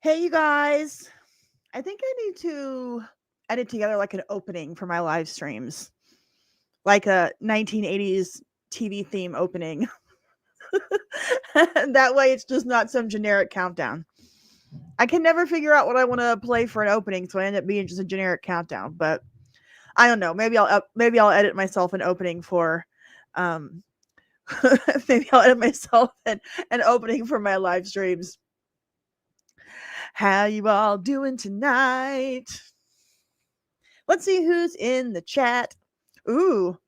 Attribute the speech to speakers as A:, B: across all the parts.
A: Hey, you guys. I think I need to edit together like an opening for my live streams, like a 1980s TV theme opening. That way it's just not some generic countdown. I can never figure out what I want to play for an opening, so I end up being just a generic countdown. But I don't know. Maybe I'll edit myself an opening for um maybe I'll edit myself an opening for my live streams. How you all doing tonight? Let's see who's in the chat. Ooh,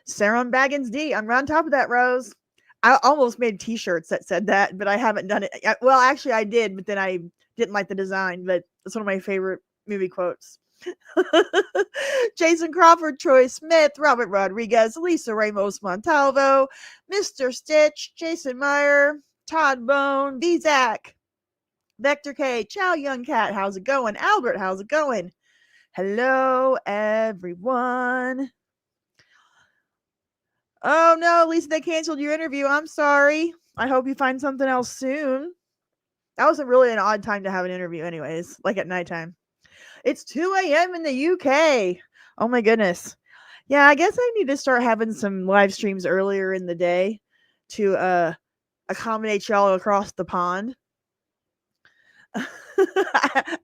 A: Sarah Baggins D. I'm on top of that, Rose. I almost made t-shirts that said that, but I haven't done it. Well, actually, I did, but then I didn't like the design, but it's one of my favorite movie quotes. Jason Crawford, Troy Smith, Robert Rodriguez, Lisa Ramos Montalvo, Mr. Stitch, Jason Meyer, Todd Bone, V-Zach, Vector K, Chow Young Cat, how's it going? Albert, how's it going? Hello, everyone. Oh no, Lisa, they canceled your interview. I'm sorry. I hope you find something else soon. That was really an odd time to have an interview, anyways, like at nighttime. It's 2 a.m. in the UK. Oh my goodness. Yeah, I guess I need to start having some live streams earlier in the day to accommodate y'all across the pond.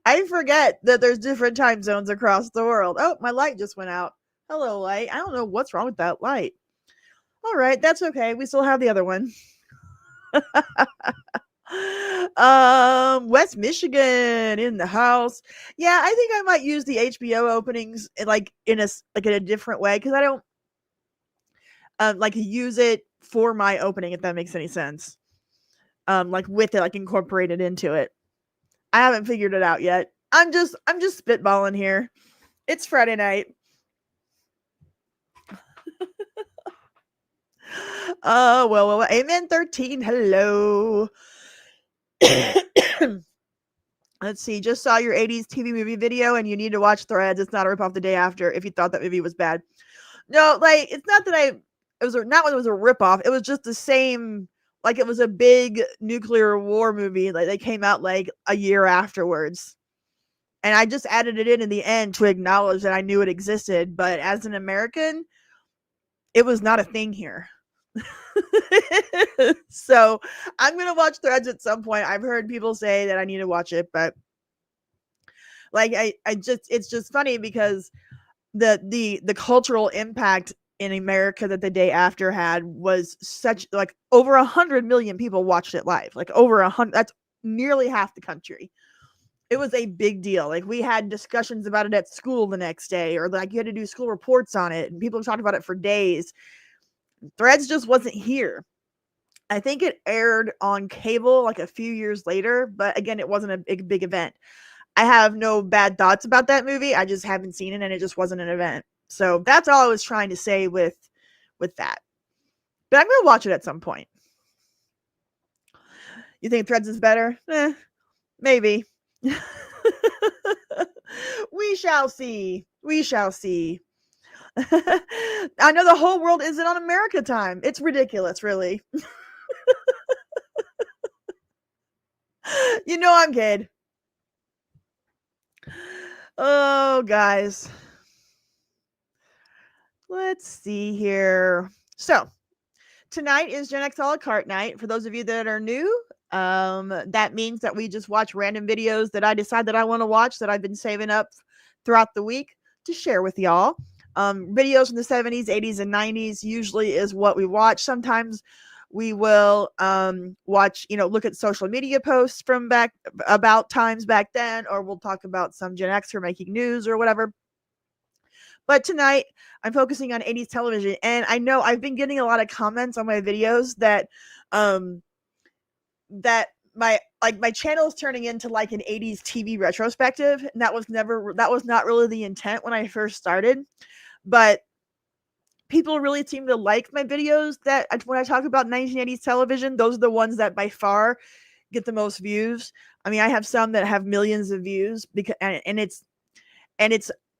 A: I forget that there's different time zones across the world. Oh, my light just went out. Hello, light. I don't know what's wrong with that light. All right, that's okay. We still have the other one. West Michigan in the house. Yeah, I think I might use the HBO openings in a different way because I don't like use it for my opening, if that makes any sense. Like with it, like incorporated into it. I haven't figured it out yet. I'm just spitballing here. It's Friday night. Well, Amen 13. Hello. Let's see. Just saw your 80s TV movie video and you need to watch Threads. It's not a rip off the day after if you thought that movie was bad. No, like, it's not that it was not when it was a rip off. It was just the same, like, it was a big nuclear war movie. Like, they came out like a year afterwards. And I just added it in the end to acknowledge that I knew it existed. But as an American, it was not a thing here. So I'm gonna watch Threads at some point. I've heard people say that I need to watch it, but like I just it's just funny because the cultural impact in America that the day after had was such, like, over 100 million people watched it live. Like over 100, that's nearly half the country. It was a big deal. Like, we had discussions about it at school the next day, or like you had to do school reports on it, and people talked about it for days. Threads just wasn't here. I think it aired on cable like a few years later, but again, it wasn't a big event. I have no bad thoughts about that movie. I just haven't seen it, and it just wasn't an event. So that's all I was trying to say with that. But I'm gonna watch it at some point. You think Threads is better? Maybe. We shall see. We shall see. I know the whole world isn't on America time. It's ridiculous, really. You know I'm kidding. Oh, guys. Let's see here. So, tonight is Gen X a la carte night. For those of you that are new, that means that we just watch random videos that I decide that I want to watch that I've been saving up throughout the week to share with y'all. Videos from the 70s, 80s, and 90s usually is what we watch. Sometimes we will watch, look at social media posts from about times back then, or we'll talk about some Gen X who are making news or whatever. But tonight, I'm focusing on 80s television, and I know I've been getting a lot of comments on my videos that my channel is turning into like an 80s TV retrospective, and that was not really the intent when I first started. But people really seem to like my videos that when I talk about 1980s television, those are the ones that by far get the most views. I mean, I have some that have millions of views because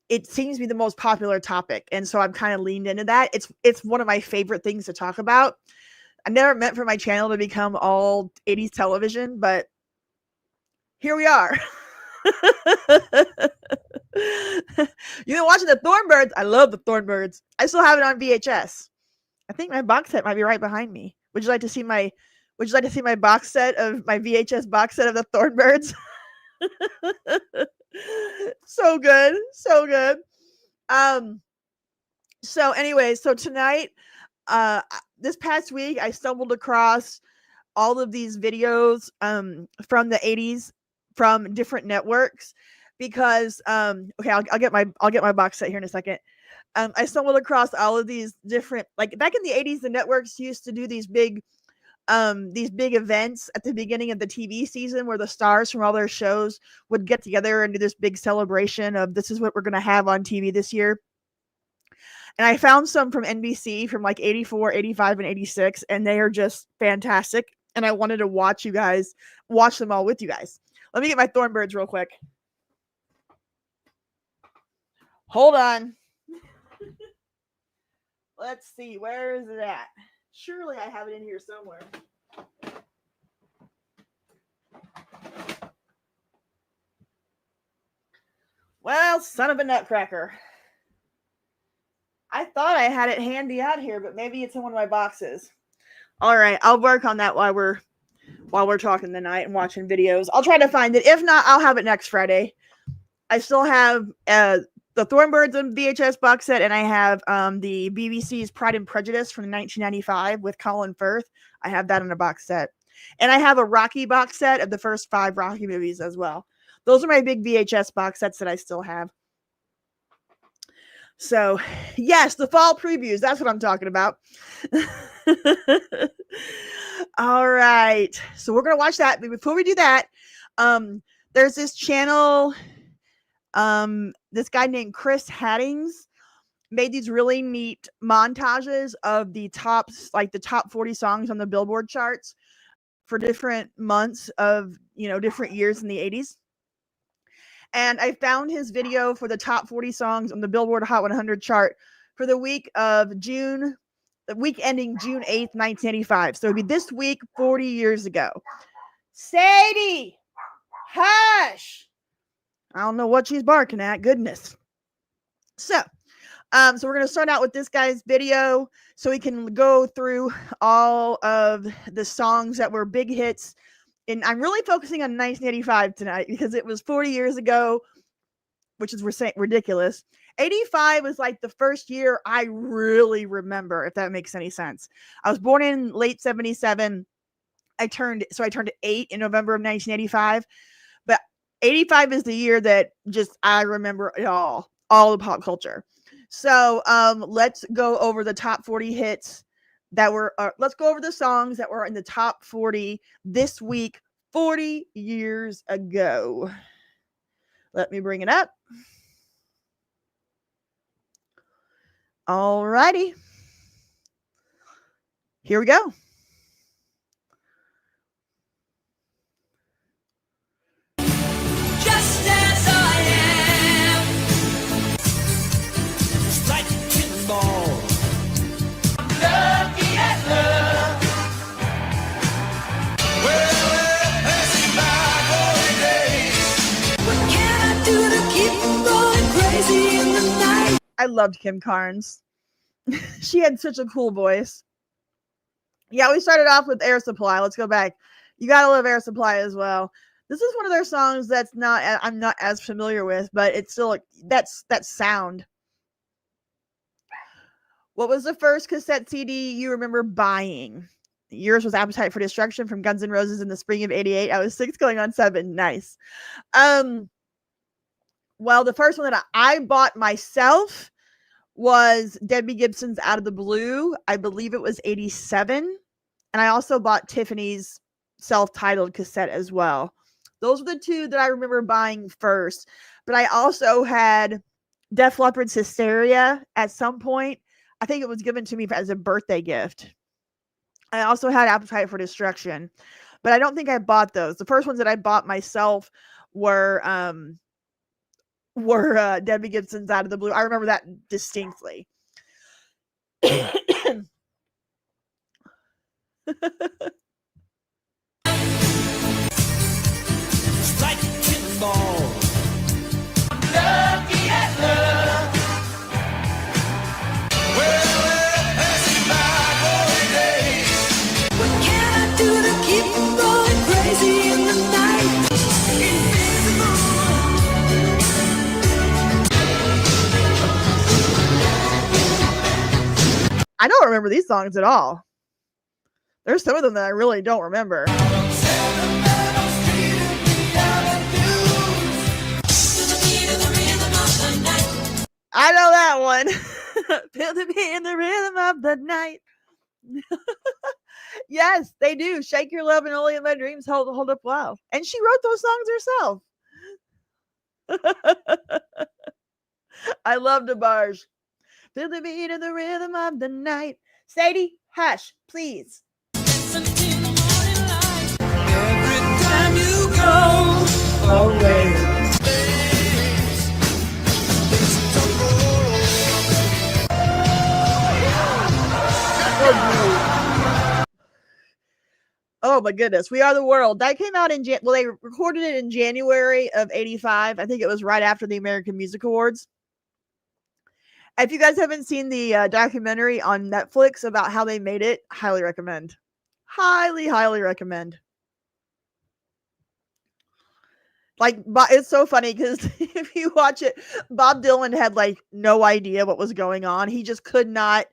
A: it seems to be the most popular topic, and so I'm kind of leaned into that. It's one of my favorite things to talk about. I never meant for my channel to become all 80s television, but here we are. You've been watching the Thornbirds. I love the Thornbirds. I still have it on VHS. I think my box set might be right behind me. Would you like to see my box set of my VHS box set of the Thornbirds? So good. So good. So anyway, so tonight, this past week I stumbled across all of these videos from the 80s from different networks because okay, I'll get my box set here in a second. I stumbled across all of these different, like back in the 80s, the networks used to do these big events at the beginning of the TV season where the stars from all their shows would get together and do this big celebration of this is what we're going to have on TV this year. And I found some from NBC from like 84, 85, and 86, and they are just fantastic. And I wanted to watch them all with you guys. Let me get my Thornbirds real quick. Hold on. Let's see, where is it at? Surely I have it in here somewhere. Well, son of a nutcracker. I thought I had it handy out here, but maybe it's in one of my boxes. All right, I'll work on that while we're talking tonight and watching videos. I'll try to find it. If not, I'll have it next Friday. I still have the Thornbirds and VHS box set, and I have the BBC's Pride and Prejudice from 1995 with Colin Firth. I have that in a box set. And I have a Rocky box set of the first 5 Rocky movies as well. Those are my big VHS box sets that I still have. So, yes, the fall previews. That's what I'm talking about. All right. So we're going to watch that. But before we do that, there's this channel, this guy named Chris Haddings made these really neat montages of the top 40 songs on the Billboard charts for different months of, different years in the 80s. And I found his video for the top 40 songs on the Billboard Hot 100 chart for the week ending June 8th, 1985. So it'd be this week, 40 years ago. Sadie, hush. I don't know what she's barking at. Goodness. So we're going to start out with this guy's video so we can go through all of the songs that were big hits. And I'm really focusing on 1985 tonight because it was 40 years ago, which is ridiculous. 85 was like the first year I really remember, if that makes any sense. I was born in late 77. I turned 8 in November of 1985. But 85 is the year that just I remember it all the pop culture. So let's go over the top 40 hits that were, let's go over the songs that were in the top 40 this week, 40 years ago. Let me bring it up. All righty. Here we go.
B: Just as I am. It's like a pinball. Lucky at love. Well, passing by days. What can I do to keep from going crazy in the night?
A: I loved Kim Carnes. She had such a cool voice. Yeah, we started off with Air Supply. Let's go back. You gotta love Air Supply as well. This is one of their songs I'm not as familiar with, but it's still that sound. What was the first cassette CD you remember buying? Yours was Appetite for Destruction from Guns N' Roses in the spring of 88. I was 6 going on 7. Nice. Well, the first one that I bought myself was Debbie Gibson's Out of the Blue. I believe it was 87. And I also bought Tiffany's self-titled cassette as well. Those are the two that I remember buying first. But I also had Def Leppard's Hysteria at some point. I think it was given to me as a birthday gift. I also had Appetite for Destruction. But I don't think I bought those. The first ones that I bought myself were Debbie Gibson's Out of the Blue. I remember that distinctly.
B: It's like
A: I don't remember these songs at all. There's some of them that I really don't remember. I know that one. Feel the beat in the rhythm of the night. Yes, they do. Shake your love and only in my dreams hold up well. And she wrote those songs herself. I love DeBarge. Feel the beat in the rhythm of the night. Sadie, hush, please.
B: Every time you go away.
A: Oh my goodness, We Are the World. That came out in well, they recorded it in January of '85. I think it was right after the American Music Awards. If you guys haven't seen the documentary on Netflix about how they made it, highly recommend. Highly, highly recommend. Like, it's so funny because if you watch it, Bob Dylan had like no idea what was going on. He just could not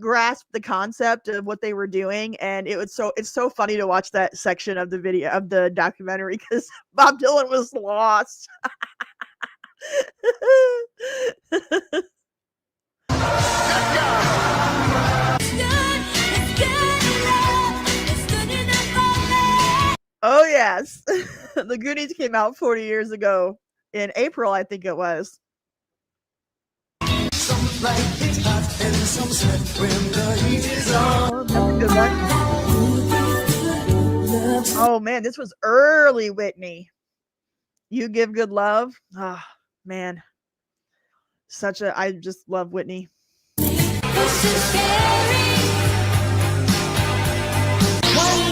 A: grasp the concept of what they were doing, and it's so funny to watch that section of the video of the documentary because Bob Dylan was lost. Oh yes. The Goonies came out 40 years ago in April, I think it was.
B: Some like it hot and some sweat when the heat is on.
A: That's a good one. Oh man, this was early Whitney. You Give Good Love. Oh man. I just love Whitney.
B: One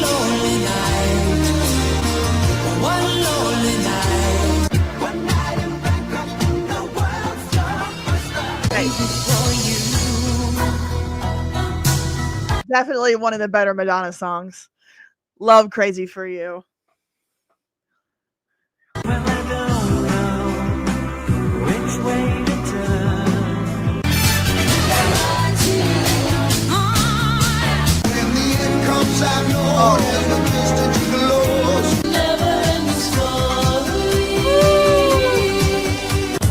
B: lonely night. One lonely night. One night in Bangkok, the world stopped for you.
A: Definitely one of the better Madonna songs. Love Crazy for You.
B: When I don't know which way to turn. When the end comes, I know there's no distance you can lose. Never ends story.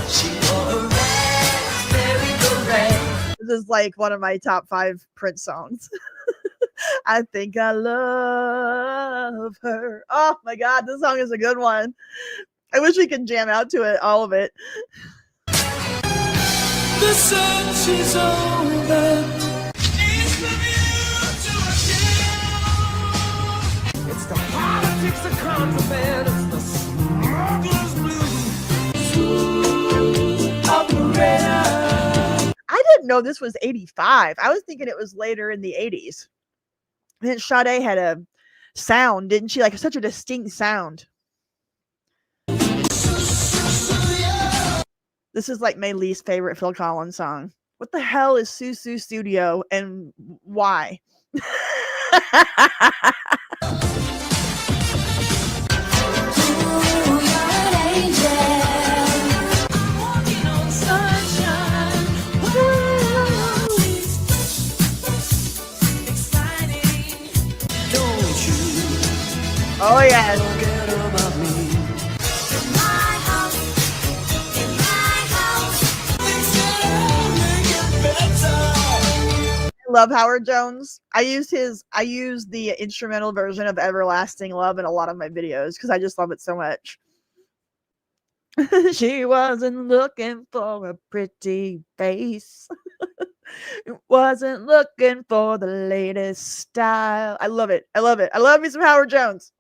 B: She wore a raspberry beret.
A: This is like one of my top 5 Prince songs. I think I love her. Oh my god, this song is a good one. I wish we could jam out to it, all of it.
B: The search is over. It's from you to a kill. It's the politics of contraband. It's the smuggler's blues. Operator.
A: I didn't know this was 85. I was thinking it was later in the 80s. And then Sade had a sound, didn't she? Like such a distinct sound. This is like my least favorite Phil Collins song. What the hell is Susu Studio and why? Oh yes. I love Howard Jones. I use the instrumental version of Everlasting Love in a lot of my videos because I just love it so much. She wasn't looking for a pretty face. Wasn't looking for the latest style. I love it. I love it. I love me some Howard Jones.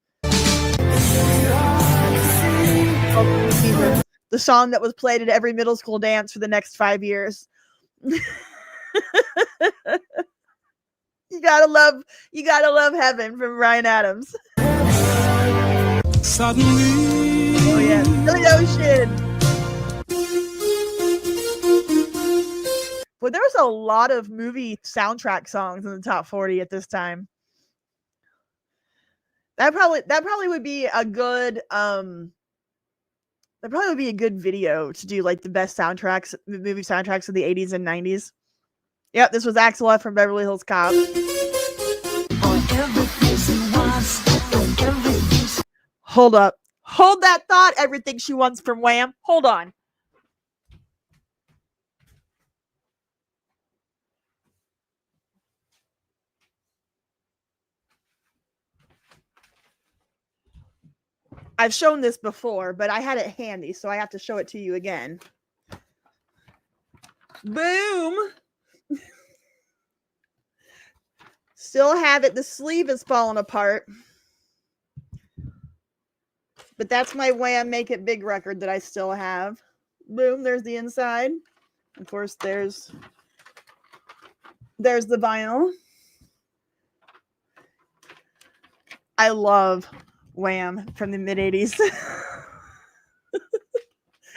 A: The song that was played at every middle school dance for the next 5 years. You gotta love Heaven from Bryan Adams.
B: Suddenly.
A: Oh yeah, the ocean. But there's a lot of movie soundtrack songs in the top 40 at this time. That probably would be a good video to do, like the best soundtracks, movie soundtracks of the 80s and 90s. Yep, this was Axel F from Beverly Hills Cop. Hold up. Hold that thought. Everything She Wants from Wham. Hold on. I've shown this before, but I had it handy, so I have to show it to you again. Boom. Still have it. The sleeve is falling apart. But that's my Wham Make It Big record that I still have. Boom, there's the inside. Of course, there's the vinyl. I love Wham from the mid-'80s.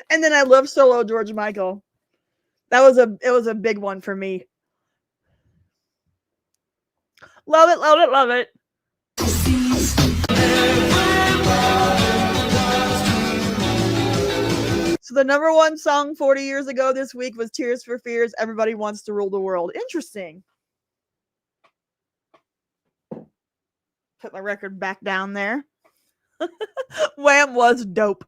A: And then I love solo George Michael. It was a big one for me. Love it, love it, love it. So the number one song 40 years ago this week was Tears for Fears, Everybody Wants to Rule the World. Interesting. Put my record back down there. Wham was dope.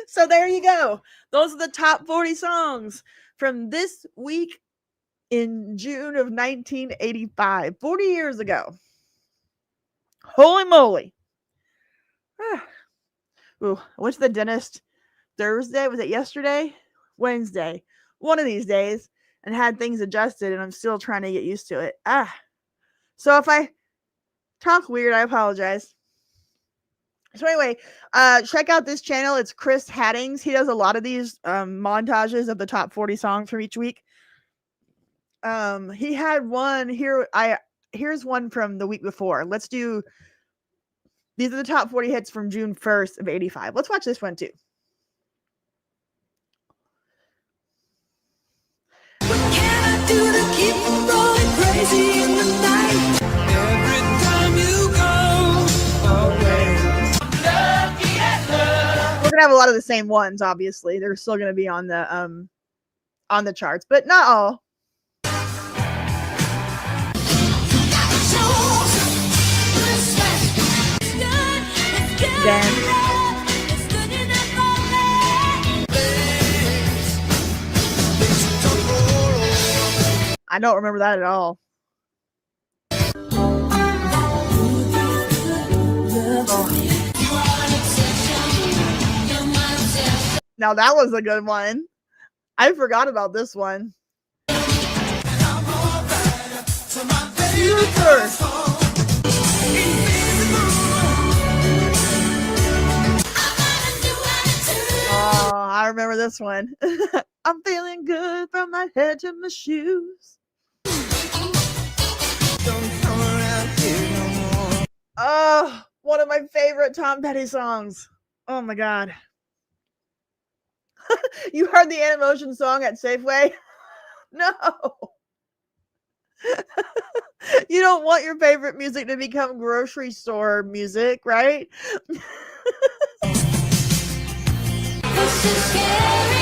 A: So there you go. Those are the top 40 songs from this week in June of 1985, 40 years ago. Holy moly. Ooh, I went to the dentist Thursday. Was it yesterday? Wednesday. One of these days, and had things adjusted, and I'm still trying to get used to it. So if I talk weird, I apologize. So anyway, check out this channel. It's Chris Haddings. He does a lot of these montages of the top 40 songs from each week. He had one here. Here's one from the week before. Let's do. These are the top 40 hits from June 1st of 85. Let's watch this one too.
B: What can I do to keep from going crazy in the night? Every time you go away.
A: We're gonna have a lot of the same ones, obviously. They're still gonna be on the charts, but not all. Then I don't remember that at all. Now that was a good one. I forgot about this one. Oh, I remember this one. I'm feeling good from my head to my shoes. Oh, one of my favorite Tom Petty songs. Oh my God. You heard the Animotion song at Safeway? No. You don't want your favorite music to become grocery store music, right?
B: This is scary.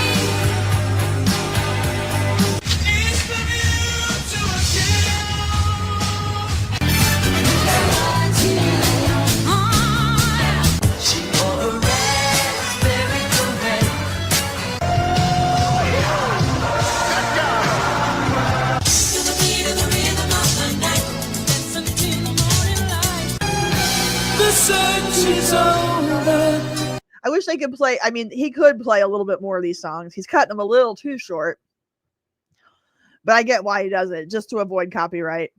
A: I wish they could play. I mean, he could play a little bit more of these songs. He's cutting them a little too short. But I get why he does it, just to avoid copyright.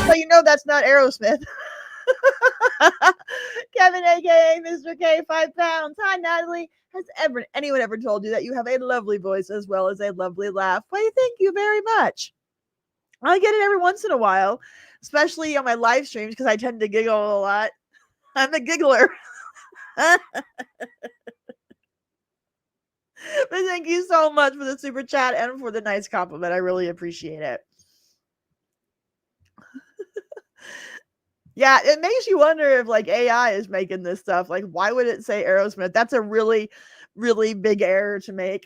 A: So you know that's not Aerosmith. Kevin, aka Mr. K, 5 pounds. Hi, Natalie. Has anyone ever told you that you have a lovely voice as well as a lovely laugh? Why, thank you very much. I get it every once in a while, especially on my live streams because I tend to giggle a lot. I'm a giggler. But thank you so much for the super chat and for the nice compliment. I really appreciate it. Yeah, it makes you wonder if like AI is making this stuff. Like, why would it say Aerosmith? That's a really, really big error to make.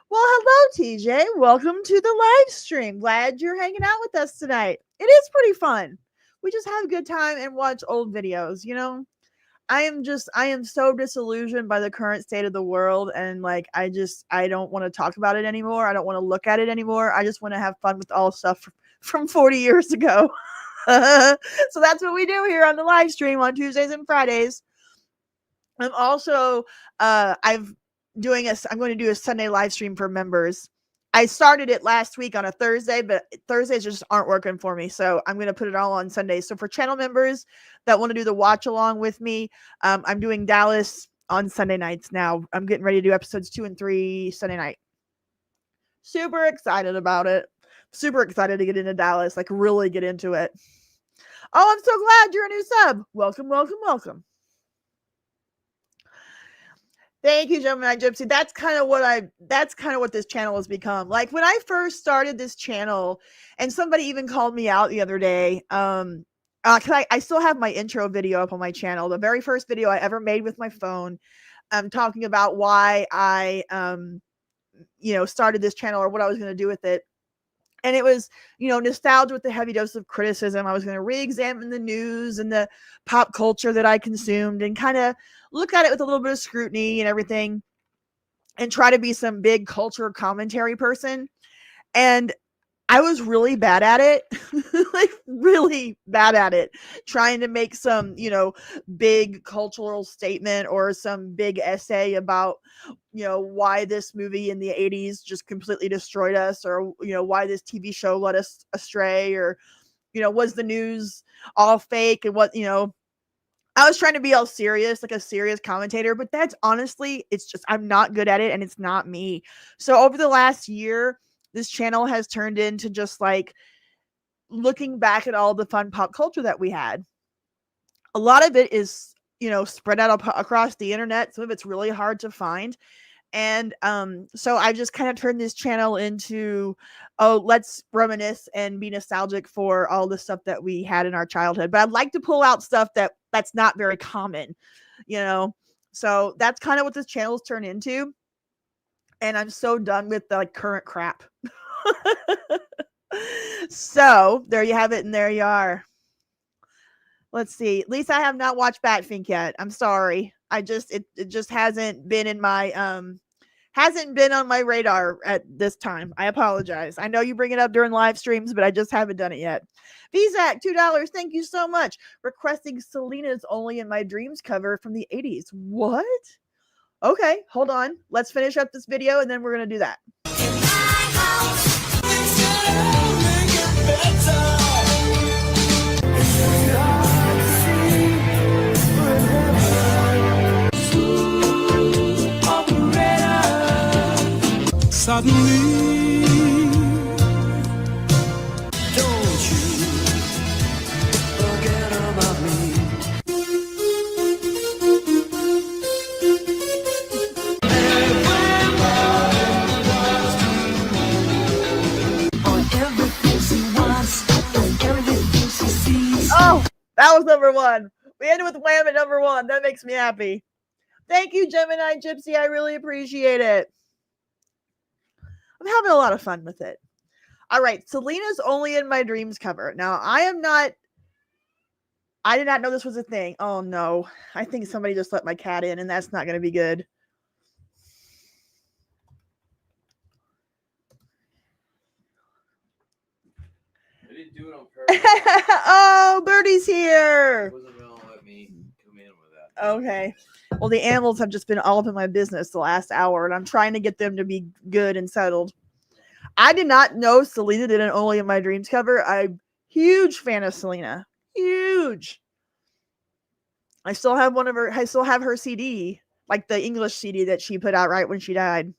A: Well, hello, TJ. Welcome to the live stream. Glad you're hanging out with us tonight. It is pretty fun. We just have a good time and watch old videos, you know? I am so disillusioned by the current state of the world, and like I don't want to talk about it anymore. I don't want to look at it anymore. I just want to have fun with all stuff from 40 years ago. So that's what we do here on the live stream on Tuesdays and Fridays. I'm also I'm going to do a Sunday live stream for members. I started it last week on a Thursday, but Thursdays just aren't working for me. So I'm going to put it all on Sundays. So for channel members that want to do the watch along with me, I'm doing Dallas on Sunday nights now. I'm getting ready to do episodes 2 and 3 Sunday night. Super excited about it. Super excited to get into Dallas, like really get into it. Oh, I'm so glad you're a new sub. Welcome, welcome, welcome. Thank you, Gemini Gypsy. That's kind of what this channel has become. Like when I first started this channel, and somebody even called me out the other day. Cause I still have my intro video up on my channel, the very first video I ever made with my phone, talking about why I started this channel or what I was going to do with it. And it was, nostalgia with the heavy dose of criticism. I was going to re-examine the news and the pop culture that I consumed and kind of look at it with a little bit of scrutiny and everything and try to be some big culture commentary person. And I was really bad at it, like really bad at it, trying to make some, big cultural statement or some big essay about, why this movie in the 80s just completely destroyed us, or, why this TV show led us astray, or, was the news all fake, and what, I was trying to be all serious, like a serious commentator, but that's honestly, it's just, I'm not good at it and it's not me. So over the last year, this channel has turned into just like looking back at all the fun pop culture that we had. A lot of it is, spread out across the internet. Some of it's really hard to find. And so I just kind of turned this channel into, let's reminisce and be nostalgic for all the stuff that we had in our childhood. But I'd like to pull out stuff that's not very common, So that's kind of what this channel's turned into. And I'm so done with the current crap. So there you have it, and there you are. Let's see. At least I have not watched Batfink yet. I'm sorry. It just hasn't been in my hasn't been on my radar at this time. I apologize. I know you bring it up during live streams, but I just haven't done it yet. Vizak, $2. Thank you so much. Requesting Selena's Only in My Dreams cover from the 80s. What? Okay, hold on. Let's finish up this video and then we're going to do that.
B: Suddenly, don't you forget about me.
A: Oh, that was number one. We ended with Wham at number one. That makes me happy. Thank you, Gemini Gypsy. I really appreciate it. I'm having a lot of fun with it. All right, Selena's Only in My Dreams cover. Now, I did not know this was a thing. Oh, no. I think somebody just let my cat in, and that's not going to be good.
C: I didn't do it on purpose.
A: Oh, Birdie's here.
C: Wasn't gonna let me
A: Okay. Well, the animals have just been all up in my business the last hour, and I'm trying to get them to be good and settled. I did not know Selena did an Only in My Dreams cover. I'm huge fan of Selena. Huge. I still have her CD, like the English CD that she put out right when she died.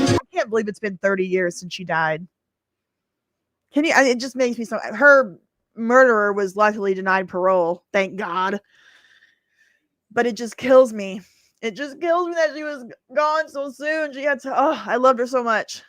A: I can't believe it's been 30 years since she died. Can you? It just makes me so. Her murderer was luckily denied parole, thank God. But it just kills me. It just kills me that she was gone so soon. She had to. Oh, I loved her so much.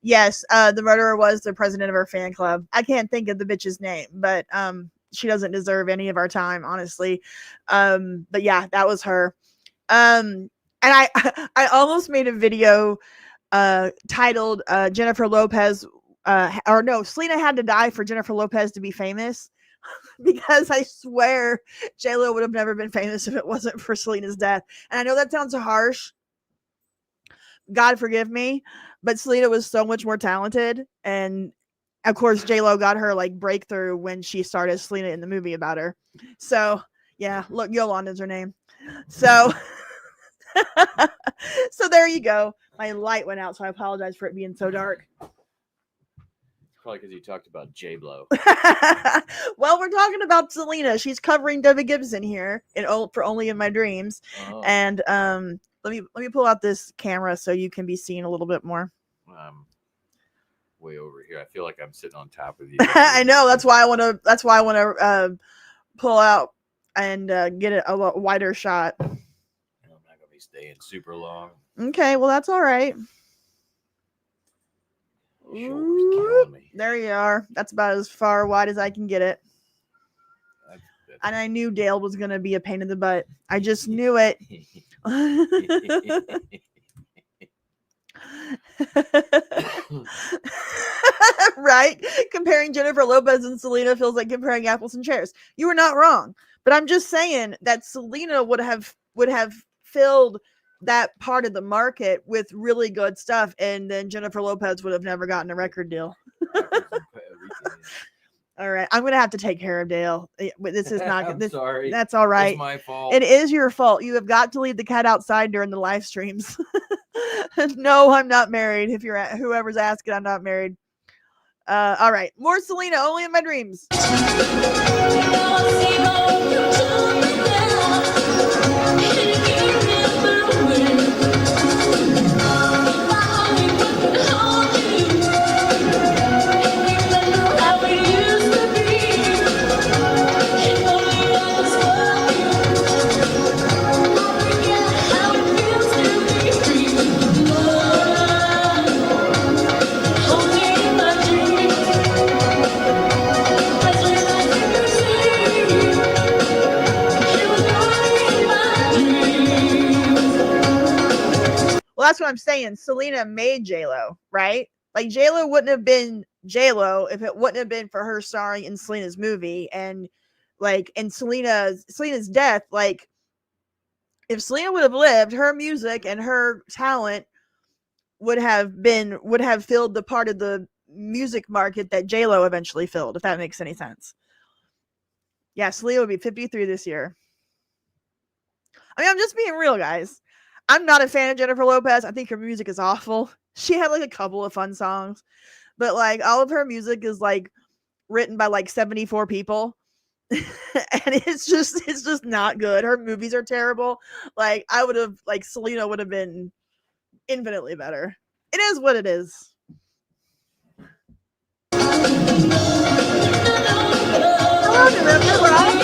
A: Yes, the murderer was the president of her fan club. I can't think of the bitch's name, but she doesn't deserve any of our time, honestly. But yeah, that was her. And I almost made a video titled Jennifer Lopez or no, Selena had to die for Jennifer Lopez to be famous. Because I swear J-Lo would have never been famous if it wasn't for Selena's death. And I know that sounds harsh. God forgive me, but Selena was so much more talented, and of course J-Lo got her like breakthrough when she started Selena in the movie about her. So yeah, look, Yolanda's her name. So so there you go. My light went out, so I apologize for it being so dark.
C: Probably because you talked about J-Lo.
A: Well, we're talking about Selena. She's covering Debbie Gibson here for Only in My Dreams. Oh. And let me pull out this camera so you can be seen a little bit more.
C: Way over here. I feel like I'm sitting on top of you.
A: I know. That's why I want to pull out and get a wider shot.
C: I'm not gonna be staying super long.
A: Okay, well that's all right. Ooh, there you are. That's about as far wide as I can get it. And I knew Dale was going to be a pain in the butt. I just knew it. Right? Comparing Jennifer Lopez and Selena feels like comparing apples and pears. You were not wrong. But I'm just saying that Selena would have filled that part of the market with really good stuff, and then Jennifer Lopez would have never gotten a record deal. All right, I'm gonna have to take care of Dale. This is not.
C: I'm sorry.
A: That's all right.
C: It's my fault.
A: It is your fault. You have got to leave the cat outside during the live streams. No, I'm not married. If you're whoever's asking, I'm not married. All right, more Selena, Only in My Dreams. Well, that's what I'm saying. Selena made J-Lo, right? Like J-Lo wouldn't have been J-Lo if it wouldn't have been for her starring in Selena's movie, and like in Selena's death. Like if Selena would have lived, her music and her talent would have filled the part of the music market that J-Lo eventually filled, if that makes any sense. Yeah, Selena would be 53 this year. I mean, I'm just being real, guys. I'm not a fan of Jennifer Lopez. I think her music is awful. She had like a couple of fun songs, but like all of her music is like written by like 74 people. And it's just not good. Her movies are terrible. Like I would have like Selena would have been infinitely better. It is what it is. Hello, November Rock.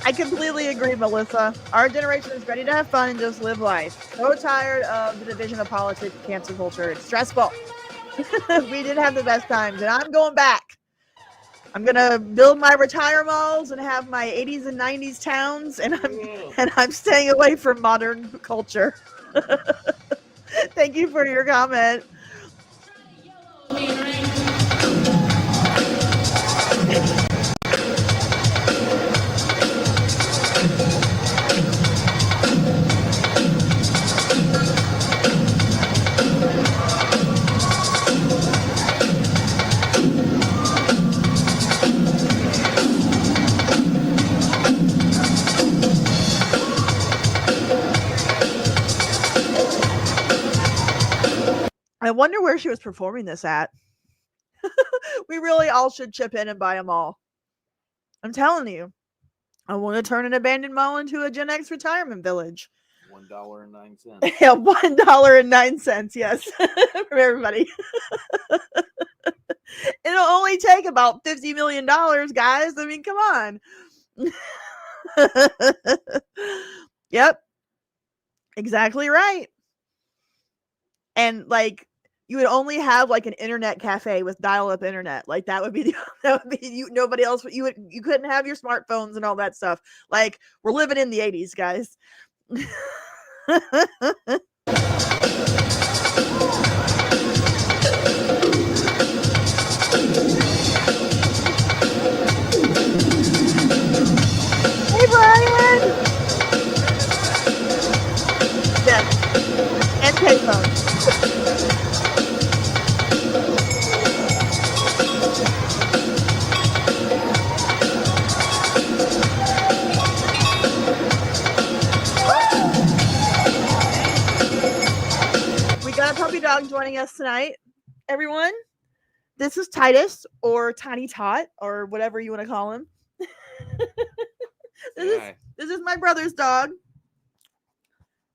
A: I completely agree, Melissa. Our generation is ready to have fun and just live life. So tired of the division of politics, cancel culture. It's stressful. We did have the best times, and I'm going back. I'm gonna build my retire malls and have my 80s and 90s towns, and I'm staying away from modern culture. Thank you for your comment. I wonder where she was performing this at. We really all should chip in and buy them all. I'm telling you. I want to turn an abandoned mall into a Gen X retirement village.
C: $1.09.
A: Yeah, $1.09. Yes, for everybody. It'll only take about $50 million, guys. I mean, come on. Yep, exactly right. And like, you would only have like an internet cafe with dial-up internet. Like that would be you. Nobody else. You couldn't have your smartphones and all that stuff. Like we're living in the 80s, guys. Hey, Brian. Yes, and payphone. We got a puppy dog joining us tonight, everyone. This is Titus or Tiny Tot or whatever you want to call him. This is my brother's dog.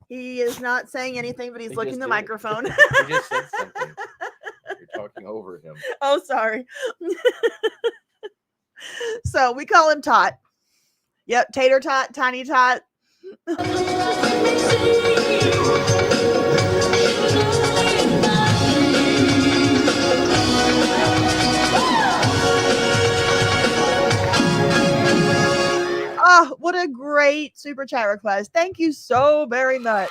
A: He is not saying anything, but he's
C: He
A: licking
C: just
A: the
C: did.
A: microphone.
C: He just said something. You're talking over him.
A: Oh, sorry. So we call him Tot. Yep, Tater Tot, Tiny Tot. Oh, what a great super chat request. Thank you so very much.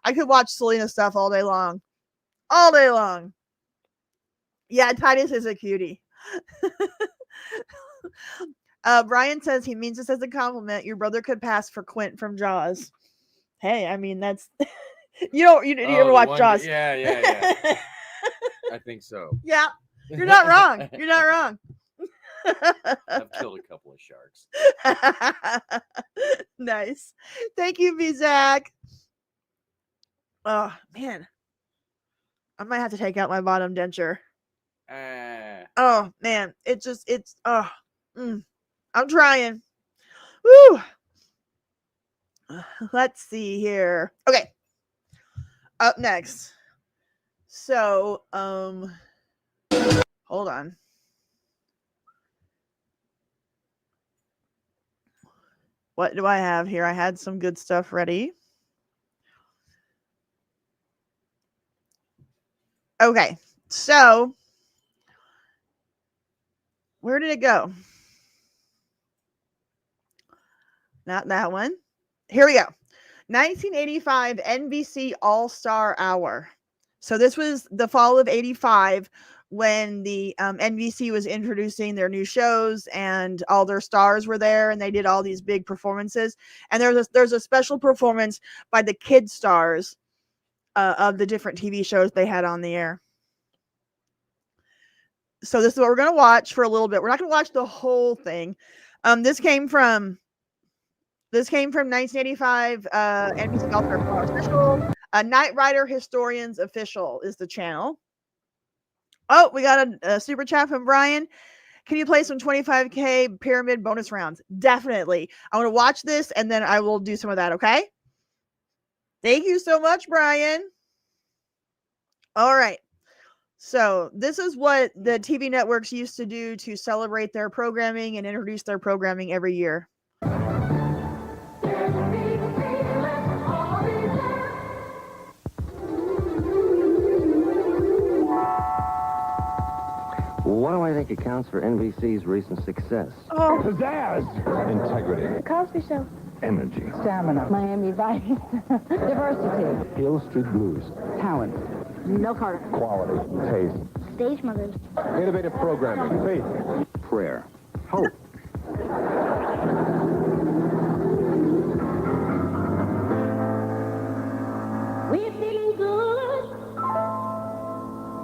A: I could watch Selena stuff all day long. All day long. Yeah, Titus is a cutie. Brian says he means this as a compliment. Your brother could pass for Quint from Jaws. Hey, I mean that's you ever watch Jaws?
C: Yeah. I think so.
A: Yeah, you're not wrong. You're not wrong.
C: I've killed a couple of sharks.
A: Nice. Thank you, Vizak. Oh man, I might have to take out my bottom denture. Oh man, I'm trying. Woo. Let's see here. Okay. Up next. So, hold on. What do I have here? I had some good stuff ready. Okay. So, where did it go? Not that one. Here we go. 1985 NBC All-Star Hour. So this was the fall of 85 when the NBC was introducing their new shows and all their stars were there and they did all these big performances. And there's a special performance by the kid stars of the different TV shows they had on the air. So this is what we're going to watch for a little bit. We're not going to watch the whole thing. This came from 1985 NBC All-Star Official. Knight Rider Historians Official is the channel. Oh, we got a super chat from Brian. Can you play some 25K pyramid bonus rounds? Definitely. I want to watch this and then I will do some of that, okay? Thank you so much, Brian. All right. So this is what the TV networks used to do to celebrate their programming and introduce their programming every year.
D: What do I think accounts for NBC's recent success?
A: Oh,
E: Pizzazz! Integrity.
F: Cosby Show.
E: Energy.
F: Stamina. Miami Vice. Diversity.
E: Hill Street Blues.
F: Talent. No Carter.
E: Quality. Taste.
F: Stage mothers.
E: Innovative programming. Faith.
D: Prayer. Hope.
G: We're feeling good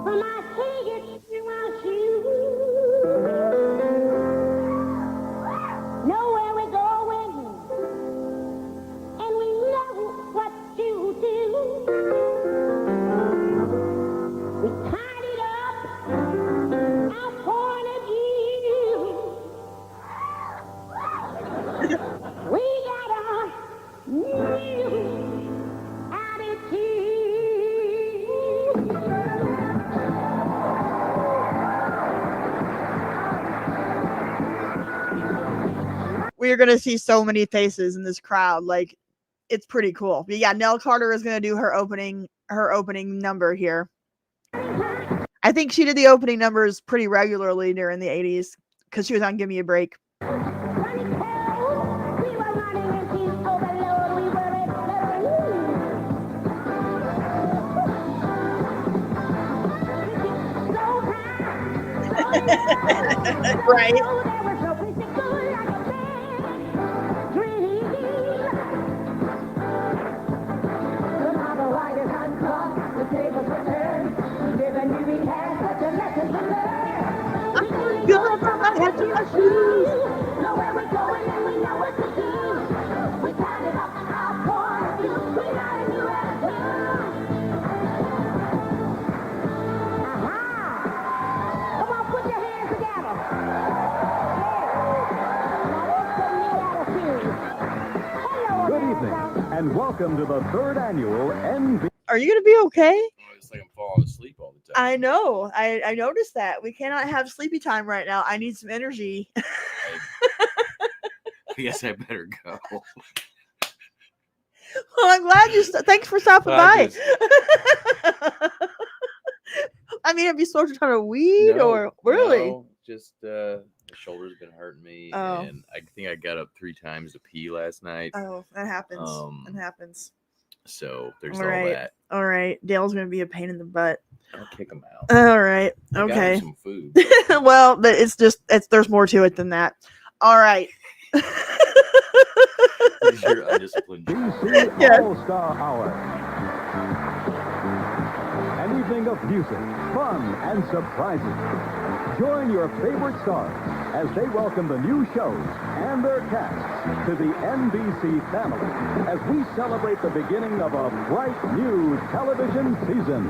G: from our tickets to our shoes. Know where we're going, and we know what to do. We tidied up our point of view. We got our new attitude.
A: we are going to see so many faces in this crowd. Like, it's pretty cool. But yeah, Nell Carter is going to do her opening number here. I think she did the opening numbers pretty regularly during the 80s because she was on Give Me a Break.
G: Running cold, we were running into overload. We were
A: Right. Good from my head to my shoes.
G: Know where we're going and we know what to do. We tied it up our point of view. We got a new attitude. Aha! Come on, put your hands together. Yeah. Now that's the new attitude. Hello,
E: Good evening, and welcome to the third annual NBC.
A: Are you going to be okay?
C: Oh, it's like I'm falling asleep all the time.
A: I know. I noticed that. We cannot have sleepy time right now. I need some energy.
C: I guess I better go.
A: Well, I'm glad you. Thanks for stopping
C: I
A: by. I mean, have you smoked a ton of weed or really?
C: No, just my shoulder's been hurting me,
A: Oh.
C: and I think I got up 3 times to pee last night.
A: Oh, that happens.
C: Um,
A: That happens.
C: So there's
A: All
C: all
A: right.
C: that.
A: All right. Dale's gonna be a pain in the butt.
C: I'll kick him out.
A: All right.
C: I got him
A: Okay.
C: some food.
A: Well, but there's more to it than that. All right.
C: You're undisciplined.
E: NBC
A: Yes.
E: All-Star Hour. An evening of music, fun, and surprises. Join your favorite stars as they welcome the new shows and their casts to the NBC family as we celebrate the beginning of a bright new television season.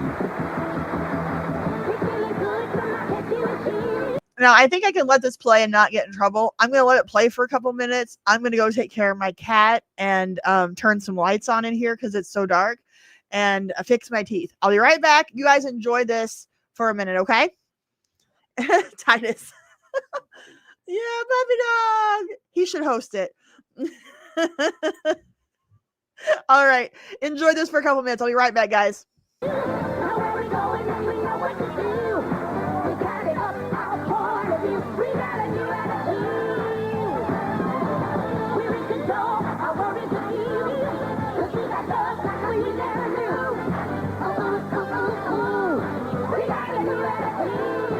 G: we're feeling good from our head to our shoes.
A: Now, I think I can let this play and not get in trouble. I'm going to let it play for a couple minutes. I'm going to go take care of my cat and turn some lights on in here because it's so dark and fix my teeth. I'll be right back. You guys enjoy this for a minute, okay? Titus. Yeah, puppy dog. He should host it. All right. Enjoy this for a couple minutes. I'll be right back, guys.
G: Know where we're going and we know what to do. We tied it up our point of view. We got a new attitude. We're in control. Our worries are few. We'll keep our thoughts like we never knew. We got a new attitude.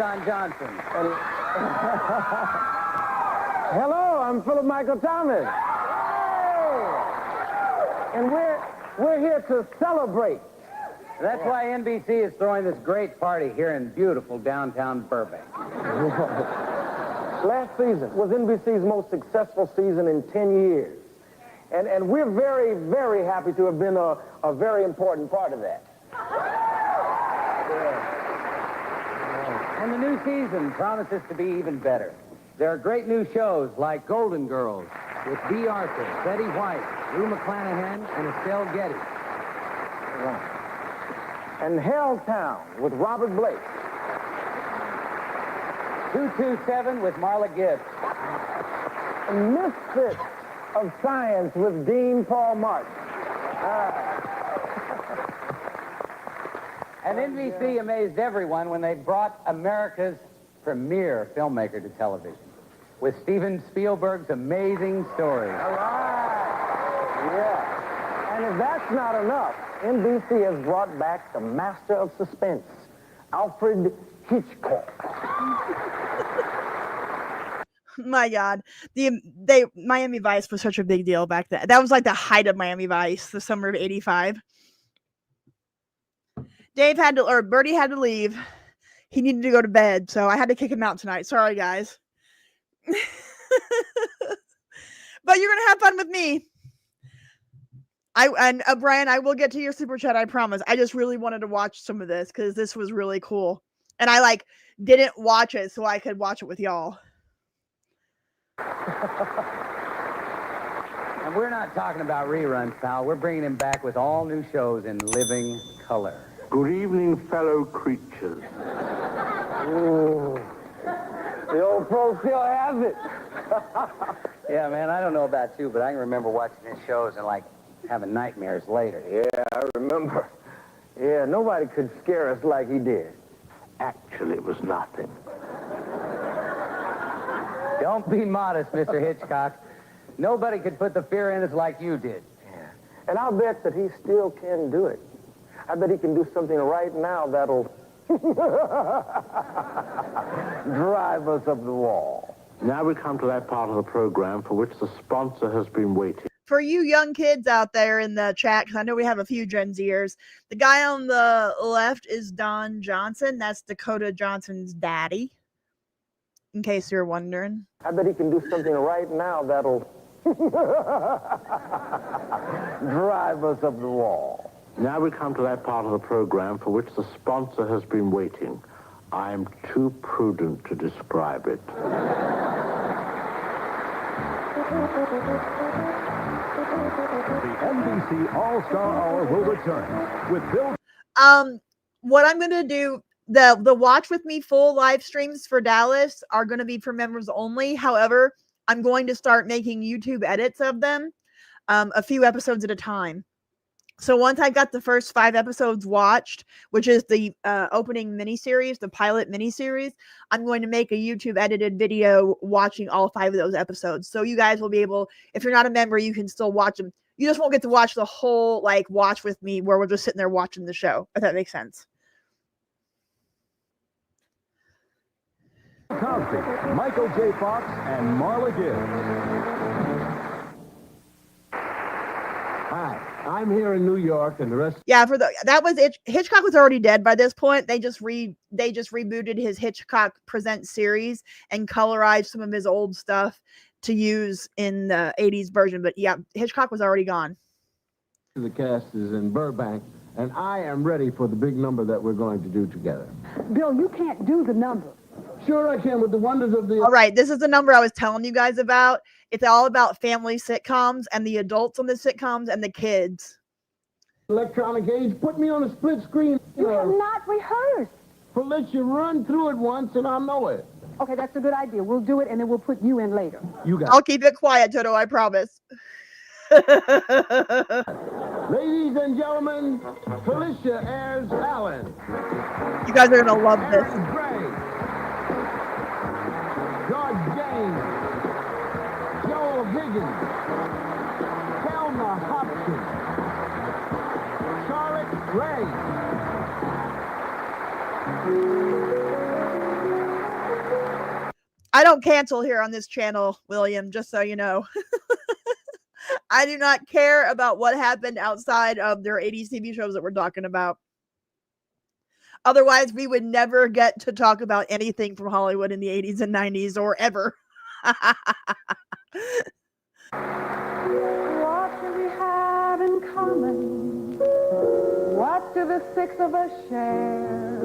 H: Don Johnson.
D: Hello, I'm Philip Michael Thomas. And we're here to celebrate.
H: That's why NBC is throwing this great party here in beautiful downtown Burbank.
D: Last season was NBC's most successful season in 10 years. And we're very, very happy to have been a very important part of that.
H: And the new season promises to be even better. There are great new shows like Golden Girls with Bea Arthur, Betty White, Rue McClanahan, and Estelle Getty.
D: And Helltown with Robert Blake.
H: 227 with Marla Gibbs.
D: And Misfits of Science with Dean Paul Martin.
H: And NBC amazed everyone when they brought America's premier filmmaker to television with Steven Spielberg's amazing story.
D: All right. Yeah. And if that's not enough, NBC has brought back the master of suspense, Alfred Hitchcock.
A: My God, Miami Vice was such a big deal back then. That was like the height of Miami Vice, the summer of '85. Bertie had to leave. He needed to go to bed, so I had to kick him out tonight. Sorry, guys. But you're gonna have fun with me. Brian, I will get to your super chat. I promise. I just really wanted to watch some of this because this was really cool, and I didn't watch it so I could watch it with y'all.
H: And we're not talking about reruns, pal. We're bringing him back with all new shows in living color.
I: Good evening, fellow creatures.
D: Ooh. The old pro still has it.
H: Yeah, man, I don't know about you, but I can remember watching his shows and, having nightmares later.
D: Yeah, I remember. Yeah, nobody could scare us like he did.
I: Actually, it was nothing.
H: Don't be modest, Mr. Hitchcock. Nobody could put the fear in us like you did.
D: Yeah. And I'll bet that he still can do it. I bet he can do something right now that'll drive us up the wall.
I: Now we come to that part of the program for which the sponsor has been waiting.
A: For you young kids out there in the chat, because I know we have a few Gen Zers, the guy on the left is Don Johnson. That's Dakota Johnson's daddy, in case you're wondering.
D: I bet he can do something right now that'll drive us up the wall.
I: Now we come to that part of the program for which the sponsor has been waiting. I'm too prudent to describe it.
E: The NBC All-Star Hour will return with Bill.
A: What I'm gonna do, the Watch With Me full live streams for Dallas are gonna be for members only. However, I'm going to start making YouTube edits of them, a few episodes at a time. So once I've got the first 5 episodes watched, which is the opening miniseries, the pilot miniseries, I'm going to make a YouTube edited video watching all 5 of those episodes. So you guys will be able, if you're not a member, you can still watch them. You just won't get to watch the whole, Watch With Me where we're just sitting there watching the show, if that makes sense.
E: Cosby, Michael J. Fox, and Marla Gibbs.
I: Hi, I'm here in New York, and the rest.
A: Yeah, that was it. Hitchcock was already dead by this point. They just rebooted his Hitchcock Presents series and colorized some of his old stuff to use in the 80s version. But yeah, Hitchcock was already gone.
I: The cast is in Burbank, and I am ready for the big number that we're going to do together.
F: Bill, you can't do the number.
I: Sure I can, with the wonders of the...
A: All right, this is the number I was telling you guys about. It's all about family sitcoms and the adults on the sitcoms and the kids.
I: Electronic age, put me on a split screen.
F: You have not rehearsed.
I: Felicia, run through it once and I'll know it.
F: Okay, that's a good idea. We'll do it, and then we'll put you in later.
I: You got
A: I'll keep it quiet, Toto, I promise.
I: Ladies and gentlemen, Felicia airs Allen.
A: You guys are going to love this.
I: Aaron Gray. George James. Joel Higgins. Thelma Hopkins. Charlotte Ray.
A: I don't cancel here on this channel, William, just so you know. I do not care about what happened outside of their 80s TV shows that we're talking about. Otherwise, we would never get to talk about anything from Hollywood in the 80s and 90s or ever.
F: What do we have in common? What do the six of us share?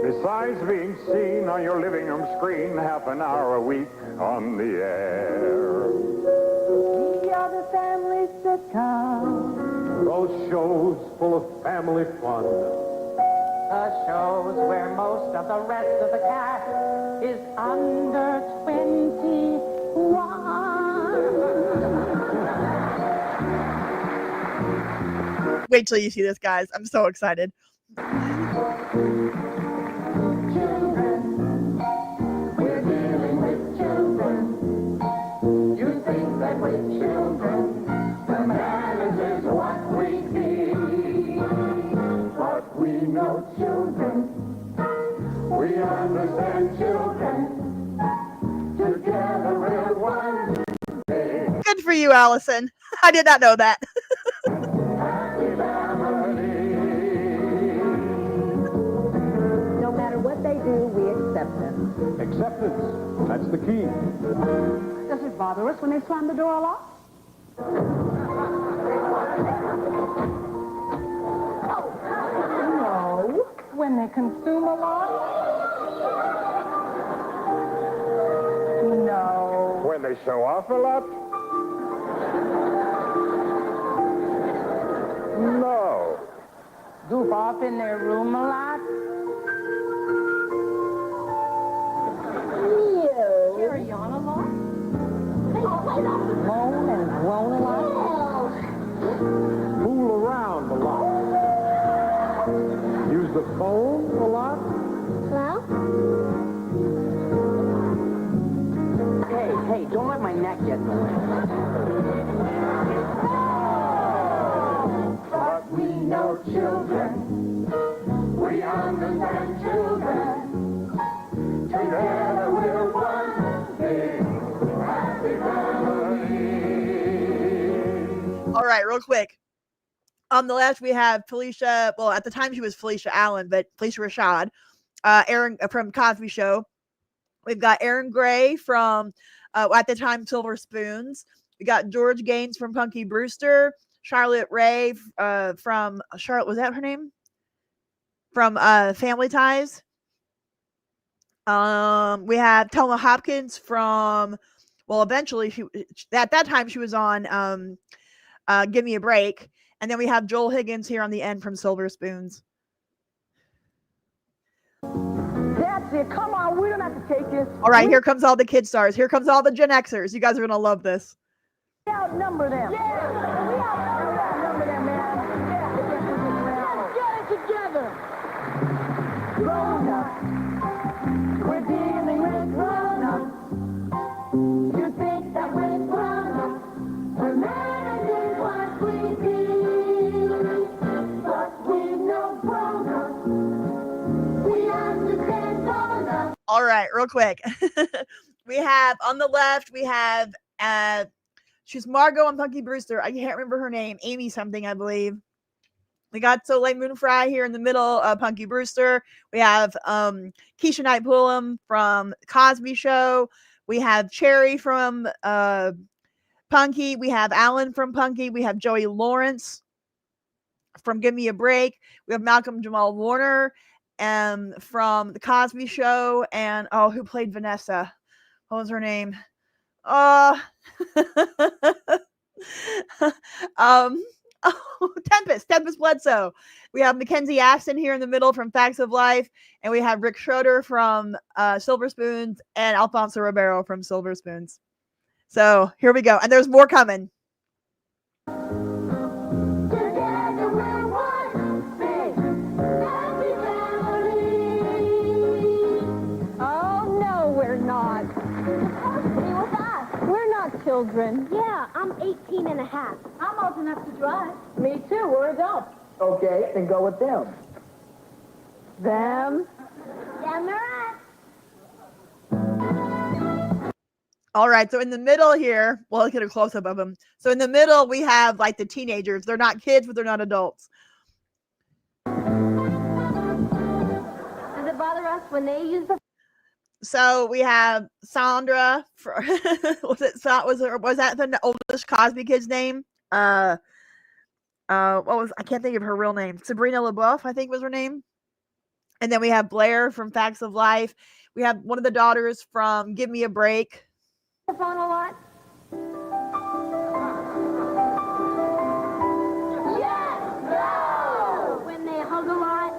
E: Besides being seen on your living room screen half an hour a week on the air.
F: The other family sitcom.
E: Those shows full of family fun.
H: The shows where most of the rest of the cast
F: Is under 21.
A: Wait till you see this, guys. I'm so excited.
G: We're dealing with children. You think that with children, the manners is what we need. But we know children. We understand children. Together we're one.
A: Good for you, Allison. I did not know that.
F: No matter what they do, we accept them.
E: Acceptance. That's the key.
F: Does it bother us when they slam the door locked? No. When they consume a lot? No.
E: When they show off a lot? No.
F: Goof off in their room a lot? Carry on a lot? Moan and groan a lot?
E: Fool around a lot. Use the phone a lot.
H: Hey, don't let my neck get in the way.
G: But we know children. We understand children. Together we're one big happy family.
A: All right, real quick. On the left, we have Felicia. Well, at the time she was Felicia Allen, but Felicia Rashad, Aaron from Cosby Show. We've got Aaron Gray from, at the time, Silver Spoons. We got George Gaines from Punky Brewster. Charlotte Ray from Charlotte. Was that her name? From Family Ties. We have Thelma Hopkins from. Well, eventually she at that time she was on Give Me a Break. And then we have Joel Higgins here on the end from Silver Spoons.
F: That's it. Come on, we don't have to take this.
A: All right, here comes all the kid stars. Here comes all the Gen Xers. You guys are going to love this.
F: We outnumber them. Yeah, we outnumber them, man. Let's get it together.
G: Grown-ups. We're dealing with grown-ups. You think that we're grown-ups. We're managing what we need. But we know grown-ups. We understand grown-ups.
A: All right, real quick. We have on the left, we have she's Margot on Punky Brewster. I can't remember her name. Amy something, I believe. We got Soleil Moon Frye here in the middle, Punky Brewster. We have Keisha Knight Pulliam from Cosby Show. We have Cherry from Punky. We have Alan from Punky. We have Joey Lawrence from Give Me a Break. We have Malcolm Jamal Warner from The Cosby Show. And, who played Vanessa? What was her name? Tempest Bledsoe. We have Mackenzie Aston here in the middle from Facts of Life, and we have Rick Schroeder from Silver Spoons and Alfonso Ribeiro from Silver Spoons. So here we go, and there's more coming.
G: Together we're one big happy family.
F: Oh, no, we're not.
G: Be with us.
F: We're not children.
G: Yeah, I'm 18 and a half. I'm old enough to drive.
F: Me too, we're adults.
D: Okay, then go with them.
F: Them?
G: Damn right.
A: All right, so in the middle here, well, let's get a close up of them. So in the middle, we have like the teenagers. They're not kids, but they're not adults.
G: Does it bother us when they use the
A: So we have Sandra. Was that the oldest Cosby kid's name? What was, I can't think of her real name. Sabrina LaBeouf, I think was her name. And then we have Blair from Facts of Life. We have one of the daughters from Give Me a Break.
G: phone a lot? Yes! No! When they hug a lot?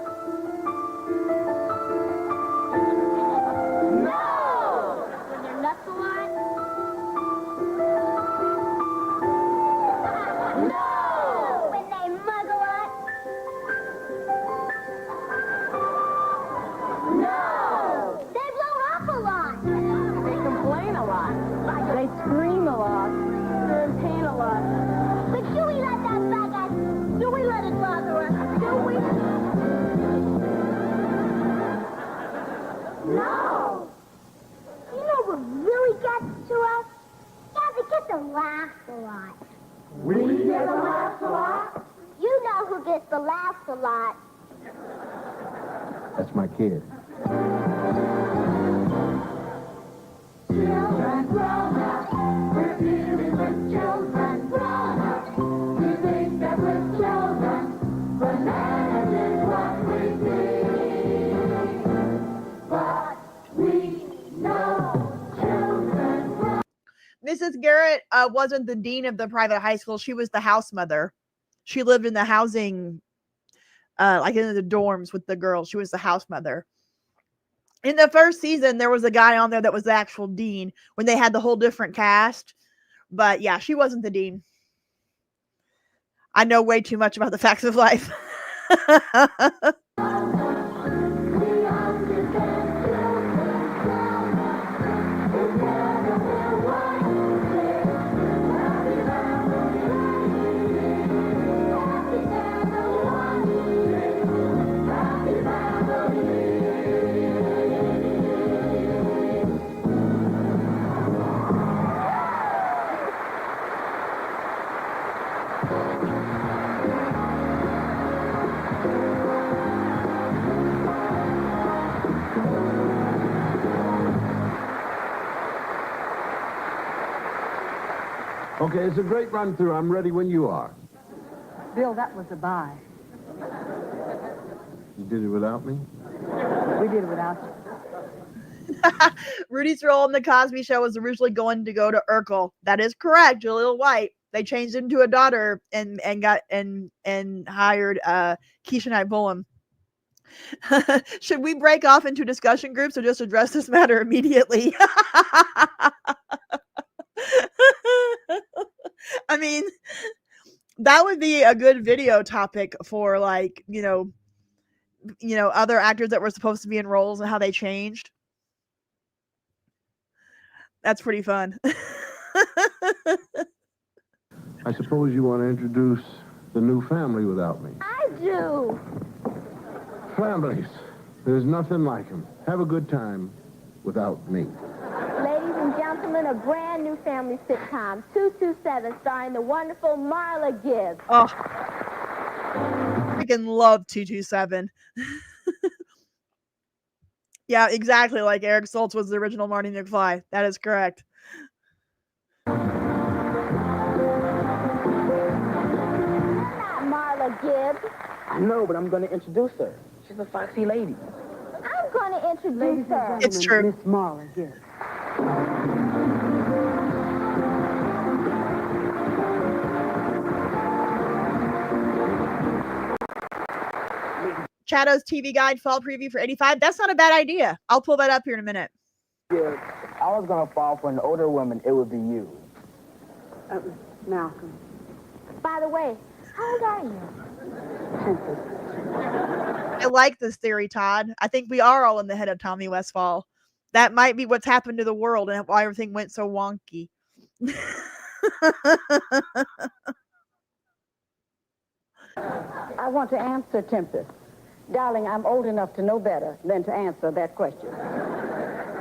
G: No! When they're nuts a lot? No! When they mug a lot? No! They blow up a lot! They complain a lot. They scream a lot. They're in pain a lot. But do we let that bugger? Do we let it bother us? Do we? No. You know what really gets to us? Yeah, they get to laugh a lot. We get to laugh a lot? You know who gets to laugh a lot.
H: That's my kid.
G: Children grown up, we're dealing with children grown up. We think that we're children, bananas is what we think. But we know children grown up.
A: Mrs. Garrett wasn't the dean of the private high school. She was the house mother. She lived in the housing, like in the dorms with the girls. She was the house mother. In the first season, there was a guy on there that was the actual dean when they had the whole different cast. But yeah, she wasn't the dean. I know way too much about the Facts of Life.
E: Okay, it's a great run through. I'm ready when you are.
F: Bill, that was a bye.
E: You did it without me?
F: We did it without you.
A: Rudy's role in the Cosby Show was originally going to go to Urkel. That is correct, Jaleel White. They changed him to a daughter and hired Keisha Knight Bullen. Should we break off into discussion groups or just address this matter immediately? I mean, that would be a good video topic for, like, you know, other actors that were supposed to be in roles and how they changed. That's pretty fun.
E: I suppose you want to introduce the new family without me.
G: I do.
E: Families. There's nothing like them. Have a good time without me.
G: Ladies and gentlemen, a brand new family sitcom, 227, starring the wonderful Marla Gibbs.
A: Oh, freaking love 227. Yeah, exactly. Like Eric Stoltz was the original Marty McFly. That is correct.
G: Not Marla Gibbs.
D: I know, but I'm going to introduce her. She's a foxy lady.
G: I'm going to introduce her.
A: It's true.
F: Miss Marla, yes.
A: Chatto's TV Guide Fall Preview for 85. That's not a bad idea. I'll pull that up here in a minute.
D: If I was going to fall for an older woman, it would be you.
F: Malcolm.
G: By the way, how old are you?
A: I like this theory, Todd. I think we are all in the head of Tommy Westfall. That might be what's happened to the world and why everything went so wonky.
F: I want to answer Tempest. Darling, I'm old enough to know better than to answer that question.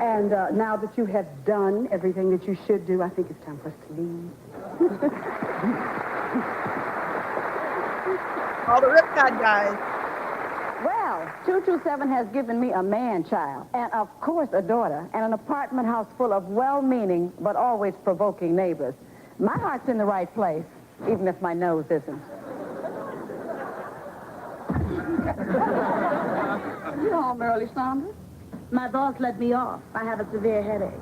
F: And now that you have done everything that you should do, I think it's time for us to leave.
A: All the Riptide guys.
J: Well, 227 has given me a man-child, and of course a daughter, and an apartment house full of well-meaning but always provoking neighbors. My heart's in the right place, even if my nose isn't.
G: You're home early, Sandra. My boss let me off. I have a severe headache.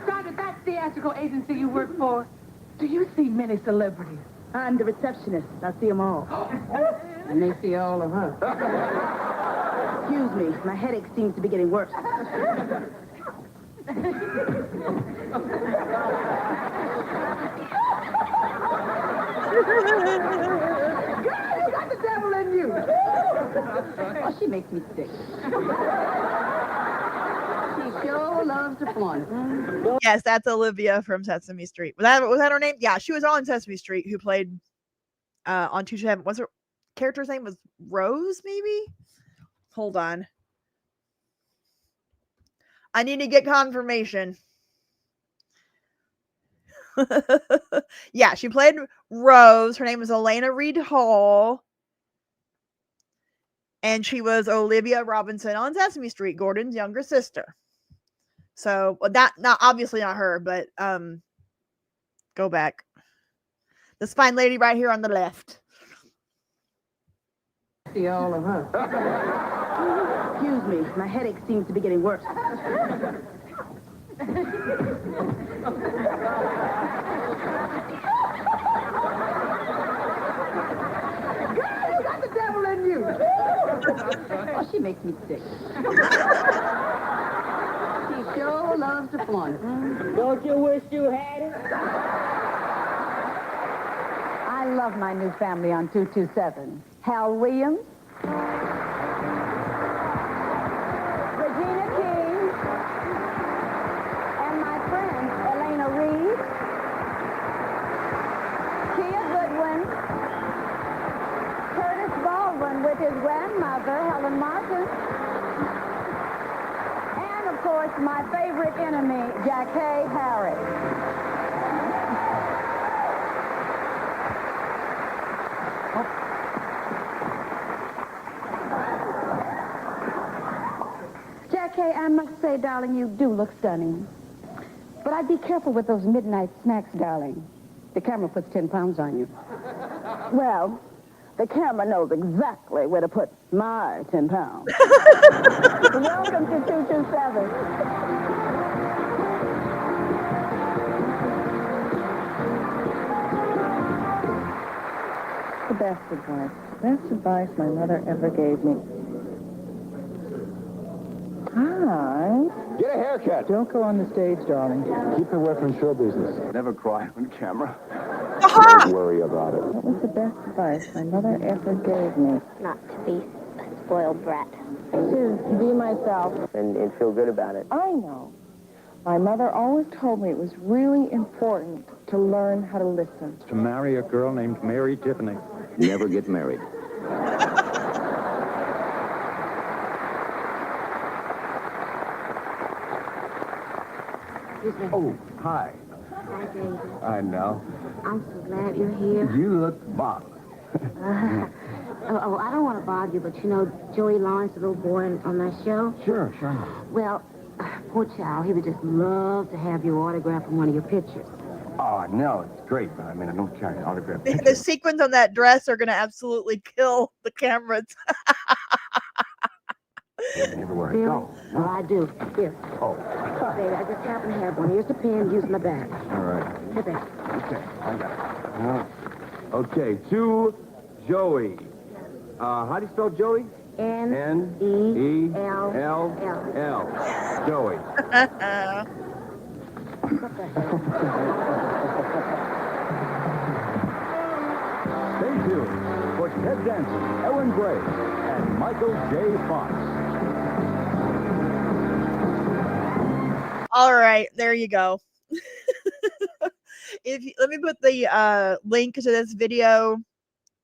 F: Sandra, that theatrical agency you work for, do you see many celebrities?
G: I'm the receptionist. I see them all.
F: And they see all of her.
G: Excuse me. My headache seems to be getting worse.
F: You got the devil in you.
G: Oh, she makes me sick. She sure loves to flaunt it.
A: Yes, that's Olivia from Sesame Street. Was that her name? Yeah, she was on Sesame Street. Who played on 227? Was her character's name was Rose? Maybe. Hold on. I need to get confirmation. Yeah, she played Rose. Her name was Elena Reed Hall. And she was Olivia Robinson on Sesame Street, Gordon's younger sister. So obviously not her, but go back. This fine lady right here on the left.
F: See all of her.
G: Excuse me. My headache seems to be getting worse.
F: You got the devil in you.
G: Oh, she makes me sick. She sure loves to flaunt it.
J: Don't you wish you had it? I love my new family on 227. Hal Williams, Regina King, and my friend Elena Reed, Kia Goodwin, Curtis Baldwin with his grandmother, Helen Martin, and of course my favorite enemy, Jackée Harris. Jackée, I must say, darling, you do look stunning. But I'd be careful with those midnight snacks, darling. The camera puts 10 pounds on you. Well, the camera knows exactly where to put my 10 pounds. Welcome to 227.
F: The best advice my mother ever gave me. Hi.
E: Get a haircut.
F: Don't go on the stage, darling.
E: Keep away from show business. Never cry on camera.
A: Aha!
E: Don't worry about it.
F: What was the best advice my mother ever gave me?
G: Not to be a spoiled brat.
F: To be myself.
H: And feel good about it.
F: I know. My mother always told me it was really important to learn how to listen.
E: To marry a girl named Mary Tiffany.
H: Never get married.
E: Oh, hi.
G: Hi, David.
E: I know.
G: I'm so glad you're here.
E: You look bothered.
G: I don't want to bother you, but you know Joey Lawrence, the little boy on my show?
E: Sure.
G: Well, poor child, he would just love to have your autograph on one of your pictures.
E: Oh, no, it's great, but I mean, I don't carry an autograph.
A: The sequins on that dress are going to absolutely kill the cameras.
E: Everywhere I
G: Really?
E: go.
G: Well, I do. Here.
E: Oh,
G: Baby, I just happen to have one. Here's the pen. Use my bag.
E: all right.
G: Here, baby.
E: Okay, I got it. Okay, to Joey. How do you spell Joey?
G: N-E-L-L.
E: Joey. Stay tuned for Ted Danson, Ellen Gray, and Michael J. Fox.
A: All right, there you go. Let me put the link to this video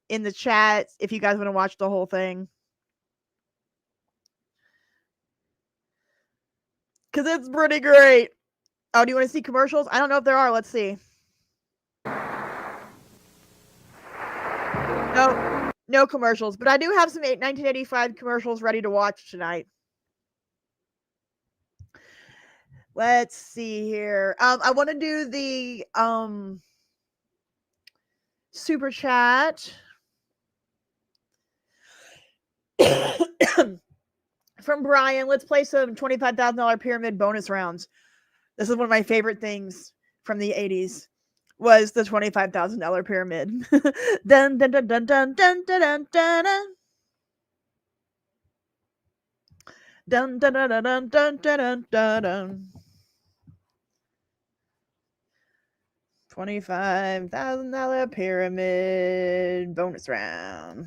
A: in the chat if you guys want to watch the whole thing. because it's pretty great. Oh, do you want to see commercials? I don't know if there are. Let's see. No commercials, but I do have some 1985 commercials ready to watch tonight. Let's see here. I want to do the super chat from Brian. Let's play some $25,000 pyramid bonus rounds. This is one of my favorite things from the 80s. Was the $25,000 pyramid. Dun dun dun dun dun dun dun dun dun. Dun dun dun dun dun dun dun dun dun. $25,000 pyramid bonus round.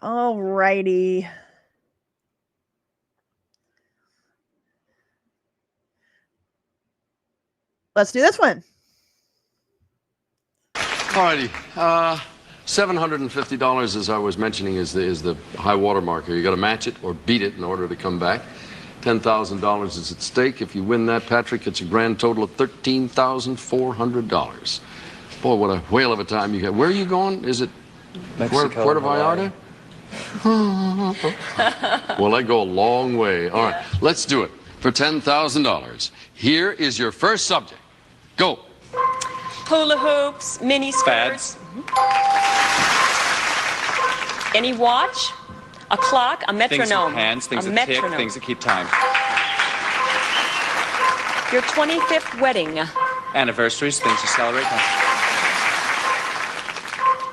A: Alrighty. Let's do this one.
K: Alrighty. $750, as I was mentioning, is the high water mark here. You got to match it or beat it in order to come back. $10,000 is at stake. If you win that, Patrick, it's a grand total of $13,400. Boy, what a whale of a time you had. Where are you going? Is it
L: Mexico,
K: Puerto Vallarta? Well, I go a long way. All right, let's do it for $10,000. Here is your first subject. Go.
M: Hula hoops, mini skirts. Any watch, a clock, a metronome.
L: Things with hands, things
M: a
L: that tick,
M: metronome.
L: things that keep time.
M: Your 25th wedding.
L: Anniversaries, things you celebrate.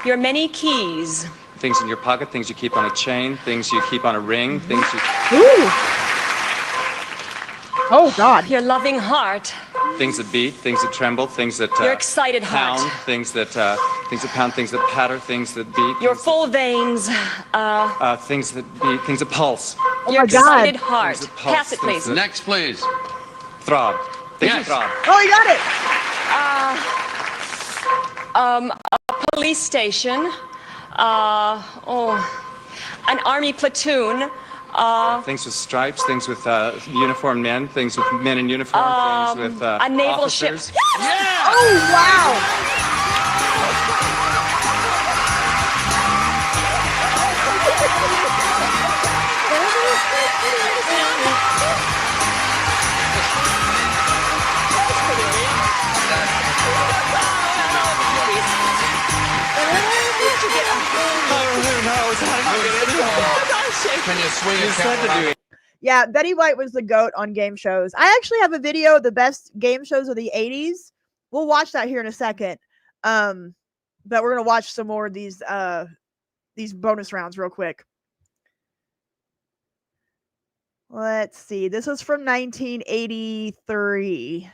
M: Your many keys.
L: Things in your pocket, things you keep on a chain, things you keep on a ring, things you...
A: Ooh. Oh, God.
M: Your loving heart.
L: Things that beat, things that tremble, things that
M: Your excited
L: pound,
M: heart.
L: things that pound, things that patter, things that beat.
M: Your full veins.
L: Things that beat, things that pulse.
M: Your excited
L: Things
M: heart.
L: that pulse,
M: Pass it,
L: things
M: please.
L: that-
K: Next, please.
L: Throb. Things
K: Yes.
L: that throb.
A: Oh, you got it.
M: A police station. An army platoon.
L: Things with stripes, things with uniformed men, things with men in uniform, things with
M: a naval
L: officers.
M: ship.
A: Yeah! Oh, wow.
K: Can you swing a camera?
A: Yeah, Betty White was the GOAT on game shows. I actually have a video of the best game shows of the 80s. We'll watch that here in a second. But we're going to watch some more of these bonus rounds real quick. Let's see. This was from 1983.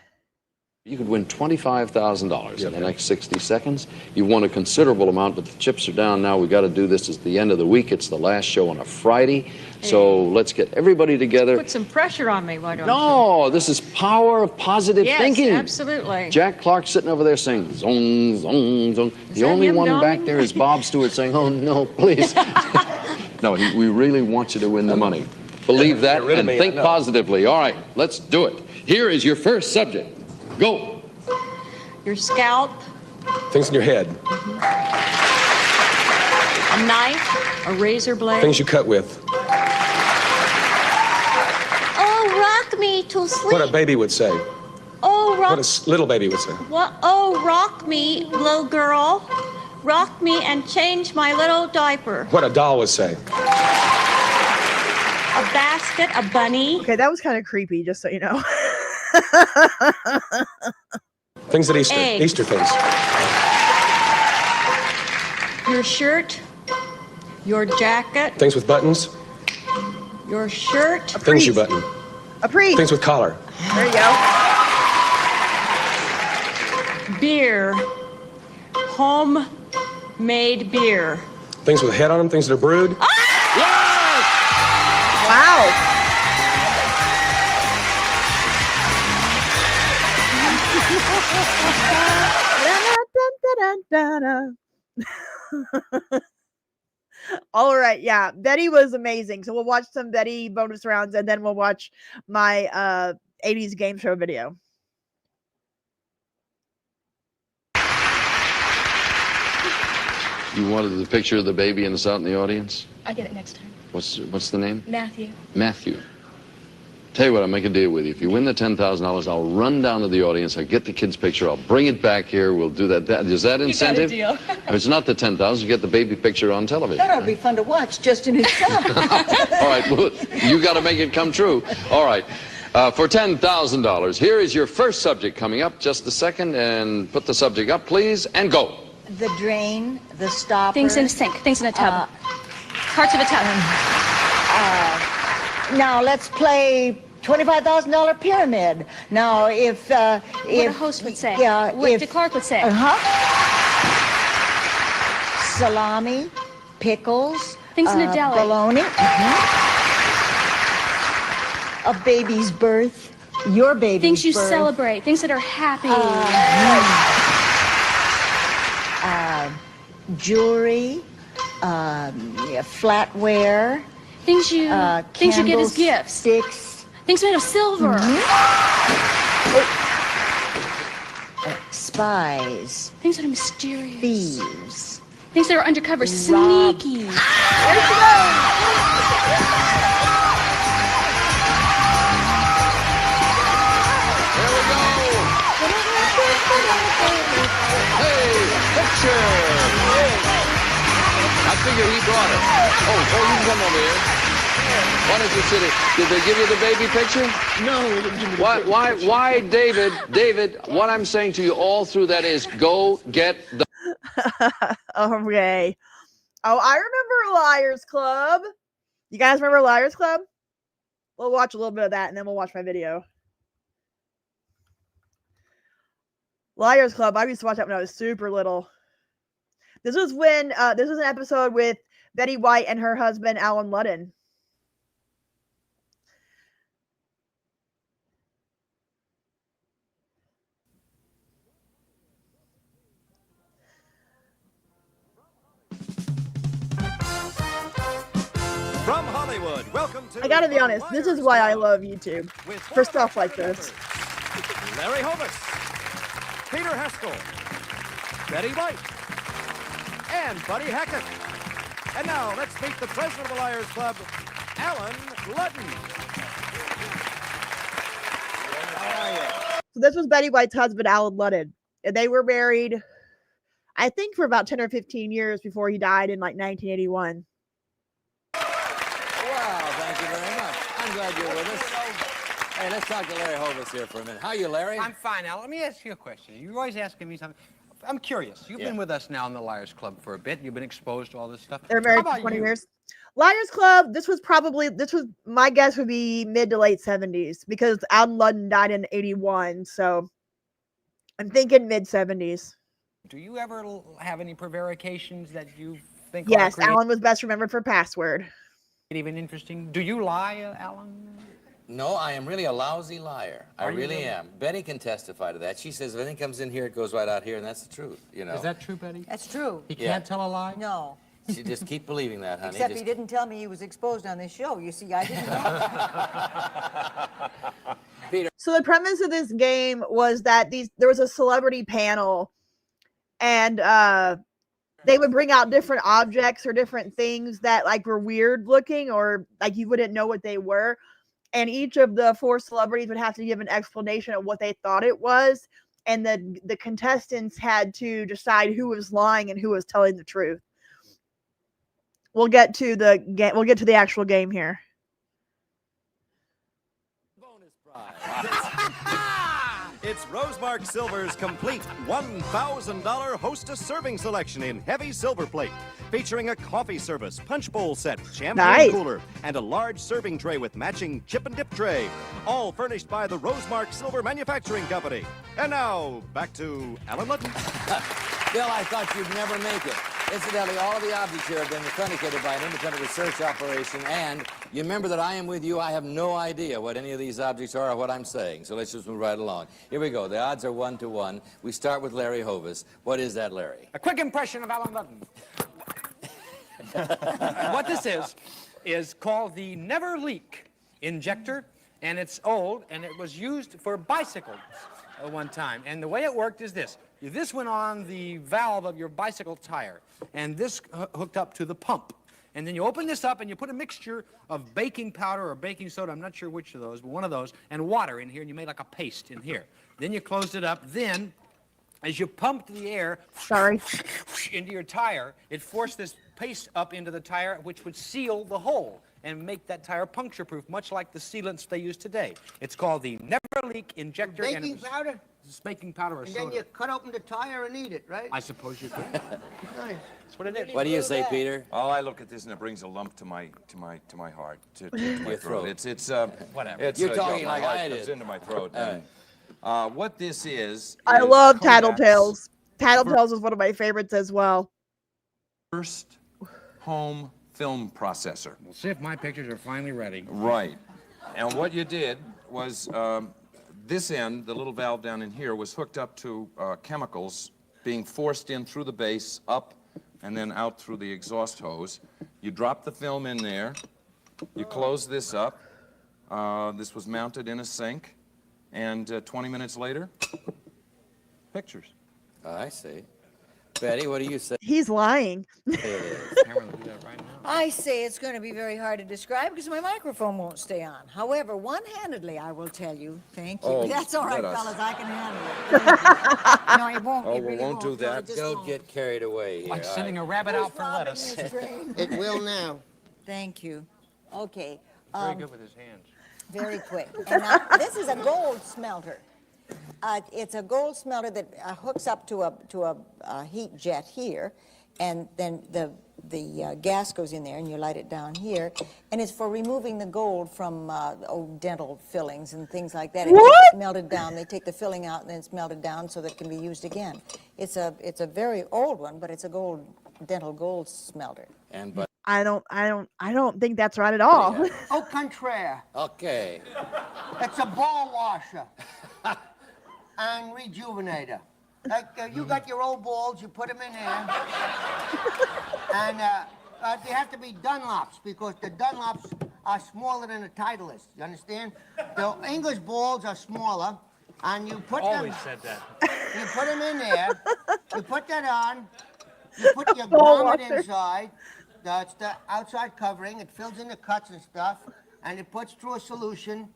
K: You could win $25,000 in the next 60 seconds. You won a considerable amount, but the chips are down now. We got to do this. It's the end of the week. It's the last show on a Friday. So let's get everybody together.
N: Put some pressure on me, why don't you?
K: No, this is power of positive
N: Yes,
K: thinking.
N: absolutely.
K: Jack Clark sitting over there saying, zong, zong, zong. The
N: that
K: only
N: him,
K: one
N: darling?
K: back there is Bob Stewart saying, oh, no, please. No, we really want you to win the money. Believe that and think positively. All right, let's do it. Here is your first subject. Go.
N: Your scalp,
O: Things in your head.
N: a knife, a razor blade.
O: Things you cut with.
G: Oh, rock me to sleep.
O: What a baby would say.
G: Oh, rock.
O: What a little baby would say.
G: What? Oh, rock me, little girl. Rock me and change my little diaper.
O: What a doll would say.
G: A basket, a bunny.
A: Okay, that was kind of creepy, just so you know.
O: Things at Easter.
G: Egg.
O: Easter things.
N: Your shirt, your jacket,
O: Things with buttons.
N: your shirt,
O: Things you button.
A: A priest.
O: Things with collar.
A: There you go.
N: beer, homemade beer.
O: Things with a head on them. Things that are brewed.
A: Wow. All right, yeah. Betty was amazing. So we'll watch some Betty bonus rounds and then we'll watch my 80s game show video.
K: You wanted the picture of the baby and it's out in the audience?
M: I'll get it next time.
K: What's the name?
M: Matthew.
K: Matthew. Tell you what, I'll make a deal with you. If you win the $10,000, I'll run down to the audience, I'll get the kid's picture, I'll bring it back here, we'll do that. Is that incentive?
M: You got a deal.
K: If it's not the $10,000, you get the baby picture on television.
P: That ought to be fun to watch just in itself.
K: All right, well, you got to make it come true. All right, for $10,000, here is your first subject coming up. Just a second, and put the subject up, please, and go.
P: The drain, the stopper.
M: Things in a sink. Things in a tub. Parts of a tub.
P: Now let's play $25,000 pyramid. Now if
M: What a host would say.
P: Yeah,
M: What
P: if
M: DeClark would say.
P: Salami, pickles.
M: Things in a deli.
P: Bologna. A baby's birth. Your baby's
M: Things you
P: birth.
M: celebrate. Things that are happy.
P: Jewelry. Flatware.
M: Things you get as gifts.
P: Sticks.
M: Things made of silver.
P: Spies.
M: Things that are mysterious.
P: Thieves.
M: Things that are undercover. Sneaky.
K: Picture. I figure he brought it. Oh, you can come over here. Why don't you sit here? Did they give you the baby picture?
Q: No, they didn't give me the
K: Why, David, what I'm saying to you all through that is go get the...
A: Okay. Oh, I remember Liars Club. You guys remember Liars Club? We'll watch a little bit of that and then we'll watch my video. Liars Club. I used to watch that when I was super little. This was when this was an episode with Betty White and her husband Alan Ludden.
R: From Hollywood, welcome to...
A: I gotta be honest, this is why I love YouTube. For stuff like this.
R: Larry Hovis, Peter Haskell, Betty White, and Buddy Hackett. And now, let's meet the president of the Liars Club, Alan Ludden.
A: So this was Betty White's husband, Alan Ludden. And they were married, I think, for about 10 or 15 years before he died in like 1981.
S: Wow, thank you very much. I'm glad you're with us. Hey, let's talk to Larry Hovis here for a minute. How are you, Larry?
T: I'm fine, Al. Let me ask you a question. You're always asking me something. I'm curious. You've been with us now in the Liars Club for a bit. You've been exposed to all this stuff.
A: They're married
T: How
A: for
T: about
A: 20
T: you?
A: years. Liars Club, this was my guess would be mid to late 70s because Alan Ludden died in 81. So I'm thinking mid 70s.
T: Do you ever have any prevarications that you think
A: Yes,
T: are
A: Alan was best remembered for Password.
T: even interesting? Do you lie, Alan?
S: No, I am really a lousy liar. I
T: Are you
S: really
T: really?
S: am. Betty can testify to that. She says if anything comes in here, it goes right out here, and that's the truth, you know.
T: Is that true, Betty?
P: That's true.
T: He
S: Yeah.
T: can't tell a lie?
P: No.
S: You just keep believing that, honey.
P: Except
S: Just-
P: he didn't tell me he was exposed on this show. You see, I didn't know.
A: So the premise of this game was that there was a celebrity panel and they would bring out different objects or different things that like were weird looking or like you wouldn't know what they were. And each of the 4 celebrities would have to give an explanation of what they thought it was. And the contestants had to decide who was lying and who was telling the truth. We'll get to the game. We'll get to the actual game here.
R: It's Rosemark Silver's complete $1,000 hostess serving selection in heavy silver plate, featuring a coffee service, punch bowl set, champagne
A: Nice.
R: cooler, and a large serving tray with matching chip and dip tray, all furnished by the Rosemark Silver Manufacturing Company. And now, back to Alan Ludden.
S: Bill, I thought you'd never make it. Incidentally, all of the objects here have been authenticated by an independent research operation, and you remember that I am with you. I have no idea what any of these objects are or what I'm saying, so let's just move right along. Here we go. The odds are 1 to 1. We start with Larry Hovis. What is that, Larry?
T: A quick impression of Alan Ludden. What this is called the Never Leak injector, and it's old, and it was used for bicycles at one time. And the way it worked is this. This went on the valve of your bicycle tire, and this hooked up to the pump. And then you open this up, and you put a mixture of baking powder or baking soda, I'm not sure which of those, but one of those, and water in here, and you made like a paste in here. Then you closed it up. Then, as you pumped the air into your tire, it forced this paste up into the tire, which would seal the hole and make that tire puncture-proof, much like the sealants they use today. It's called the Never Leak injector.
Q: Baking powder?
T: It's baking powder or
Q: And
T: soda.
Q: then you cut open the tire and eat it, right?
T: I suppose you could.
Q: Nice.
T: That's what it is.
S: What do you say, Peter?
U: Oh, I look at this and it brings a lump to my heart, to my
S: Your
U: throat.
S: throat.
U: It's
T: whatever.
U: It's,
S: You're talking
U: my
S: like
U: heart
S: I
U: comes
S: did.
U: into my throat. What this is
A: I love
U: Kodak's
A: Tattletales. Tattletales is one of my favorites as well.
U: first home film processor.
T: We'll see if my pictures are finally ready.
U: Right. And what you did was this end, the little valve down in here, was hooked up to chemicals being forced in through the base, up, and then out through the exhaust hose. You drop the film in there. You close this up. This was mounted in a sink. And 20 minutes later, pictures.
S: I see. Betty, what do you say?
A: He's lying.
P: I say it's going to be very hard to describe because my microphone won't stay on. However, one-handedly, I will tell you. Thank you.
S: Oh,
P: That's all right,
S: let us.
P: fellas. I can handle it. No, it won't.
S: Oh,
P: It
S: we
P: really
S: won't do
P: No,
S: that.
P: it just
S: Don't
P: won't.
S: get carried away here.
T: Like
S: All
T: sending
S: right.
T: a rabbit out for
P: Robbing
T: lettuce.
P: this train.
Q: It will now.
P: Thank you. Okay.
T: Very good with his hands.
P: Very quick. And now, this is a gold smelter. It's a gold smelter that hooks up to a heat jet here, and then the gas goes in there, and you light it down here, and it's for removing the gold from dental fillings and things like that. It gets melted down. They take the filling out, and then it's melted down so that it can be used again. It's a very old one, but it's a dental gold smelter.
S: And but
A: I don't think that's right at all.
Q: Au contraire.
S: okay.
Q: It's a ball washer and rejuvenator. Like you got your old balls, you put them in there, and they have to be Dunlops because the Dunlops are smaller than the Titleist. You understand? The English balls are smaller, and you put
T: Always
Q: them.
T: said that.
Q: You put them in there. You put that on. You put your grommet inside. That's the outside covering. It fills in the cuts and stuff, and it puts through a solution.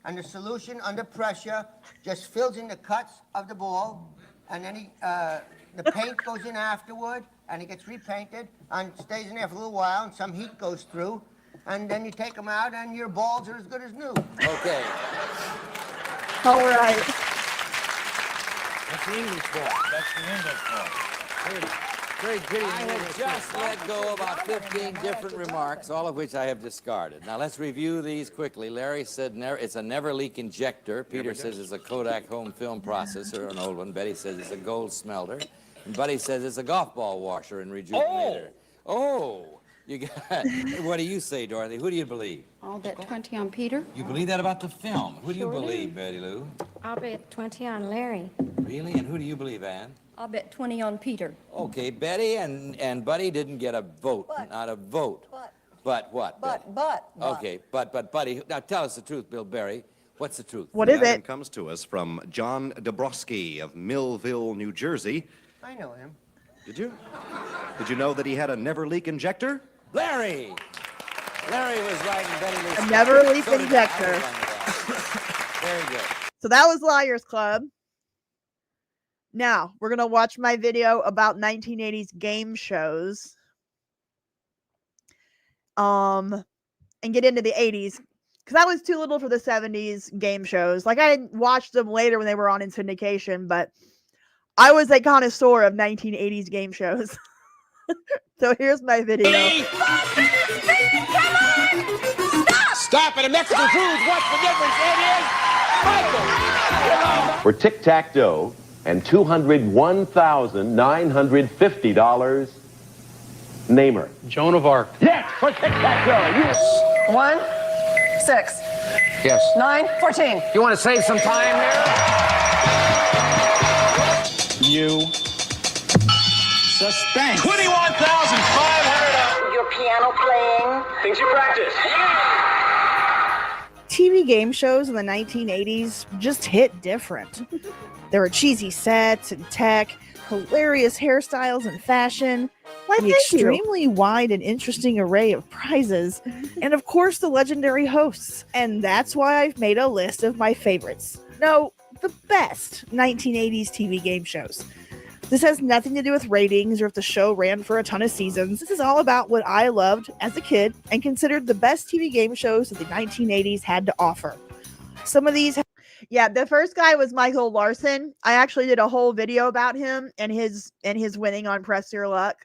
Q: And the solution under pressure just fills in the cuts of the ball, and then the paint goes in afterward, and it gets repainted and stays in there for a little while, and some heat goes through, and then you take them out, and your balls are as good as new.
S: Okay.
A: All right.
T: That's the English ball.
U: That's the English ball.
T: Very pretty.
S: I have just let go about 15 different remarks, all of which I have discarded. Now let's review these quickly. Larry said it's a never leak injector. Peter says it's a Kodak home film processor, an old one. Betty says it's a gold smelter. And Buddy says it's a golf ball washer and rejuvenator. Oh, you got. What do you say, Dorothy? Who do you believe?
J: I'll bet 20 on Peter.
S: You believe that about the film? Who do you
J: Sure do.
S: believe, Betty Lou?
N: I'll bet 20 on Larry.
S: Really? And who do you believe, Ann?
N: I'll bet 20 on Peter.
S: Okay, Betty and Buddy didn't get a vote. Not a vote. But what? Okay, but Buddy, now tell us the truth, Bill Berry. What's the truth?
A: What is
R: The
A: it?
R: item comes to us from John Dabrowski of Millville, New Jersey.
Q: I know him.
R: Did you? Did you know that he had a never leak injector?
S: Larry! Larry was right and Betty was
A: A never leak
S: So did I.
A: injector.
S: I was on that. Very good.
A: So that was Liars Club. Now, we're going to watch my video about 1980s game shows. And get into the 80s. Because I was too little for the 70s game shows. Like, I watched them later when they were on in syndication, but I was a connoisseur of 1980s game shows. So here's my video.
V: Stop it, a Mexican cruise. What's the difference? It is Michael.
W: For tic-tac-toe and $201,950. Name her.
V: Joan of Arc.
W: Yes, for tic-tac-toe. Yes.
X: 1, 6.
V: Yes.
X: 9, 14.
V: You want to save some time there? You. Suspense. $21,500.
X: piano playing.
V: Things you practice.
A: TV game shows in the 1980s just hit different. There were cheesy sets and tech, hilarious hairstyles and fashion, the extremely wide and interesting array of prizes, and of course the legendary hosts. And that's why I've made a list of my favorites. No, the best 1980s TV game shows. This has nothing to do with ratings or if the show ran for a ton of seasons. This is all about what I loved as a kid and considered the best TV game shows that the 1980s had to offer. Some of these... Yeah, the first guy was Michael Larson. I actually did a whole video about him and his winning on Press Your Luck.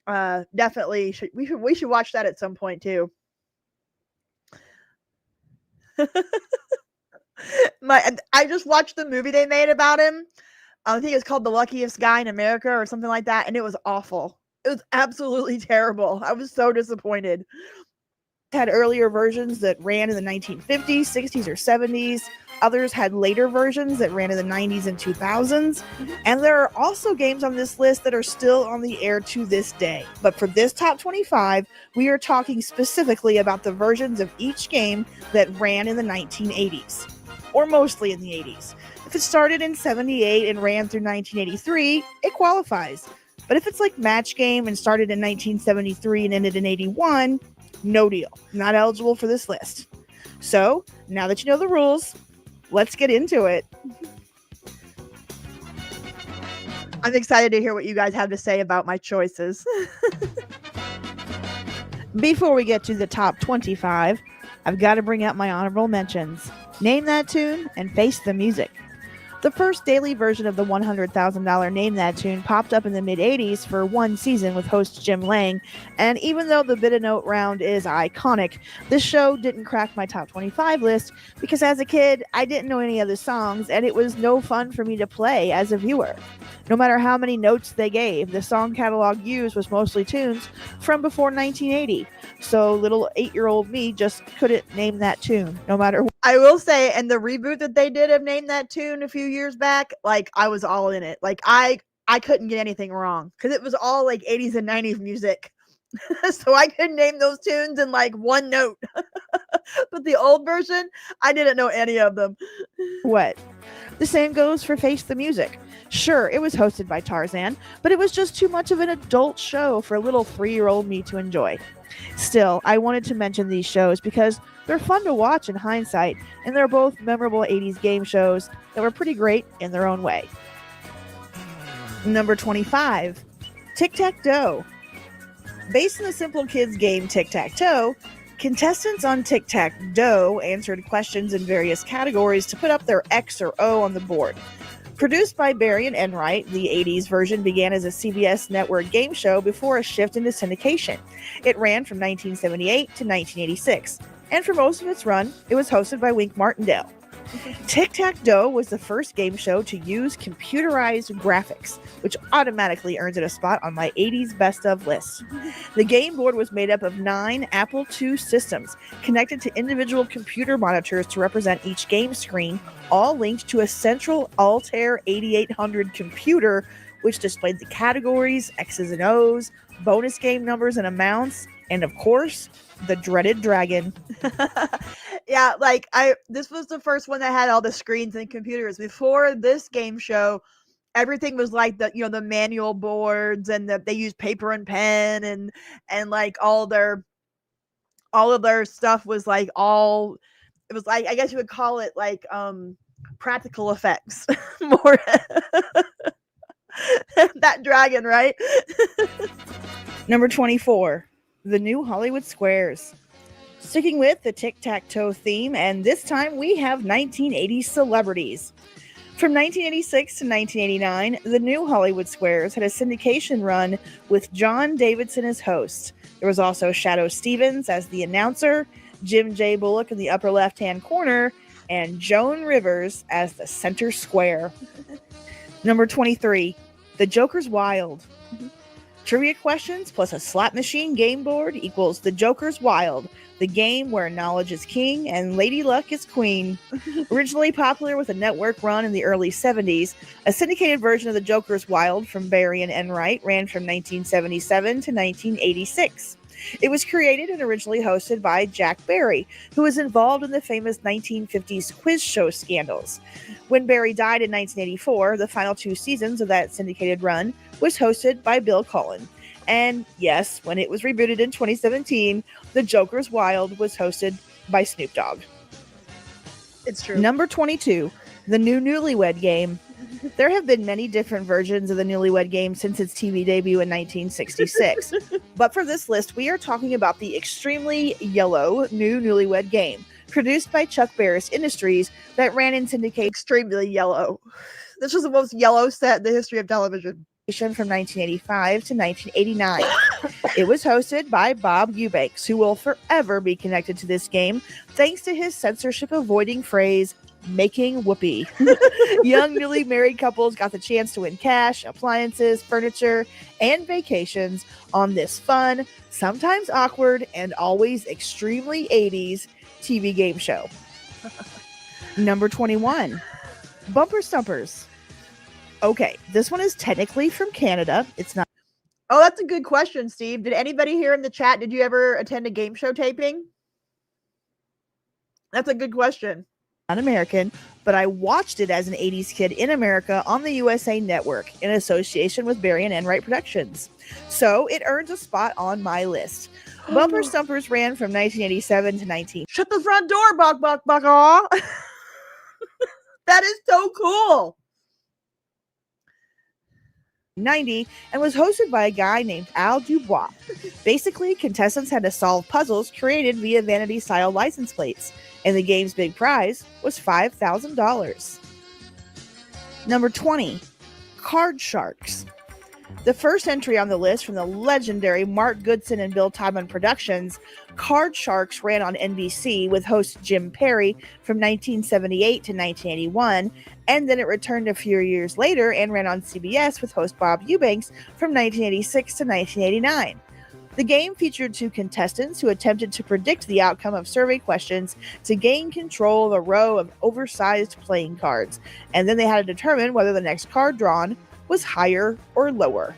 A: Definitely we should watch that at some point too. I just watched the movie they made about him. I think it's called The Luckiest Guy in America or something like that, and it was awful. It was absolutely terrible. I was so disappointed. Had earlier versions that ran in the 1950s, 60s, or 70s. Others had later versions that ran in the 90s and 2000s. And there are also games on this list that are still on the air to this day. But for this top 25, we are talking specifically about the versions of each game that ran in the 1980s, or mostly in the 80s. If it started in 78 and ran through 1983, it qualifies. But if it's like Match Game and started in 1973 and ended in 81, no deal. Not eligible for this list. So, now that you know the rules, let's get into it. I'm excited to hear what you guys have to say about my choices. Before we get to the top 25, I've got to bring out my honorable mentions. Name That Tune and Face the Music. The first daily version of the $100,000 Name That Tune popped up in the mid-80s for one season with host Jim Lang, and even though the bid-a-note round is iconic, this show didn't crack my top 25 list because as a kid, I didn't know any of the songs, and it was no fun for me to play as a viewer. No matter how many notes they gave, the song catalog used was mostly tunes from before 1980, so little 8-year-old me just couldn't name that tune, no matter what. I will say, and the reboot that they did of Name That Tune a few years back, like, I was all in it. Like, I couldn't get anything wrong, because it was all, like, 80s and 90s music. So I could name those tunes in, like, one note. But the old version, I didn't know any of them. What? The same goes for Face the Music. Sure, it was hosted by Tarzan, but it was just too much of an adult show for little 3-year-old me to enjoy. Still, I wanted to mention these shows because they're fun to watch in hindsight, and they're both memorable 80s game shows that were pretty great in their own way. Number 25, Tic-Tac-Toe. Based on the simple kids game Tic-Tac-Toe, contestants on Tic-Tac-Dough answered questions in various categories to put up their X or O on the board. Produced by Barry and Enright, the 80s version began as a CBS network game show before a shift into syndication. It ran from 1978 to 1986, and for most of its run, it was hosted by Wink Martindale. Tic-Tac-Dough was the first game show to use computerized graphics, which automatically earns it a spot on my 80s best of list. The game board was made up of 9 Apple II systems, connected to individual computer monitors to represent each game screen, all linked to a central Altair 8800 computer, which displayed the categories, X's and O's, bonus game numbers and amounts, and of course, the dreaded dragon. Yeah, like this was the first one that had all the screens and computers. Before this game show, everything was like the manual boards, and they used paper and pen, and like all of their stuff was like it was like, I guess you would call it like practical effects more. That dragon, right? Number 24, the New Hollywood Squares. Sticking with the Tic-Tac-Toe theme, and this time we have 1980s celebrities. From 1986 to 1989, the New Hollywood Squares had a syndication run with John Davidson as host. There was also Shadoe Stevens as the announcer, Jim J. Bullock in the upper left-hand corner, and Joan Rivers as the center square. Number 23, The Joker's Wild. Trivia questions plus a slot machine game board equals The Joker's Wild, the game where knowledge is king and Lady Luck is queen. Originally popular with a network run in the early 70s, a syndicated version of The Joker's Wild from Barry and Enright ran from 1977 to 1986. It was created and originally hosted by Jack Barry, who was involved in the famous 1950s quiz show scandals. When Barry died in 1984, the final 2 seasons of that syndicated run was hosted by Bill Cullen. And yes, when it was rebooted in 2017, The Joker's Wild was hosted by Snoop Dogg.
B: It's true.
A: Number 22, the new Newlywed Game. There have been many different versions of the Newlywed Game since its TV debut in 1966. But for this list, we are talking about the extremely yellow new Newlywed Game, produced by Chuck Barris Industries, that ran in syndication.
B: Extremely yellow. This was the most yellow set in the history of television.
A: From 1985 to 1989. It was hosted by Bob Eubanks, who will forever be connected to this game thanks to his censorship-avoiding phrase, making whoopee. Young newly married couples got the chance to win cash, appliances, furniture, and vacations on this fun, sometimes awkward, and always extremely 80s TV game show. Number 21, Bumper Stumpers. Okay, this one is technically from Canada. It's not.
B: Oh, that's a good question, Steve. Did anybody here in the chat, did you ever attend a game show taping? That's a good question.
A: Not American, but I watched it as an 80s kid in America on the USA Network in association with Barry and Enright Productions. So it earns a spot on my list. Bumper Stumpers ran from 1987 to 19.
B: Shut the front door, Buck, Buck, Buck. Aw. That is so cool.
A: 90 and was hosted by a guy named Al Dubois. Basically, contestants had to solve puzzles created via vanity-style license plates, and the game's big prize was $5,000. Number 20, Card Sharks. The first entry on the list from the legendary Mark Goodson and Bill Todman Productions, Card Sharks ran on NBC with host Jim Perry from 1978 to 1981, and then it returned a few years later and ran on CBS with host Bob Eubanks from 1986 to 1989. The game featured 2 contestants who attempted to predict the outcome of survey questions to gain control of a row of oversized playing cards, and then they had to determine whether the next card drawn was higher or lower.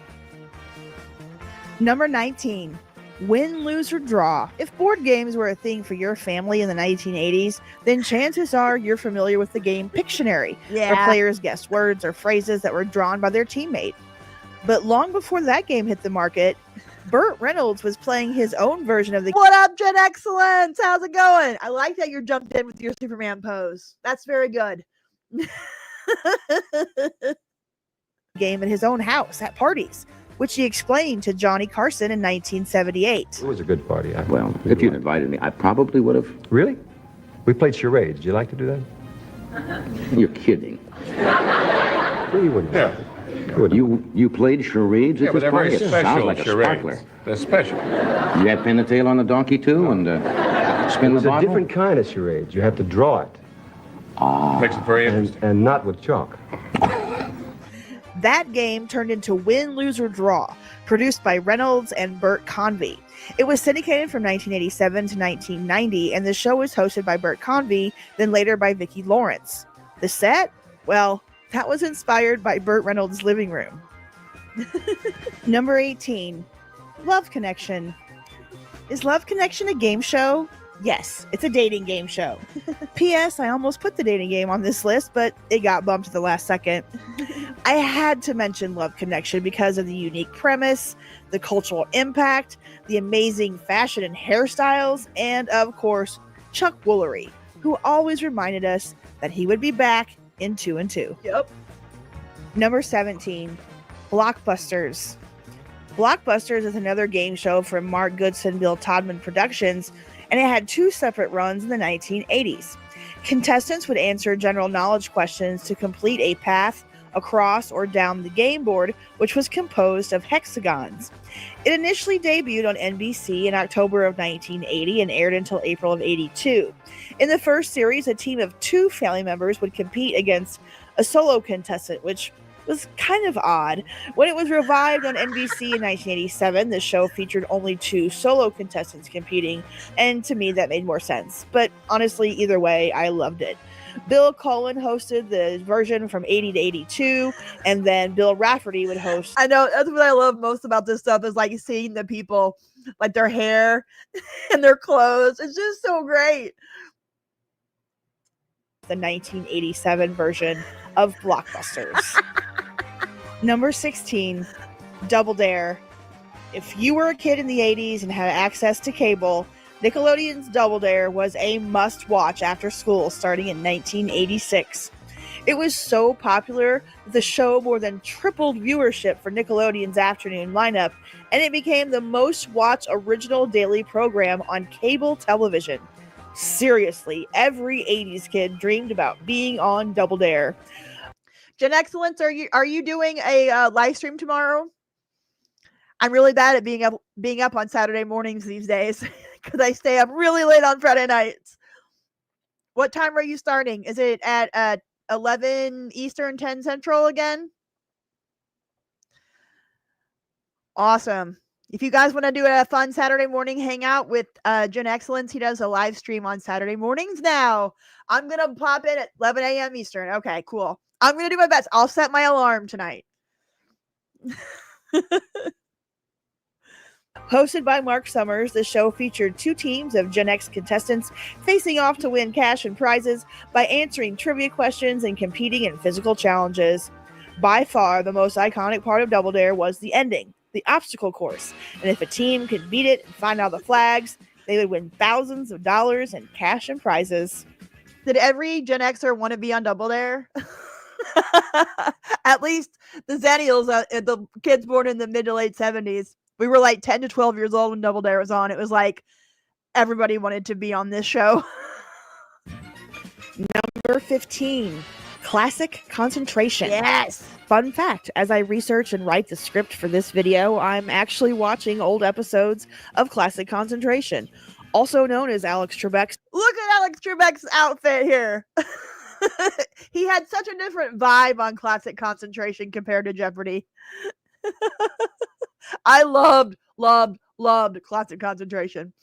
A: Number 19, Win, Lose, or Draw. If board games were a thing for your family in the 1980s, then chances are you're familiar with the game Pictionary, where players guessed words or phrases that were drawn by their teammate. But long before that game hit the market, Burt Reynolds was playing his own version of the
B: What up, Gen Excellence? How's it going? I like that you're jumped in with your Superman pose. That's very good.
A: game in his own house at parties, which he explained to Johnny Carson in 1978.
C: It was a good party.
D: Well, if you'd invited me, I probably would have.
C: Really? We played charades. Would you like to do that?
D: You're kidding.
C: Well, you wouldn't.
D: Yeah. You played charades at this party? It sounds like a sparkler.
C: They're special.
D: You had pin the tail on the donkey, too, and spin the bottle?
C: It's a different kind of charades. You have to draw it.
D: Makes it very interesting.
C: And not with chalk.
A: That game turned into Win, Lose, or Draw, produced by Reynolds and Bert Convy. It was syndicated from 1987 to 1990, and the show was hosted by Bert Convy, then later by Vicki Lawrence. The set? Well, that was inspired by Burt Reynolds' living room. Number 18, Love Connection. Is Love Connection a game show? Yes, it's a dating game show. P.S. I almost put the dating game on this list, but it got bumped at the last second. I had to mention Love Connection because of the unique premise, the cultural impact, the amazing fashion and hairstyles, and of course, Chuck Woolery, who always reminded us that he would be back in 2 and 2.
B: Yep.
A: Number 17, Blockbusters. Blockbusters is another game show from Mark Goodson, Bill Todman Productions, and it had 2 separate runs in the 1980s. Contestants would answer general knowledge questions to complete a path across or down the game board, which was composed of hexagons. It initially debuted on NBC in October of 1980 and aired until April of 82. In the first series, a team of 2 family members would compete against a solo contestant, which was kind of odd. When it was revived on NBC in 1987, the show featured only 2 solo contestants competing, and to me that made more sense. But honestly, either way, I loved it. Bill Cullen hosted the version from 80 to 82, and then Bill Rafferty would host.
B: I know, that's what I love most about this stuff is like seeing the people
A: like their hair and their clothes. It's just so great.
B: The 1987 version of Blockbusters. Number 16, Double Dare. If you were a kid in the 80s and had access to cable, Nickelodeon's Double Dare was a must-watch after school starting in 1986. It was so popular that the show more than tripled viewership for Nickelodeon's afternoon lineup, and it became the most-watched original daily program on cable television. Seriously, every 80s kid dreamed about being on Double Dare.
A: Gen Excellence, are you doing a live stream tomorrow? I'm really bad at being up on Saturday mornings these days because I stay up really late on Friday nights. What time are you starting? Is it at 11 Eastern, 10 Central again? Awesome. If you guys want to do a fun Saturday morning hangout with Gen Excellence, he does a live stream on Saturday mornings now. I'm going to pop in at 11 a.m. Eastern. Okay, cool. I'm going to do my best. I'll set my alarm tonight.
B: Hosted by Mark Summers, the show featured two teams of Gen X contestants facing off to win cash and prizes by answering trivia questions and competing in physical challenges. By far, the most iconic part of Double Dare was the ending, the obstacle course, and if a team could beat it and find all the flags, they would win thousands of dollars in cash and prizes.
A: Did every Gen Xer want to be on Double Dare? At least the Zennials, the kids born in the mid to late 70s. We were like 10 to 12 years old when Double Dare was on. It was like everybody wanted to be on this show.
B: Number 15, Classic Concentration.
A: Yes.
B: Fun fact, as I research and write the script for this video, I'm actually watching old episodes of Classic Concentration, also known as Alex Trebek's.
A: Look at Alex Trebek's outfit here. He had such a different vibe on Classic Concentration compared to Jeopardy. I loved Classic Concentration.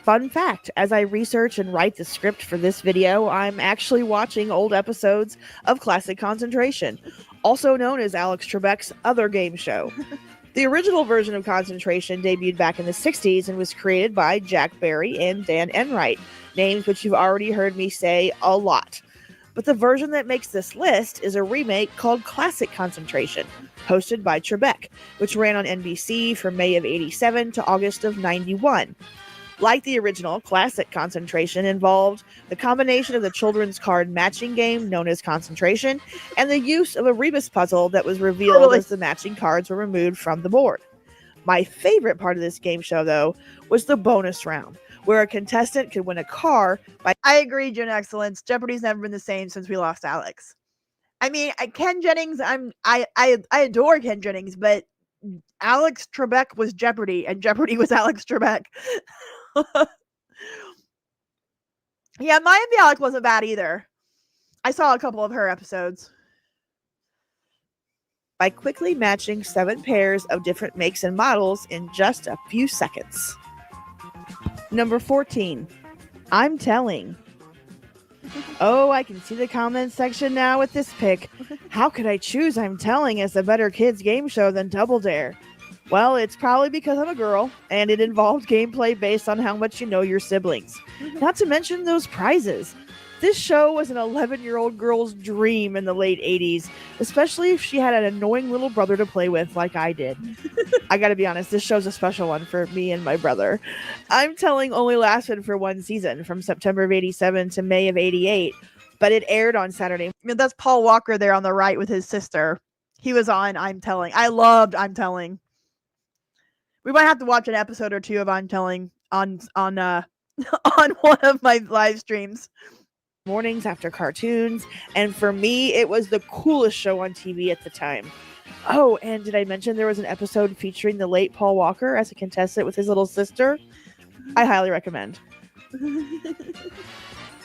B: Fun fact, as I research and write the script for this video, I'm actually watching old episodes of Classic Concentration, also known as Alex Trebek's other game show. The original version of Concentration debuted back in the 60s and was created by Jack Barry and Dan Enright, names which you've already heard me say a lot. But the version that makes this list is a remake called Classic Concentration, hosted by Trebek, which ran on NBC from May of 87 to August of 91. Like the original, Classic Concentration involved the combination of the children's card matching game known as Concentration and the use of a rebus puzzle that was revealed as the matching cards were removed from the board. My favorite part of this game show, though, was the bonus round, where a contestant could win a car by...
A: I agree, Gen Excellence. Jeopardy's never been the same since we lost Alex. I mean, Ken Jennings, I adore Ken Jennings, but Alex Trebek was Jeopardy, and Jeopardy was Alex Trebek. Yeah, Maya Bialik wasn't bad either. I saw a couple of her episodes.
B: By quickly matching 7 pairs of different makes and models in just a few seconds. Number 14, I'm Telling. Oh, I can see the comments section now with this pick. How could I choose I'm Telling as a better kids game show than Double Dare? Well, it's probably because I'm a girl, and it involved gameplay based on how much you know your siblings. Not to mention those prizes. This show was an 11-year-old girl's dream in the late 80s, especially if she had an annoying little brother to play with like I did. I gotta be honest, this show's a special one for me and my brother. I'm Telling only lasted for one season, from September of 87 to May of 88, but it aired on Saturday.
A: I mean, that's Paul Walker there on the right with his sister. He was on I'm Telling. I loved I'm Telling. We might have to watch an episode or two of I'm Telling on one of my live streams.
B: Mornings after cartoons, and for me, it was the coolest show on TV at the time. Oh, and did I mention there was an episode featuring the late Paul Walker as a contestant with his little sister? I highly recommend.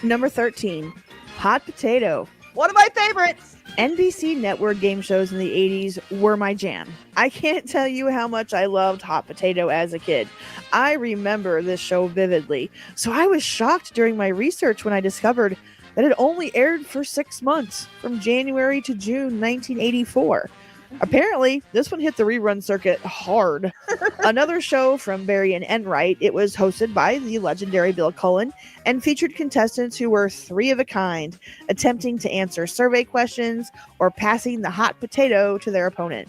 B: Number 13, Hot Potato.
A: One of my favorites!
B: NBC network game shows in the 80s were my jam. I can't tell you how much I loved Hot Potato as a kid. I remember this show vividly, so I was shocked during my research when I discovered that it only aired for 6 months, from January to June 1984. Apparently, this one hit the rerun circuit hard. Another show from Barry and Enright, it was hosted by the legendary Bill Cullen and featured contestants who were three of a kind, attempting to answer survey questions or passing the hot potato to their opponent.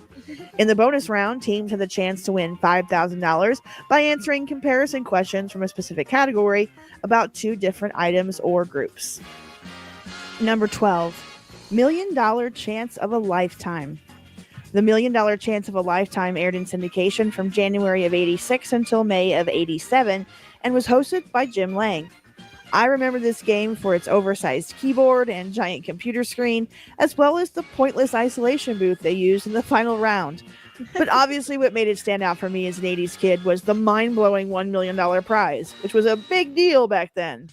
B: In the bonus round, teams had the chance to win $5,000 by answering comparison questions from a specific category about two different items or groups. Number 12, $1 Million Chance of a Lifetime. The $1 Million Chance of a Lifetime aired in syndication from January of '86 until May of '87 and was hosted by Jim Lang. I remember this game for its oversized keyboard and giant computer screen, as well as the pointless isolation booth they used in the final round. But obviously what made it stand out for me as an 80s kid was the mind-blowing $1 million prize, which was a big deal back then.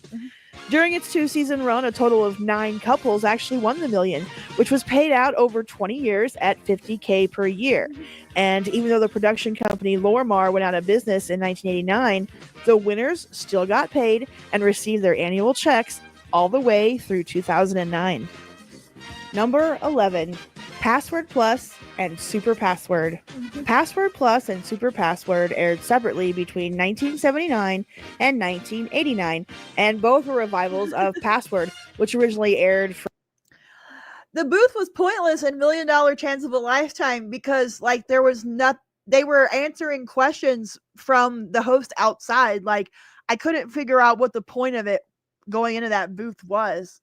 B: During its 2-season run, a total of 9 couples actually won the million, which was paid out over 20 years at $50K per year. And even though the production company Lorimar went out of business in 1989, the winners still got paid and received their annual checks all the way through 2009. Number 11, Password Plus and Super Password. Password Plus and Super Password aired separately between 1979 and 1989, and both were revivals of Password, which originally aired from
A: The booth was pointless in $1 Million Chance of a Lifetime because like there was they were answering questions from the host outside. Like I couldn't figure out what the point of it going into that booth was.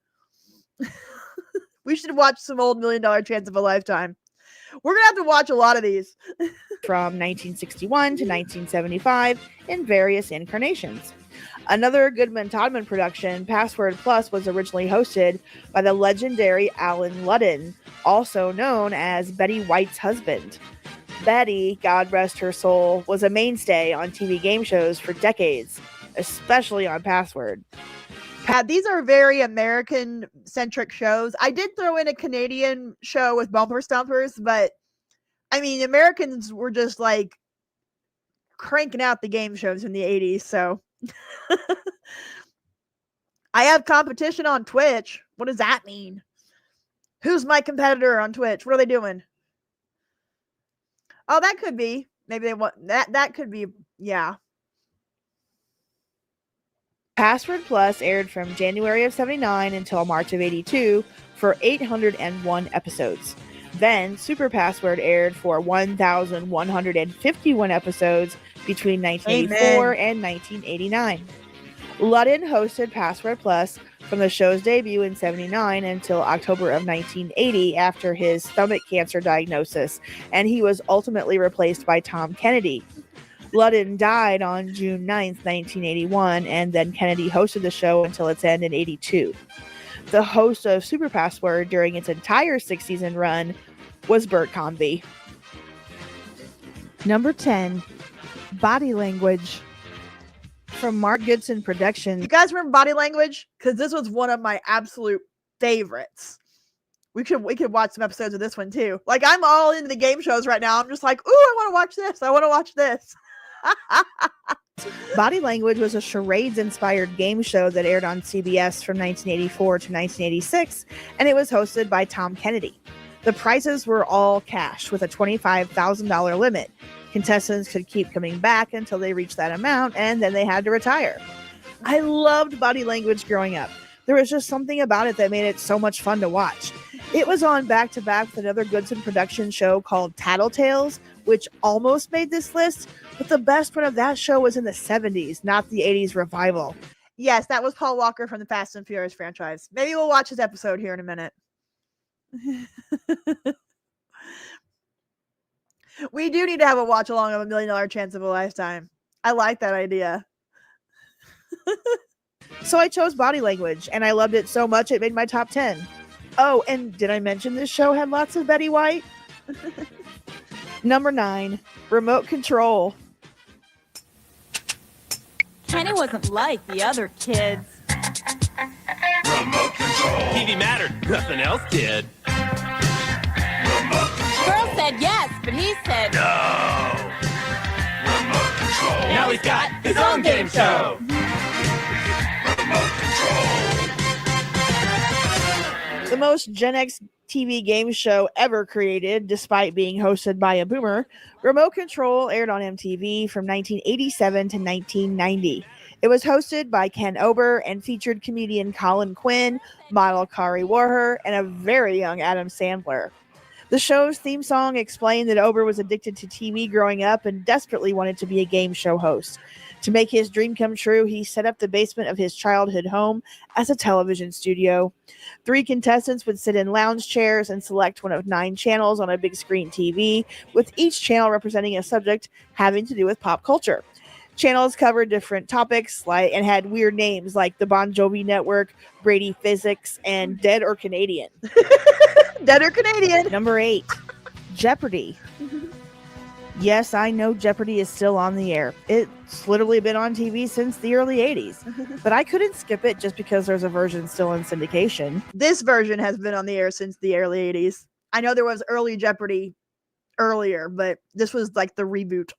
A: We should watch some old $1 Million Chance of a Lifetime. We're gonna have to watch a lot of these.
B: from 1961 to 1975 in various incarnations. Another Goodman-Todman production, Password Plus was originally hosted by the legendary Alan Ludden, also known as Betty White's husband. Betty, God rest her soul, was a mainstay on TV game shows for decades, especially on Password.
A: These are very American-centric shows. I did throw in a Canadian show with Bumper Stumpers, but I mean, Americans were just like cranking out the game shows in the 80s, so I have competition on Twitch. What does that mean? Who's my competitor on Twitch? What are they doing? Oh, that could be. Maybe they want that could be, yeah.
B: Password Plus aired from January of 79 until March of 82 for 801 episodes. Then Super Password aired for 1,151 episodes between 1984 and 1989. Ludden hosted Password Plus from the show's debut in 79 until October of 1980 after his stomach cancer diagnosis, and he was ultimately replaced by Tom Kennedy. Ludden died on June 9th, 1981, and then Kennedy hosted the show until its end in 82. The host of Super Password during its entire 6-season run was Bert Convy. Number 10, Body Language. From Mark Goodson Productions.
A: You guys remember Body Language? Because this was one of my absolute favorites. We could watch some episodes of this one too. Like I'm all into the game shows right now. I'm just like, ooh, I want to watch this. I want to watch this.
B: Body Language was a charades-inspired game show that aired on CBS from 1984 to 1986, and it was hosted by Tom Kennedy. The prizes were all cash with a $25,000 limit. Contestants could keep coming back until they reached that amount, and then they had to retire. I loved Body Language growing up. There was just something about it that made it so much fun to watch. It was on back-to-back with another Goodson production show called Tattletales, which almost made this list, but the best one of that show was in the 70s, not the 80s revival.
A: Yes, that was Paul Walker from the Fast and Furious franchise. Maybe we'll watch his episode here in a minute. We do need to have a watch along of $1 Million Chance of a Lifetime. I like that idea.
B: So I chose Body Language, and I loved it so much it made my top 10. Oh, and did I mention this show had lots of Betty White? Number 9, Remote Control.
M: Kenny wasn't like the other kids.
E: Remote control.
F: TV mattered. Nothing else did.
E: Remote control.
M: Girl said yes, but he said
E: no. Remote control.
F: Now he's got his own game show.
E: Remote control.
B: The most Gen X TV game show ever created, despite being hosted by a boomer, Remote Control aired on MTV from 1987 to 1990. It was hosted by Ken Ober and featured comedian Colin Quinn, model Kari Warher, and a very young Adam Sandler. The show's theme song explained that Ober was addicted to TV growing up and desperately wanted to be a game show host. To make his dream come true, he set up the basement of his childhood home as a television studio. 3 contestants would sit in lounge chairs and select one of 9 channels on a big screen TV, with each channel representing a subject having to do with pop culture. Channels covered different topics and had weird names like the Bon Jovi Network, Brady Physics, and Dead or Canadian.
A: Dead or Canadian.
B: Number 8, Jeopardy! Yes, I know Jeopardy is still on the air. It's literally been on TV since the early 80s, but I couldn't skip it just because there's a version still in syndication.
A: This version has been on the air since the early 80s. I know there was early Jeopardy earlier, but this was like the reboot.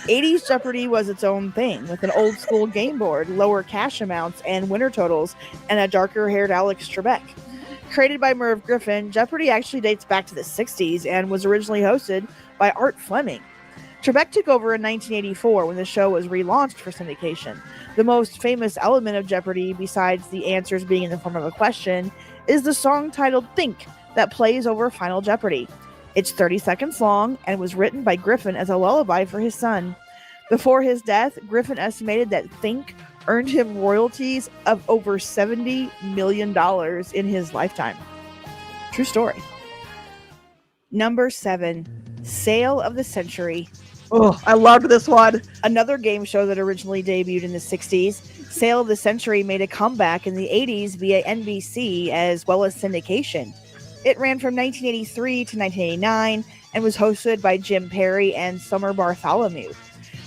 B: 80s Jeopardy was its own thing, with an old school game board, lower cash amounts and winner totals, and a darker haired Alex Trebek. Created by Merv Griffin, Jeopardy actually dates back to the 60s and was originally hosted by Art Fleming. Trebek took over in 1984 when the show was relaunched for syndication. The most famous element of Jeopardy, besides the answers being in the form of a question, is the song titled Think that plays over Final Jeopardy! It's 30 seconds long and was written by Griffin as a lullaby for his son. Before his death, Griffin estimated that Think earned him royalties of over $70 million in his lifetime. True story. Number 7, Sale of the Century.
A: Oh, I loved this one.
B: Another game show that originally debuted in the 60s, Sale of the Century made a comeback in the 80s via NBC as well as syndication. It ran from 1983 to 1989 and was hosted by Jim Perry and Summer Bartholomew.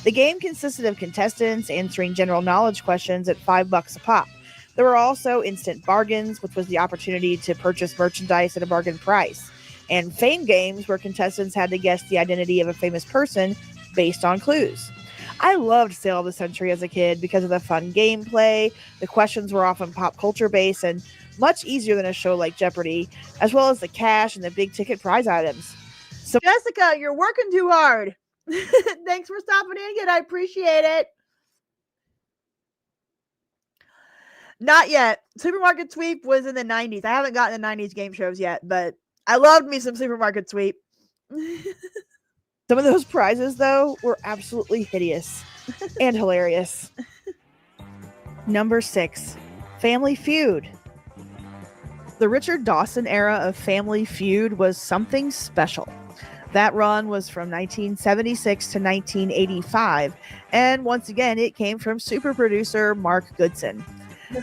B: The game consisted of contestants answering general knowledge questions at $5 a pop. There were also instant bargains, which was the opportunity to purchase merchandise at a bargain price, and fame games where contestants had to guess the identity of a famous person based on clues. I loved Sale of the Century as a kid because of the fun gameplay. The questions were often pop culture based and much easier than a show like Jeopardy, as well as the cash and the big ticket prize items. So,
A: Jessica, you're working too hard. Thanks for stopping in again. I appreciate it. Not yet. Supermarket Sweep was in the 90s. I haven't gotten the 90s game shows yet, but I loved me some Supermarket Sweep.
B: Some of those prizes, though, were absolutely hideous and hilarious. Number 6, Family Feud. The Richard Dawson era of Family Feud was something special. That run was from 1976 to 1985, and once again, it came from super producer Mark Goodson.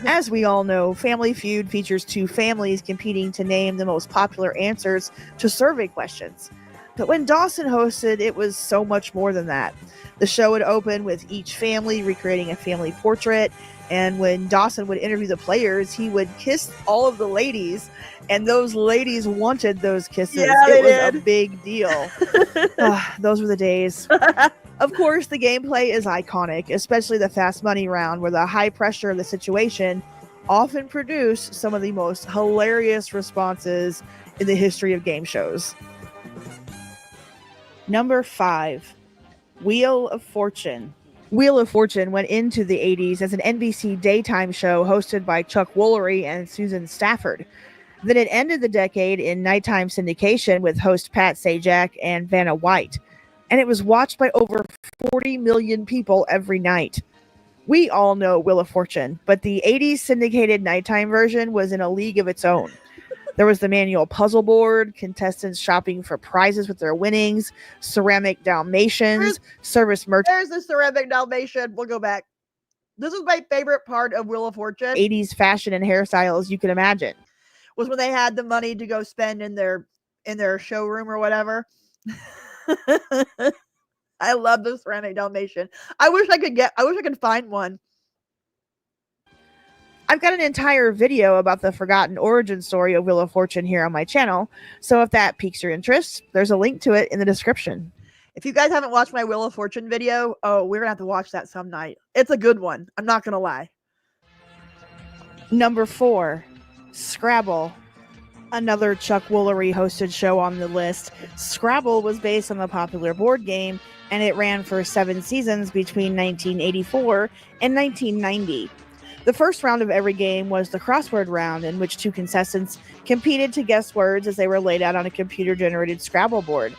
B: As we all know, Family Feud features 2 families competing to name the most popular answers to survey questions. But when Dawson hosted, it was so much more than that. The show would open with each family recreating a family portrait, and when Dawson would interview the players, he would kiss all of the ladies, and those ladies wanted those kisses.
A: Yeah,
B: it was
A: did.
B: a big deal. Those were the days. Of course, the gameplay is iconic, especially the fast money round, where the high pressure of the situation often produced some of the most hilarious responses in the history of game shows. Number 5, Wheel of Fortune. Wheel of Fortune went into the 80s as an NBC daytime show hosted by Chuck Woolery and Susan Stafford. Then it ended the decade in nighttime syndication with host Pat Sajak and Vanna White. And it was watched by over 40 million people every night. We all know Wheel of Fortune, but the 80s syndicated nighttime version was in a league of its own. There was the manual puzzle board, contestants shopping for prizes with their winnings, ceramic Dalmatians, service merch.
A: There's the ceramic Dalmatian. We'll go back. This was my favorite part of Wheel of Fortune.
B: 80s fashion and hairstyles you can imagine.
A: Was when they had the money to go spend in their showroom or whatever. I love the ceramic Dalmatian. I wish I could find one.
B: I've got an entire video about the forgotten origin story of Wheel of Fortune here on my channel, so if that piques your interest, there's a link to it in the description.
A: If you guys haven't watched my Wheel of Fortune video, we're gonna have to watch that some night. It's a good one. I'm not gonna lie.
B: Number 4, Scrabble. Another Chuck Woolery hosted show on the list, Scrabble was based on the popular board game, and it ran for 7 seasons between 1984 and 1990. The first round of every game was the crossword round, in which 2 contestants competed to guess words as they were laid out on a computer-generated Scrabble board.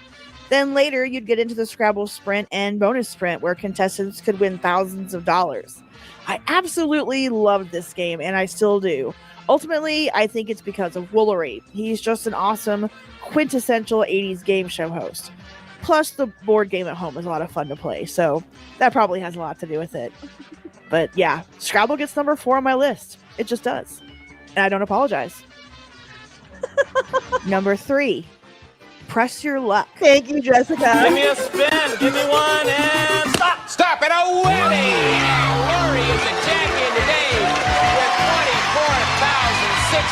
B: Then later, you'd get into the Scrabble Sprint and Bonus Sprint, where contestants could win thousands of dollars. I absolutely loved this game, and I still do. Ultimately, I think it's because of Woolery. He's just an awesome, quintessential 80s game show host. Plus, the board game at home is a lot of fun to play, so that probably has a lot to do with it. But yeah, Scrabble gets number 4 on my list. It just does. And I don't apologize. Number 3, Press Your Luck.
A: Thank you, Jessica.
F: Give me a spin. Give me one and stop. Stop it. A winning. Lori is a champion today with $24,685.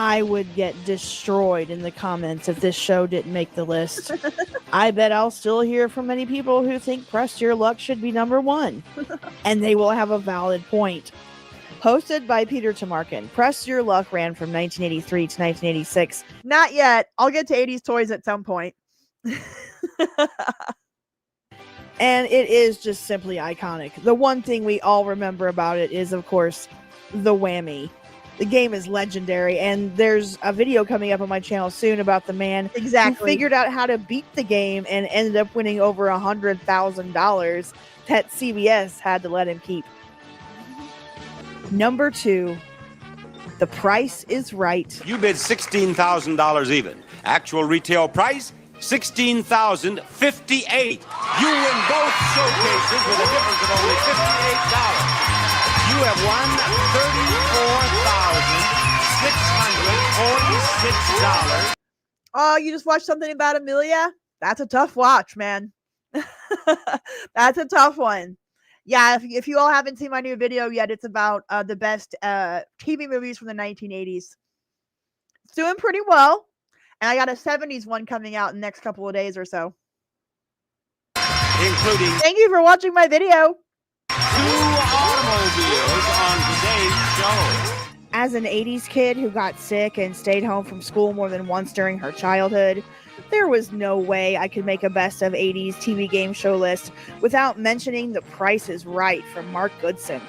B: I would get destroyed in the comments if this show didn't make the list. I bet I'll still hear from many people who think Press Your Luck should be number 1. And they will have a valid point. Hosted by Peter Tamarkin, Press Your Luck ran from 1983 to 1986.
A: Not yet. I'll get to 80s toys at some point.
B: And it is just simply iconic. The one thing we all remember about it is, of course, the whammy. The game is legendary, and there's a video coming up on my channel soon about the man who figured out how to beat the game and ended up winning over $100,000 that CBS had to let him keep. Number 2, The Price is Right.
G: You bid $16,000 even. Actual retail price, $16,058. You win both showcases with a difference of only $58. You have won $34,646.
A: Oh, you just watched something about Amelia? That's a tough watch, man. That's a tough one. Yeah, if you all haven't seen my new video yet, it's about the best TV movies from the 1980s. It's doing pretty well. And I got a 70s one coming out in the next couple of days or so.
G: Including...
A: Thank you for watching my video.
G: 2 automobiles on today's show.
B: As an 80s kid who got sick and stayed home from school more than once during her childhood, there was no way I could make a best of 80s TV game show list without mentioning The Price is Right from Mark Goodson.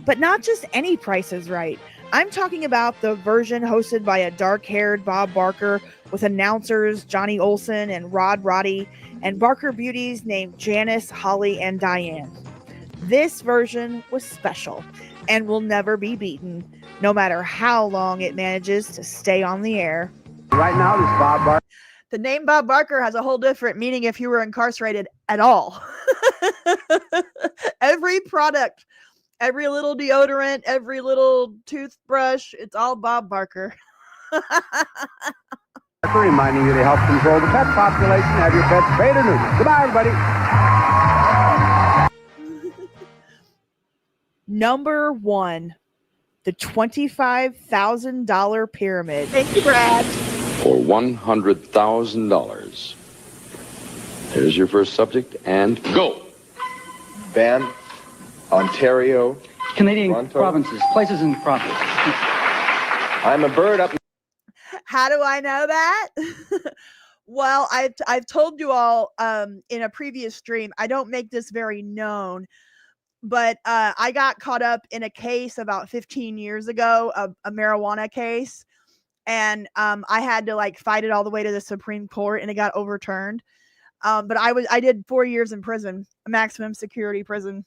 B: But not just any Price is Right. I'm talking about the version hosted by a dark-haired Bob Barker with announcers Johnny Olson and Rod Roddy and Barker beauties named Janice, Holly, and Diane. This version was special and will never be beaten, no matter how long it manages to stay on the air.
W: Right now, this Bob Barker.
A: The name Bob Barker has a whole different meaning if you were incarcerated at all. Every product, every little deodorant, every little toothbrush, it's all Bob Barker.
W: Reminding you to help control the pet population. Have your pets spayed or neutered. Goodbye, everybody.
B: Number 1, the $25,000 pyramid.
A: Thank you, Brad.
K: For $100,000. Here's your first subject, and go.
H: Van, Ontario,
I: Canadian
H: Toronto.
I: provinces, places in province.
H: I'm a bird up.
A: How do I know that? Well, I've told you all in a previous stream, I don't make this very known, but I got caught up in a case about 15 years ago, a marijuana case, and I had to like fight it all the way to the Supreme Court, and it got overturned. But I did 4 years in prison, a maximum security prison,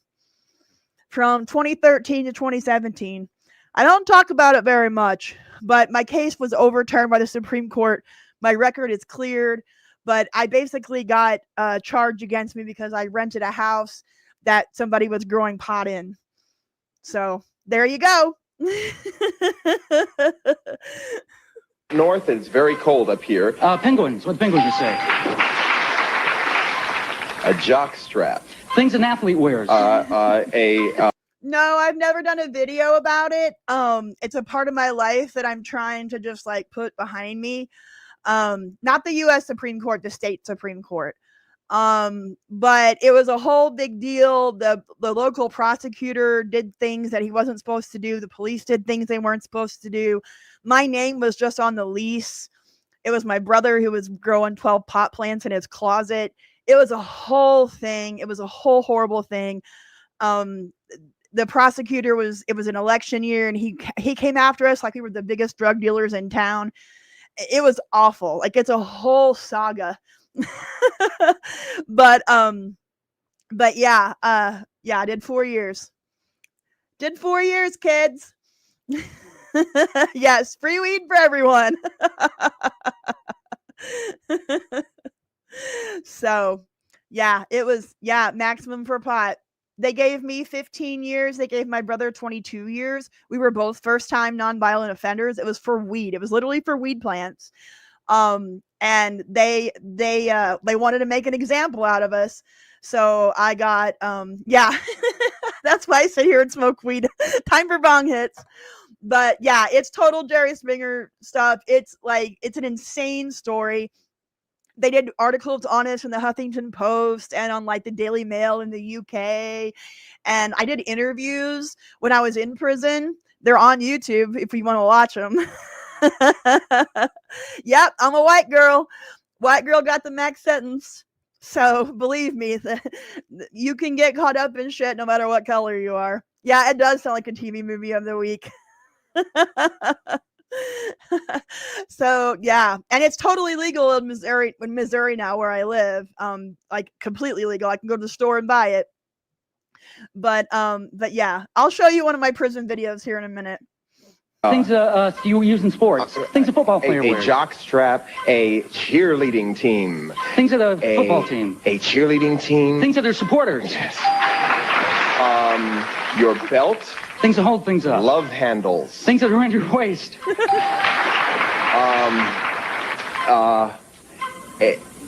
A: from 2013 to 2017. I don't talk about it very much, but my case was overturned by the Supreme Court. My record is cleared, but I basically got charged against me because I rented a house that somebody was growing pot in. So there you go.
H: North, it's very cold up here.
I: Penguins. What do penguins say?
H: A jock strap.
I: Things an athlete wears.
A: No, I've never done a video about it. It's a part of my life that I'm trying to just like put behind me. Not the U.S. Supreme Court, the state Supreme Court. But it was a whole big deal. The local prosecutor did things that he wasn't supposed to do. The police did things they weren't supposed to do. My name was just on the lease. It was my brother who was growing 12 pot plants in his closet. It was a whole thing. It was a whole horrible thing. The prosecutor it was an election year, and he came after us like we were the biggest drug dealers in town. It was awful. Like, it's a whole saga. but yeah, I did 4 years. Did 4 years, kids. Yes, free weed for everyone. So, yeah, it was, maximum for pot. They gave me 15 years. They gave my brother 22 years. We were both first-time nonviolent offenders. It was for weed. It was literally for weed plants. And they wanted to make an example out of us. So I got, that's why I sit here and smoke weed. Time for bong hits. But yeah, it's total Jerry Springer stuff. It's an insane story. They did articles on us in the Huffington Post and on the Daily Mail in the UK. And I did interviews when I was in prison. They're on YouTube if you want to watch them. Yep, I'm a white girl. White girl got the max sentence. So believe me, you can get caught up in shit no matter what color you are. Yeah, it does sound like a TV movie of the week. So yeah, and it's totally legal in Missouri now where I live. Completely legal. I can go to the store and buy it. But yeah, I'll show you one of my prison videos here in a minute.
I: Things you use in sports. Things a football player wears.
H: A jock strap, a cheerleading team.
I: Things of the football team.
H: A cheerleading team.
I: Things of their supporters.
H: Yes. Your belt.
I: Things to hold things up.
H: Love handles.
I: Things that are around your waist.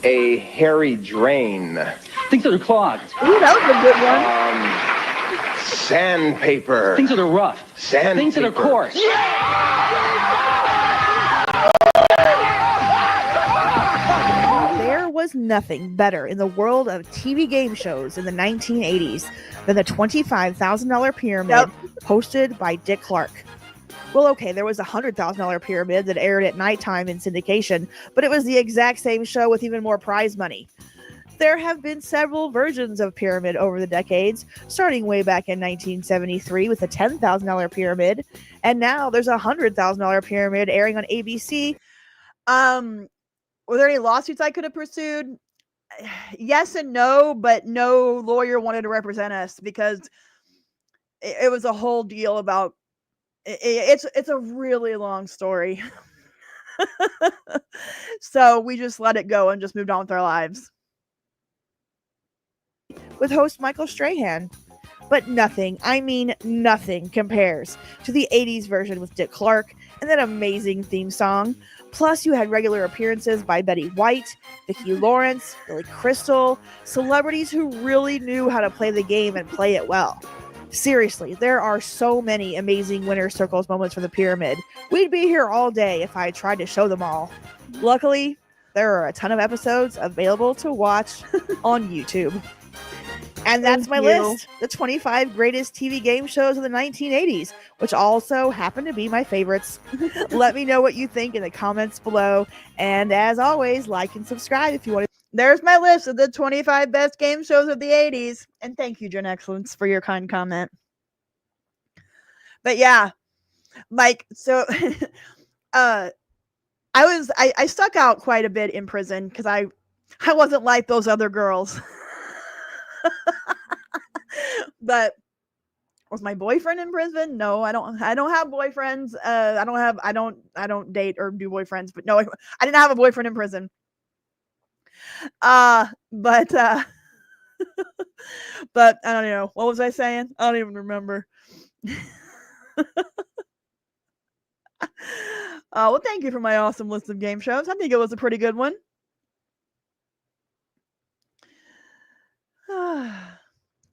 H: A hairy drain.
I: Things that are clogged.
A: Ooh, that was a good one.
H: Sandpaper.
I: Things that are rough.
H: Sandpaper.
I: Things that are coarse.
B: There was nothing better in the world of TV game shows in the 1980s than the $25,000 pyramid hosted by Dick Clark. Well, okay, there was a $100,000 pyramid that aired at nighttime in syndication, but it was the exact same show with even more prize money. There have been several versions of Pyramid over the decades, starting way back in 1973 with a $10,000 pyramid, and now there's a $100,000 pyramid airing on ABC. Were there any lawsuits I could have pursued? Yes and no, but no lawyer wanted to represent us because it was a whole deal about it's a really long story. So we just let it go and just moved on with our lives. With host Michael Strahan. But nothing, I mean nothing, compares to the 80s version with Dick Clark and that amazing theme song. Plus, you had regular appearances by Betty White, Vicki Lawrence, Billy Crystal, celebrities who really knew how to play the game and play it well. Seriously, there are so many amazing winner's circles moments for the pyramid. We'd be here all day if I tried to show them all. Luckily, there are a ton of episodes available to watch on YouTube. And that's my list, the 25 greatest TV game shows of the 1980s, which also happen to be my favorites. Let me know what you think in the comments below. And as always, like and subscribe if you want to. There's my list of the 25 best game shows of the 80s. And thank you, Gen Excellence, for your kind comment. But yeah, Mike, so I stuck out quite a bit in prison because I wasn't like those other girls. But was my boyfriend in prison? No, I don't have boyfriends. I don't date or do boyfriends, but no, I didn't have a boyfriend in prison. But I don't know. What was I saying? I don't even remember. Well, thank you for my awesome list of game shows. I think it was a pretty good one.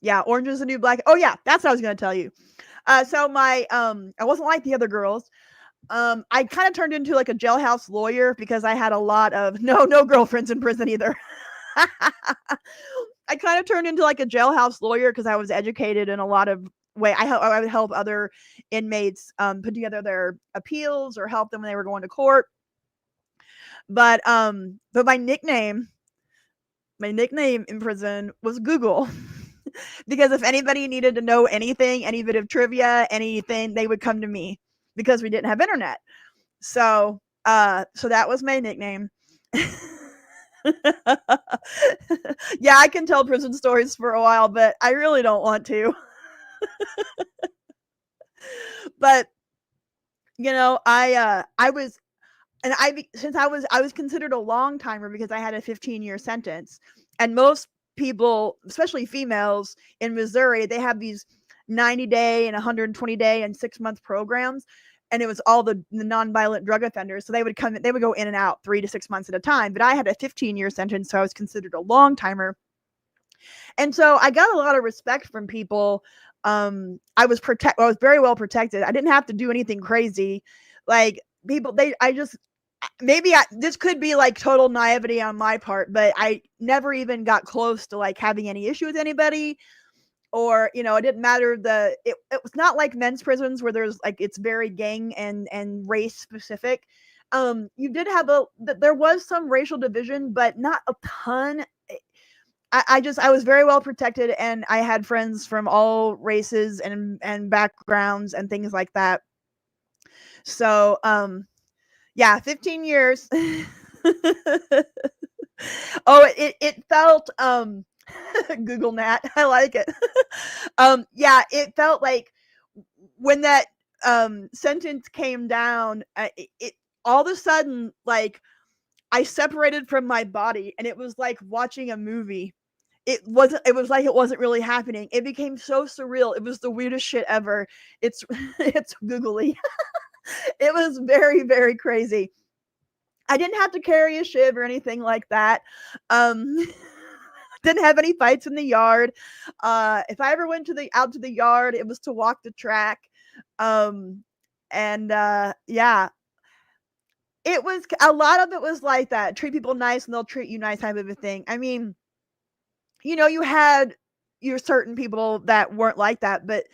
B: Yeah, Orange is the New Black. Oh yeah, that's what I was gonna tell you. So my I wasn't like the other girls. I kind of turned into like a jailhouse lawyer because I had a lot of no girlfriends in prison either.
A: I kind of turned into like a jailhouse lawyer because I was educated in a lot of way. I would help other inmates put together their appeals or help them when they were going to court. But my nickname in prison was Google. Because if anybody needed to know anything, any bit of trivia, anything, they would come to me because we didn't have internet. So that was my nickname. Yeah, I can tell prison stories for a while, but I really don't want to. But you know, I was considered a long timer because I had a 15-year sentence, and most people, especially females in Missouri, they have these 90-day and 120-day and 6-month programs, and it was all the nonviolent drug offenders. So they would go in and out 3 to 6 months at a time. But I had a 15-year sentence, so I was considered a long timer, and so I got a lot of respect from people. I was very well protected. I didn't have to do anything crazy, like people. This could be like total naivety on my part, but I never even got close to like having any issue with anybody, or it didn't matter. It was not like men's prisons where there's like it's very gang and race specific. You did have there was some racial division, but not a ton. I was very well protected, and I had friends from all races and backgrounds and things like that. So yeah, 15 years. Oh, it felt Google Nat. I like it. Yeah, it felt like when that sentence came down, it all of a sudden, like, I separated from my body, and it was like watching a movie. It was like it wasn't really happening. It became so surreal. It was the weirdest shit ever. It's googly. It was very, very crazy. I didn't have to carry a shiv or anything like that. Didn't have any fights in the yard. If I ever went out to the yard, it was to walk the track. Yeah, it was a lot of it was like that. Treat people nice and they'll treat you nice type of a thing. I mean, you had your certain people that weren't like that, but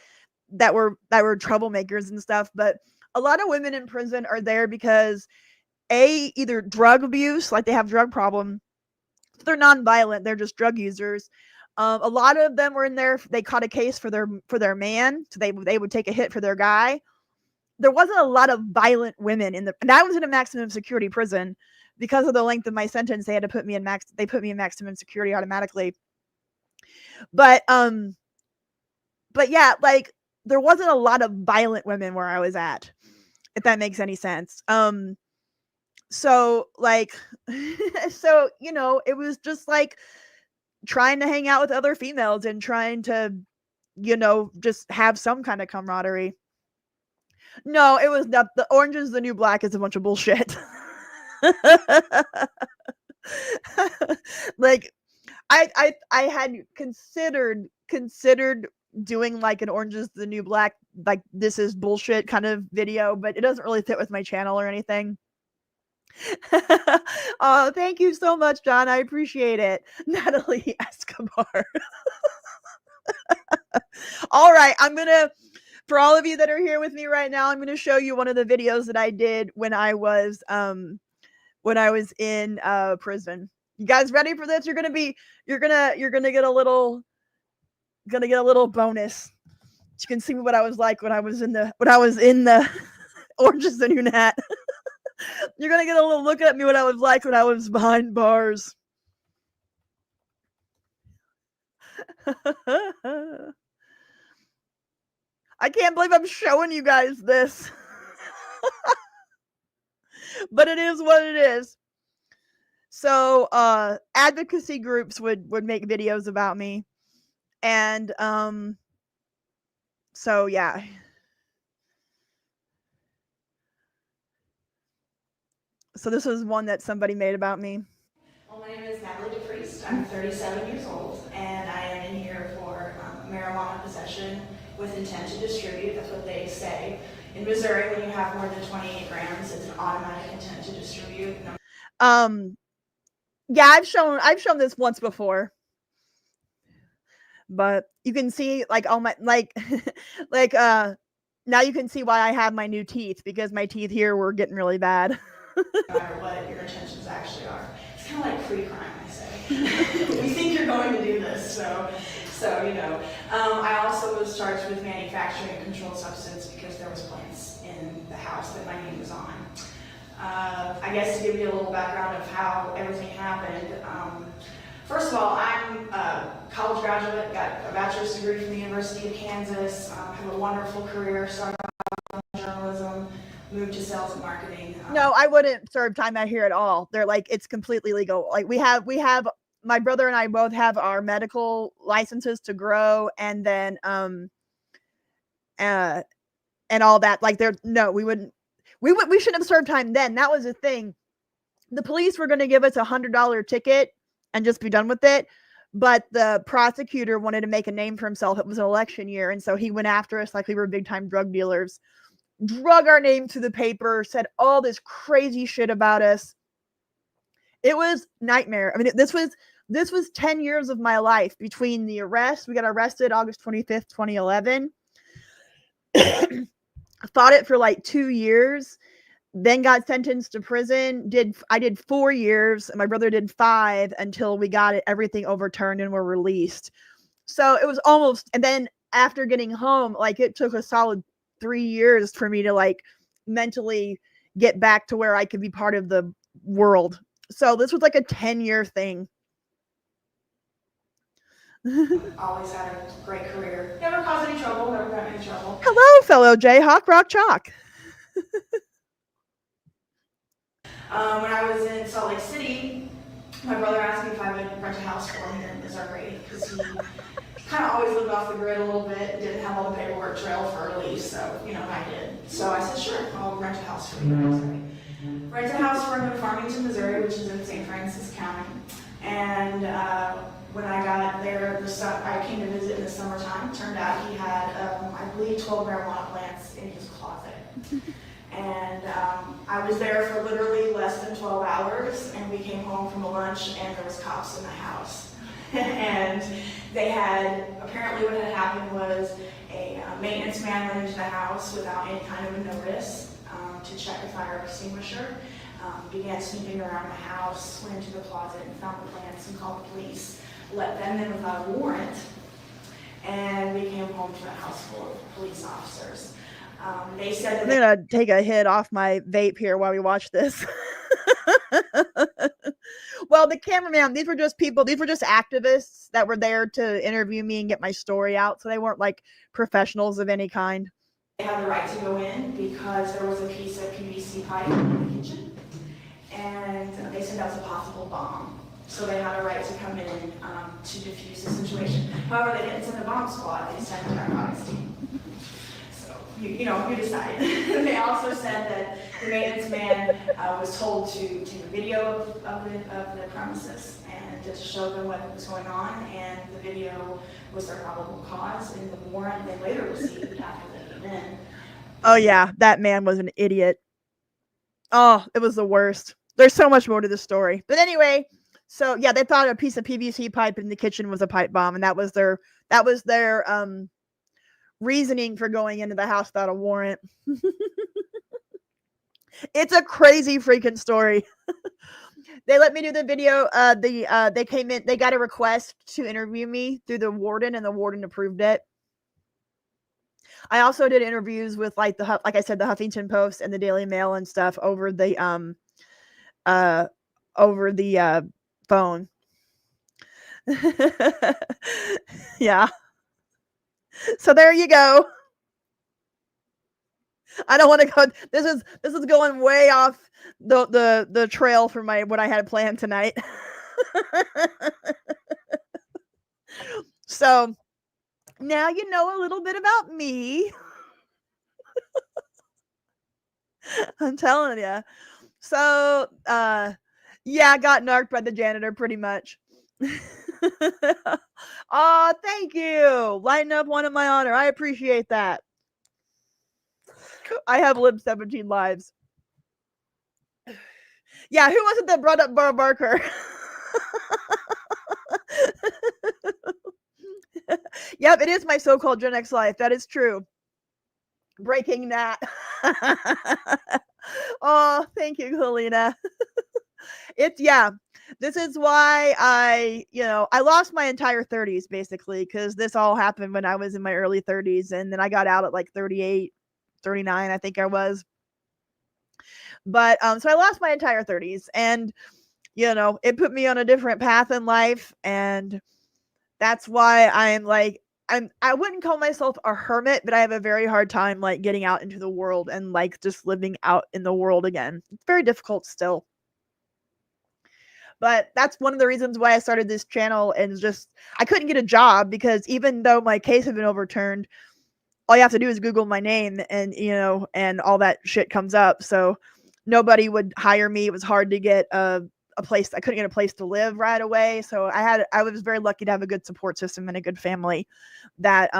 A: that were troublemakers and stuff. But a lot of women in prison are there because either drug abuse, like they have drug problem. They're non-violent, they're just drug users. A lot of them were in there. They caught a case for their man, so they would take a hit for their guy. There wasn't a lot of violent women and I was in a maximum security prison because of the length of my sentence. They had to put me in maximum security automatically. But yeah, like there wasn't a lot of violent women where I was at, if that makes any sense. So like, so, it was just like trying to hang out with other females and trying to, just have some kind of camaraderie. No, it was not. The Orange Is the New Black is a bunch of bullshit. Like, I had considered doing like an Orange Is the New Black, like this is bullshit kind of video, but it doesn't really fit with my channel or anything. Oh, thank you so much, John. I appreciate it. Natalie Escobar. All right, for all of you that are here with me right now, I'm gonna show you one of the videos that I did when I was in prison. You guys ready for this? You're gonna get a little bonus. You can see what I was like when I was in the Orange Is the New Nat. You're gonna get a little look at me what I was like when I was behind bars. I can't believe I'm showing you guys this. But it is what it is. So advocacy groups would make videos about me. And so yeah. So this is one that somebody made about me.
L: Well, my name is Natalie DePriest. I'm 37 years old, and I am in here for marijuana possession with intent to distribute. That's what they say. In Missouri, when you have more than 28 grams, it's an automatic intent to distribute.
A: Yeah, I've shown this once before. But you can see like all my like now you can see why I have my new teeth, because my teeth here were getting really bad.
L: No matter what your intentions actually are. It's kind of like pre-crime, I say. You think you're going to do this, so you know. I also was charged with manufacturing a controlled substance because there was plants in the house that my name was on. I guess to give you a little background of how everything happened. First of all, I'm a college graduate, got a bachelor's degree from the University of Kansas, have a wonderful career, started out in journalism, moved to sales and marketing.
A: No, I wouldn't serve time out here at all. They're like, it's completely legal. Like we have my brother and I both have our medical licenses to grow, and then and all that. Like we shouldn't have served time then. That was the thing. The police were going to give us $100 ticket and just be done with it. But the prosecutor wanted to make a name for himself. It was an election year. And so he went after us like we were big time drug dealers, drug our name to the paper, said all this crazy shit about us. It was nightmare. I mean, this was 10 years of my life between the arrest. We got arrested August 25th, 2011. Fought it for like 2 years. Then got sentenced to prison. I did 4 years, and my brother did 5 until we got everything overturned and were released. So it was almost, and then after getting home, like it took a solid 3 years for me to like mentally get back to where I could be part of the world. So this was like a 10-year thing.
L: Always had a great career. Never caused any trouble, never got in any trouble.
A: Hello, fellow Jayhawk Rock Chalk.
L: When I was in Salt Lake City, my brother asked me if I would rent a house for him in Missouri, because he kind of always lived off the grid a little bit, didn't have all the paperwork trail for a lease, so, you know, I did. So I said, sure, I'll rent a house for you in Missouri. Rent a house for him in Farmington, Missouri, which is in St. Francis County. And when I got there, I came to visit in the summertime. Turned out he had, I believe, 12 marijuana plants in his closet. And I was there for literally less than 12 hours, and we came home from a lunch, and there was cops in the house. And they had, apparently what had happened was a maintenance man went into the house without any kind of a notice to check a fire extinguisher, began snooping around the house, went into the closet and found the plants and called the police, let them in without a warrant, and we came home to a house full of police officers. They said
A: I'm gonna take a hit off my vape here while we watch this. Well, the cameraman, these were just activists that were there to interview me and get my story out, so they weren't like professionals of any kind.
L: They had the right to go in because there was a piece of PVC pipe in the kitchen, and they said that was a possible bomb. So they had a right to come in to defuse the situation. However, they didn't send a bomb squad, they sent a narcotics team. You decide. They also said that the maintenance man was told to take a video of the premises and to show them what was going on, and the video was their probable cause, and the warrant they later received after they came in.
A: Oh yeah, that man was an idiot. Oh, it was the worst. There's so much more to the story. But anyway, so yeah, they thought a piece of PVC pipe in the kitchen was a pipe bomb, and that was their reasoning for going into the house without a warrant. It's a crazy freaking story. They let me do the video. They came in, they got a request to interview me through the warden, and the warden approved it. I also did interviews with like I said, the Huffington Post and the Daily Mail and stuff over the phone. Yeah. So there you go. I don't want to go. This is going way off the trail for what I had planned tonight. So now you know a little bit about me. I'm telling you. So yeah, I got narked by the janitor pretty much. Oh, thank you. Lighten up one in my honor. I appreciate that. I have lived 17 lives. Yeah, who was it that brought up Burr Barker? Yep, it is my so-called Gen X life. That is true. Breaking that. Oh, thank you, Selena. Yeah. This is why I lost my entire 30s basically, because this all happened when I was in my early 30s, and then I got out at like 38, 39, I think I was. But so I lost my entire 30s, and it put me on a different path in life, and that's why I wouldn't call myself a hermit, but I have a very hard time like getting out into the world and like just living out in the world again. It's very difficult still. But that's one of the reasons why I started this channel, and just I couldn't get a job because even though my case had been overturned, all you have to do is Google my name and and all that shit comes up. So nobody would hire me. It was hard to get a place. I couldn't get a place to live right away. So I was very lucky to have a good support system and a good family that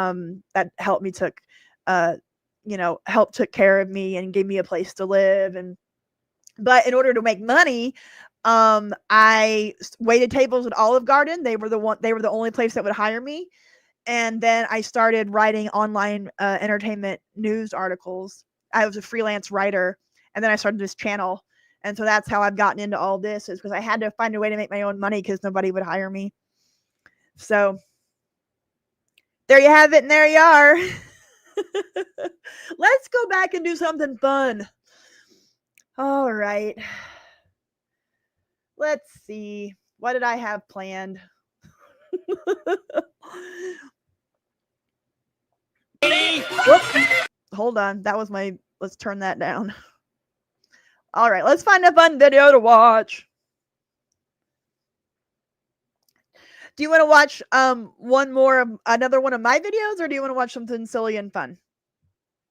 A: helped me took care of me and gave me a place to live. But in order to make money, I waited tables at Olive Garden. They were the only place that would hire me. And then I started writing online entertainment news articles. I was a freelance writer, and then I started this channel. And so that's how I've gotten into all this, is because I had to find a way to make my own money because nobody would hire me. So there you have it, and there you are. Let's go back and do something fun. All right. Let's see. What did I have planned? Whoops. Hold on. That was let's turn that down. All right, let's find a fun video to watch. Do you want to watch another one of my videos, or do you want to watch something silly and fun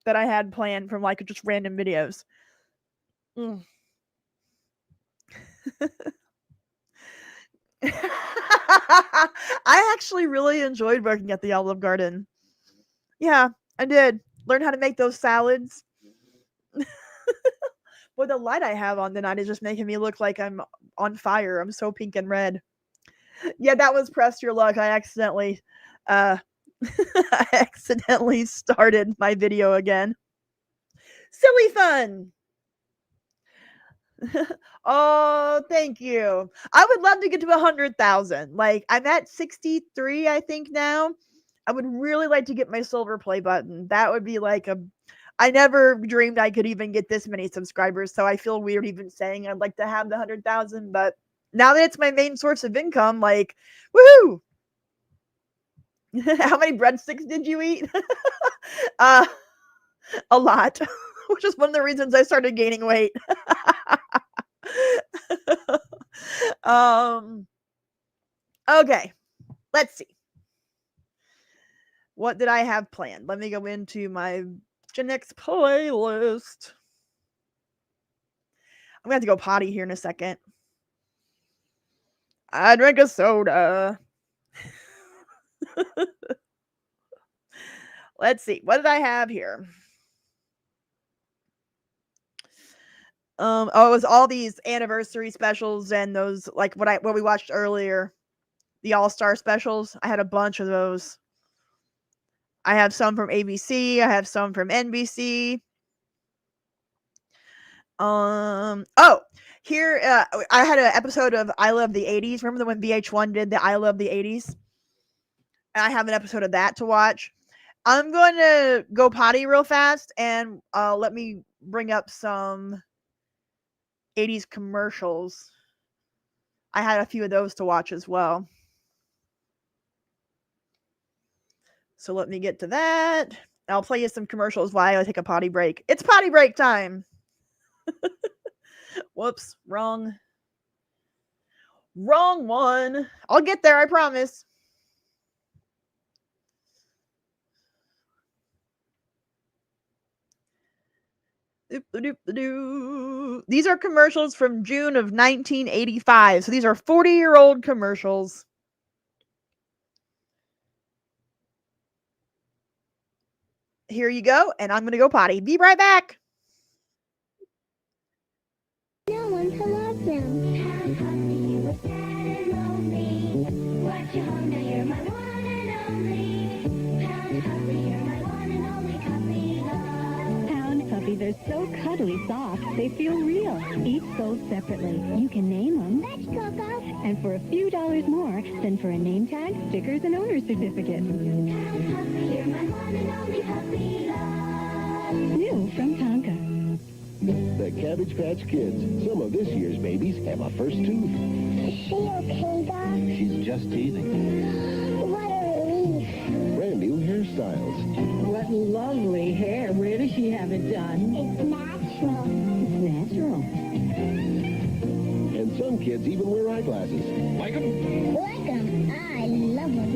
A: that I had planned from like just random videos? I actually really enjoyed working at the Olive Garden. Yeah, I did. Learn how to make those salads. Boy, the light I have on tonight is just making me look like I'm on fire. I'm so pink and red. Yeah, that was Press Your Luck. I accidentally started my video again. Silly fun. Oh, thank you. I would love to get to 100,000. Like, I'm at 63, I think now. I would really like to get my silver play button. That would be like I never dreamed I could even get this many subscribers, so I feel weird even saying I'd like to have the 100,000, but now that it's my main source of income, like, woohoo! How many breadsticks did you eat? A lot, which is one of the reasons I started gaining weight. Okay, let's see. What did I have planned? Let me go into my Gen X playlist. I'm gonna have to go potty here in a second. I drank a soda. Let's see. What did I have here? It was all these anniversary specials and those like what we watched earlier, the All-Star specials. I had a bunch of those. I have some from ABC. I have some from NBC. Here I had an episode of I Love the 80s. Remember when VH1 did the I Love the 80s? And I have an episode of that to watch. I'm going to go potty real fast, and let me bring up some 80s commercials. I had a few of those to watch as well. So let me get to that. I'll play you some commercials while I take a potty break. It's potty break time. Whoops, wrong one. I'll get there, I promise. These are commercials from June of 1985. So these are 40-year-old commercials. Here you go, and I'm going to go potty. Be right back.
O: No one to love them.
J: They're so cuddly soft, they feel real. Each sold separately. You can name them.
O: That's Coco.
J: And for a few dollars more, send for a name tag, stickers, and owner's certificate.
O: You're my one and only puppy love.
J: New from Tonka.
P: The Cabbage Patch Kids. Some of this year's babies have a first tooth.
O: Is she okay, Doc?
P: She's just teething.
O: What a relief.
P: Brand new hairstyles.
J: What lovely hair. Where does she have it done?
O: It's natural.
J: It's natural.
P: And some kids even wear eyeglasses. Like them?
O: Like them. I love them.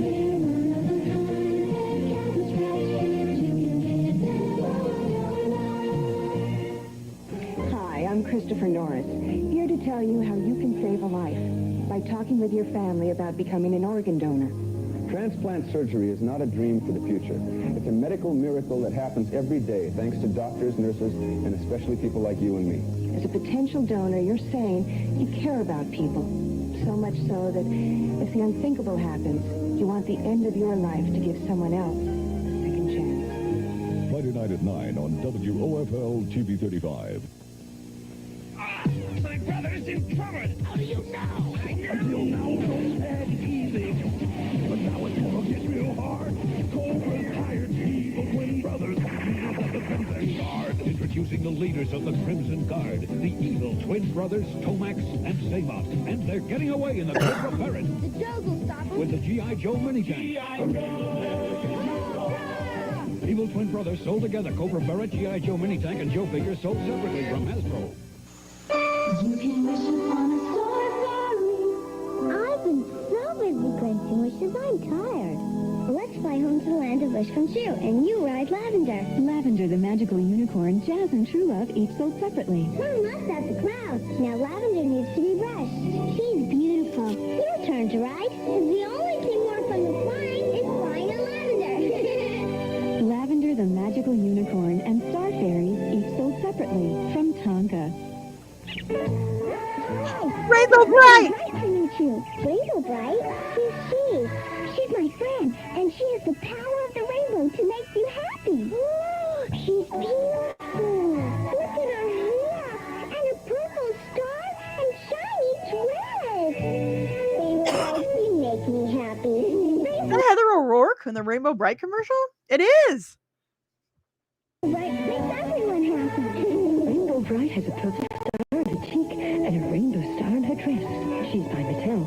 J: Hi, I'm Christopher Norris, here to tell you how you can save a life by talking with your family about becoming an organ donor.
W: Transplant surgery is not a dream for the future. It's a medical miracle that happens every day thanks to doctors, nurses, and especially people like you and me.
J: As a potential donor, you're saying you care about people, so much so that if the unthinkable happens, you want the end of your life to give someone else a second chance.
T: Friday night at 9 on WOFL TV 35.
E: My brother's in trouble. How do you know? Until now, those had easy. But now it's gonna get real hard. Cobra's hired evil twin brothers. Of the Crimson Guard.
T: Introducing the leaders of the Crimson Guard, the evil twin brothers Tomax and Samot. And they're getting away in the Cobra Parrot.
O: The dog will stop them.
T: With the G.I. Joe minigun. Evil twin brothers sold together. Cobra Barrett, G.I. Joe mini tank, and Joe figures sold separately from Hasbro.
O: You can wish upon a star fairy. I've been so busy granting wishes, I'm tired. Let's fly home to the land of wish come true, and you ride Lavender.
J: Lavender, the magical unicorn, Jazz and True Love each sold separately.
O: Mom left out the clouds. Now Lavender needs to be brushed. She's beautiful. Your turn to ride, because the only thing more fun than flying is flying a Lavender.
J: Lavender, the magical unicorn, and Star Fairies each sold separately from Tonka.
A: Rainbow Bright!
O: Nice to meet you. Rainbow Bright? Who's she? She's my friend, and she has the power of the rainbow to make you happy. She's beautiful. Look at her hair, and a purple star, and shiny dress. Rainbow Bright, you make me happy.
A: Is that Heather O'Rourke in the Rainbow Bright commercial? It is!
O: Bright makes everyone happy.
J: Rainbow Bright has a purple star on her cheek and a rainbow star on her dress. She's by Mattel.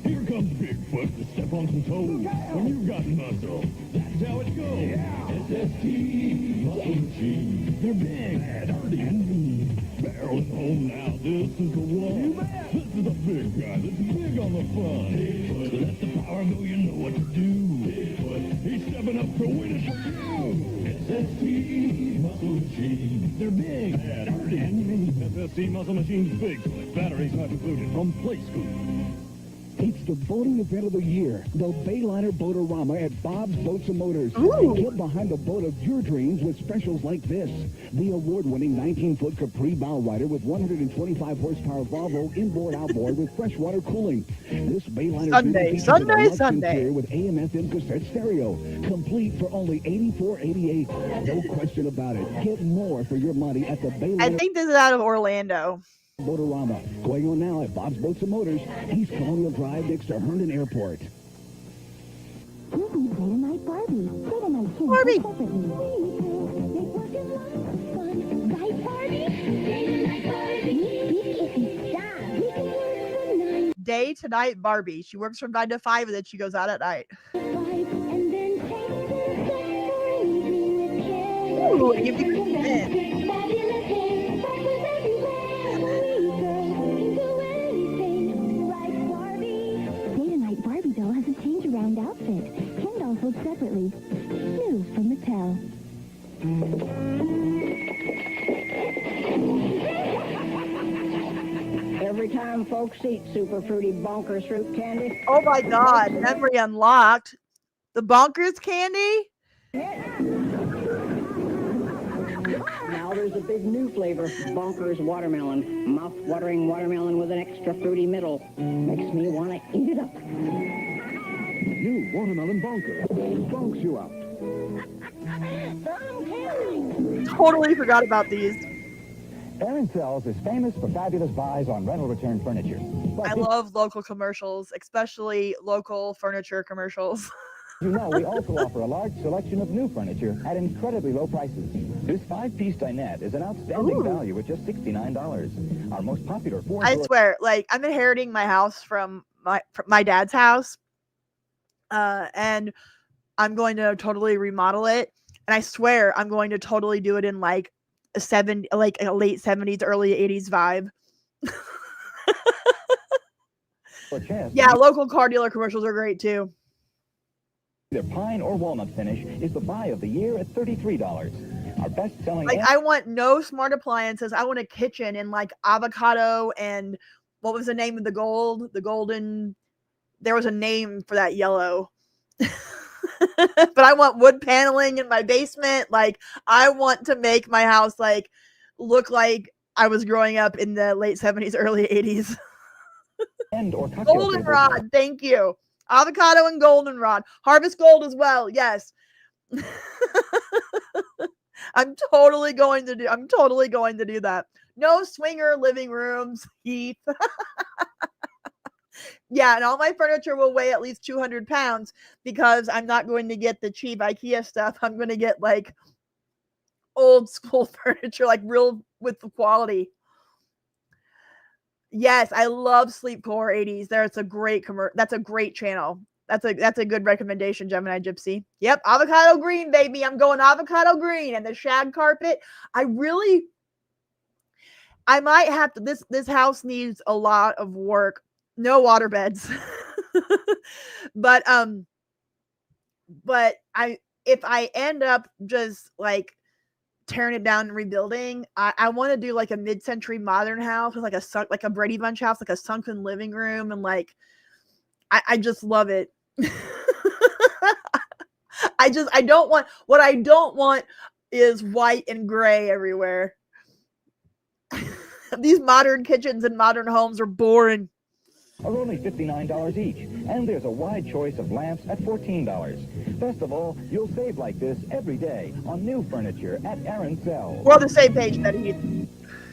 T: Here comes Bigfoot to step on some toes. When you've got muscle, that's how it goes. Yeah. SST, muscle machine. They're big, dirty, and mean. Barreling home now, this is the one. This is the big guy that's big on the front. Bigfoot, let the power go, you know what to do. Bigfoot, he's stepping up to win it for you. SST, muscle machine. They're big, dirty, and mean. SST muscle machine's Bigfoot. Batteries not included from Play School.
W: It's the boating event of the year, the Bayliner Boatorama at Bob's Boats and Motors.
A: Ooh.
W: Get behind the boat of your dreams with specials like this. The award-winning 19-foot Capri bow rider with 125 horsepower Volvo inboard-outboard with freshwater cooling. This Bayliner
A: Sunday.
W: with AM/FM cassette stereo, complete for only $84.88. No question about it. Get more for your money at the Bayliner.
A: I think this is out of Orlando.
W: Boatorama, going on now at Bob's Boats and Motors, East Colonial Drive next to Herndon Airport.
O: Disney Day Night Barbie. Day Night King.
A: Barbie.
O: Right, Barbie? Day Night Barbie.
A: Day to night Barbie. She works from 9 to 5 and then she goes out at night. Ooh, give me consent.
O: Outfit. Ken sold separately. New from Mattel.
J: Every time folks eat super fruity bonkers fruit candy.
A: Oh my god, memory unlocked. The bonkers candy?
J: Now there's a big new flavor, bonkers watermelon. Mouth-watering watermelon with an extra fruity middle. Makes me want to eat it up.
W: New watermelon bonker. Bonks you out.
A: Totally forgot about these.
W: Aaron Sells is famous for fabulous buys on rental return furniture.
A: I love local commercials, especially local furniture commercials.
W: You know, we also offer a large selection of new furniture at incredibly low prices. This 5-piece dinette is an outstanding value at just $69. Our most popular
A: I swear, like, I'm inheriting my house from my dad's house, and I'm going to totally remodel it. And I swear, I'm going to totally do it in like a late 70s, early 80s vibe. Yeah, local car dealer commercials are great too.
W: Either pine or walnut finish is the buy of the year at $33. Our best-selling...
A: Like, I want no smart appliances. I want a kitchen in like avocado and what was the name of the gold? The golden... There was a name for that yellow. But I want wood paneling in my basement. Like, I want to make my house like look like I was growing up in the late 70s, early 80s. Goldenrod, thank you. Avocado and goldenrod. Harvest gold as well. Yes. I'm totally going to do that. No swinger living rooms, Heath. Yeah, and all my furniture will weigh at least 200 pounds because I'm not going to get the cheap IKEA stuff. I'm going to get like old school furniture, like real with the quality. Yes, I love Sleepcore 80s. That's a great that's a great channel. That's a good recommendation, Gemini Gypsy. Yep, avocado green, baby. I'm going avocado green and the shag carpet. I might have to this house needs a lot of work. No water beds. But if I end up just like tearing it down and rebuilding, I want to do like a mid-century modern house with like a Brady Bunch house, like a sunken living room, and like I just love it. I don't want is white and gray everywhere. These modern kitchens and modern homes are boring.
W: Are only $59 each, and there's a wide choice of lamps at $14. Best of all, you'll save like this every day on new furniture at Aaron Sells.
A: We're on the same page, Betty.